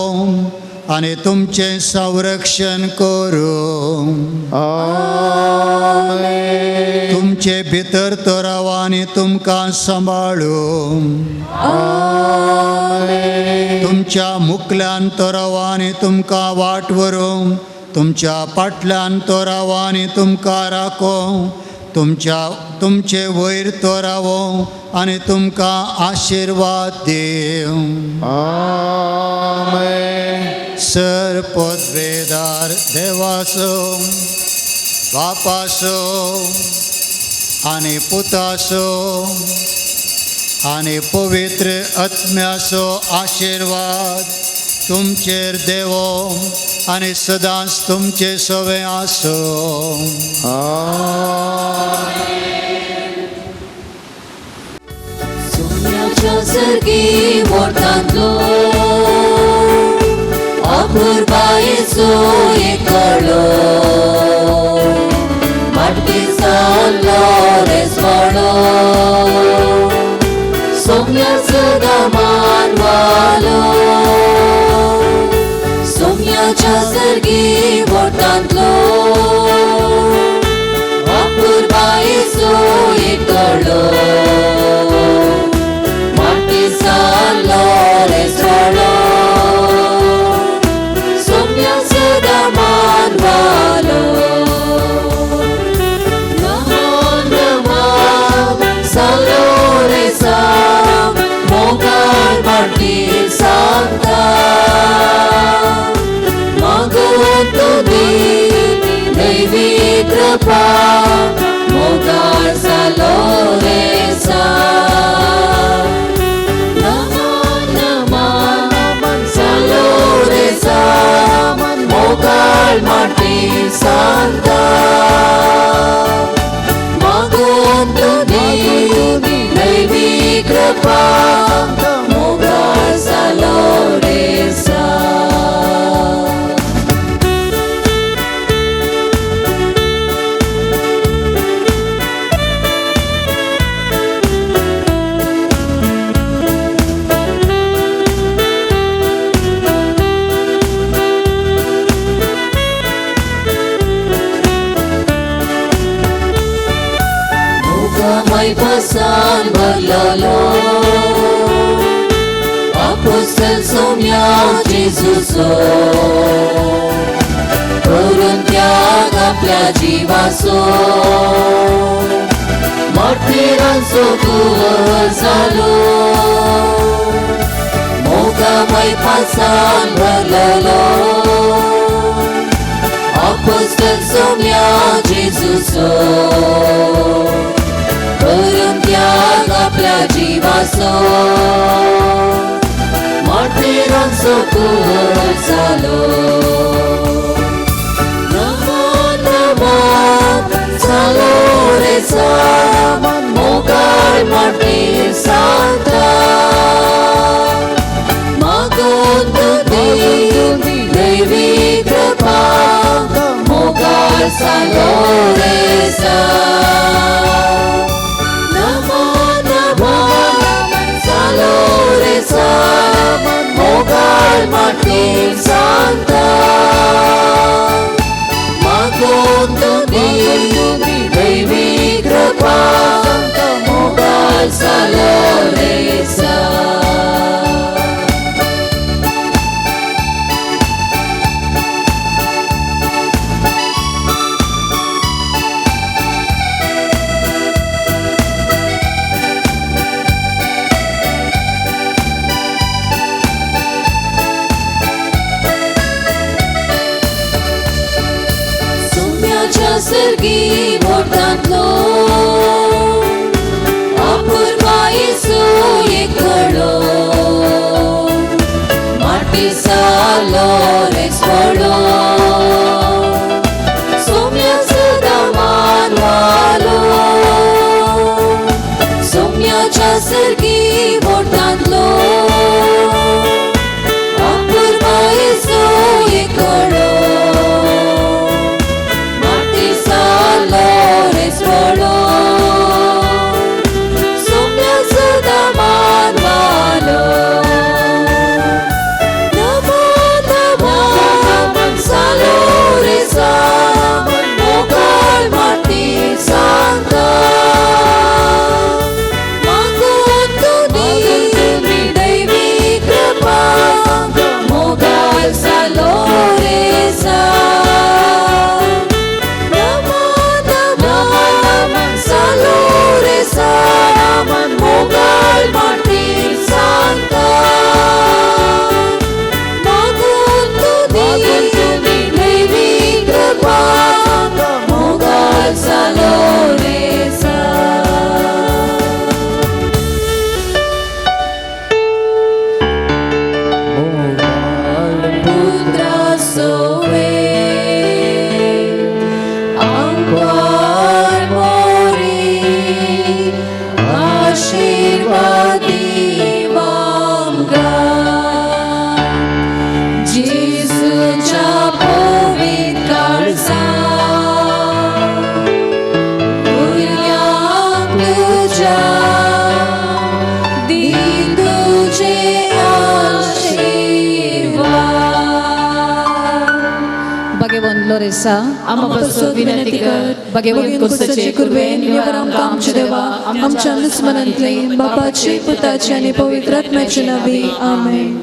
आनी तुमचें संरक्षण करूं. तुमचे भितर तो रावा आनी तुमकां सांबाळूं. तुमच्या मुखल्यान तो रावा आनी तुमकां वाट व्हरूं. तुमच्या फाटल्यान तो रावा आनी तुमकां राखो. तुमचे वयर तो रावो आनी तुमकां आशिर्वाद दिवं. सरपदवेदार देवाचो बापाचो आनी पुताचो आनी पवित्र आत्म्याचो आशिर्वाद तुमचेर देवो आनी सदांच तुमचे सवे आसो. सोन्याच्या सर्गी मोठांतलो अपूर्वायेचो एकलो माटकी जाल्लो रेसवाडो सोम्या सदा मानवालो. सोम्याच्या सर्गी मोठांतलो अपूर्वायेचो एकलो माटी जाल्लो रेसवाडो सोम्या सदा मानवालो. नमो नमः सालो रेसा मोगाळ माटी सांगता मागून तुमी दैवी कृपा मोगाळ सालो रेसा. नमो नमः सालो रेसा मोगाळ माटी सांगता मागून तुमी दैवी कृपा मोगाळ सालो रेसा. मोगामय पासान भरलेलो अपोस्तल सोम्या जेजूचो करून त्याग आपल्या जिवाचो मोठेरांचो कुवर जालो. मोगामय पासान भरलेलो अपोस्तल सोम्या जेजूचो करून त्याग आपल्या जिवाचो मोठेरांचो कुवर जालो. नमो नमः सालो रेसा मोगाळ माटी सांगता मागून तुमी दैवी कृपा मोगाळ सालो रेसा. नमो नमः सालो रेसा मोगाळ माटी सांगता मागून तुमी दैवी कृपा मोगाळ सालो रेसा. सोम्याच्या सर्गी मोठांतलो अपूर्वायेचो एकलो माटी जाल्लो रेसवाडो सोम्या सदा मानवालो. सोम्याच्या सर्गी मोठांतलो अपूर्वायेचो एकलो माटी जाल्लो रेसवाडो सोम्या सदा मानवालो. आसा आमकां बसो विनंती कर भगवंत कुर्साचे कुरवेन निवर आमकां आमचे देवा आमच्या दुस्मनांतले बापाचे पुताचे आनी पवित्र आत्म्याचे नावे आमेन.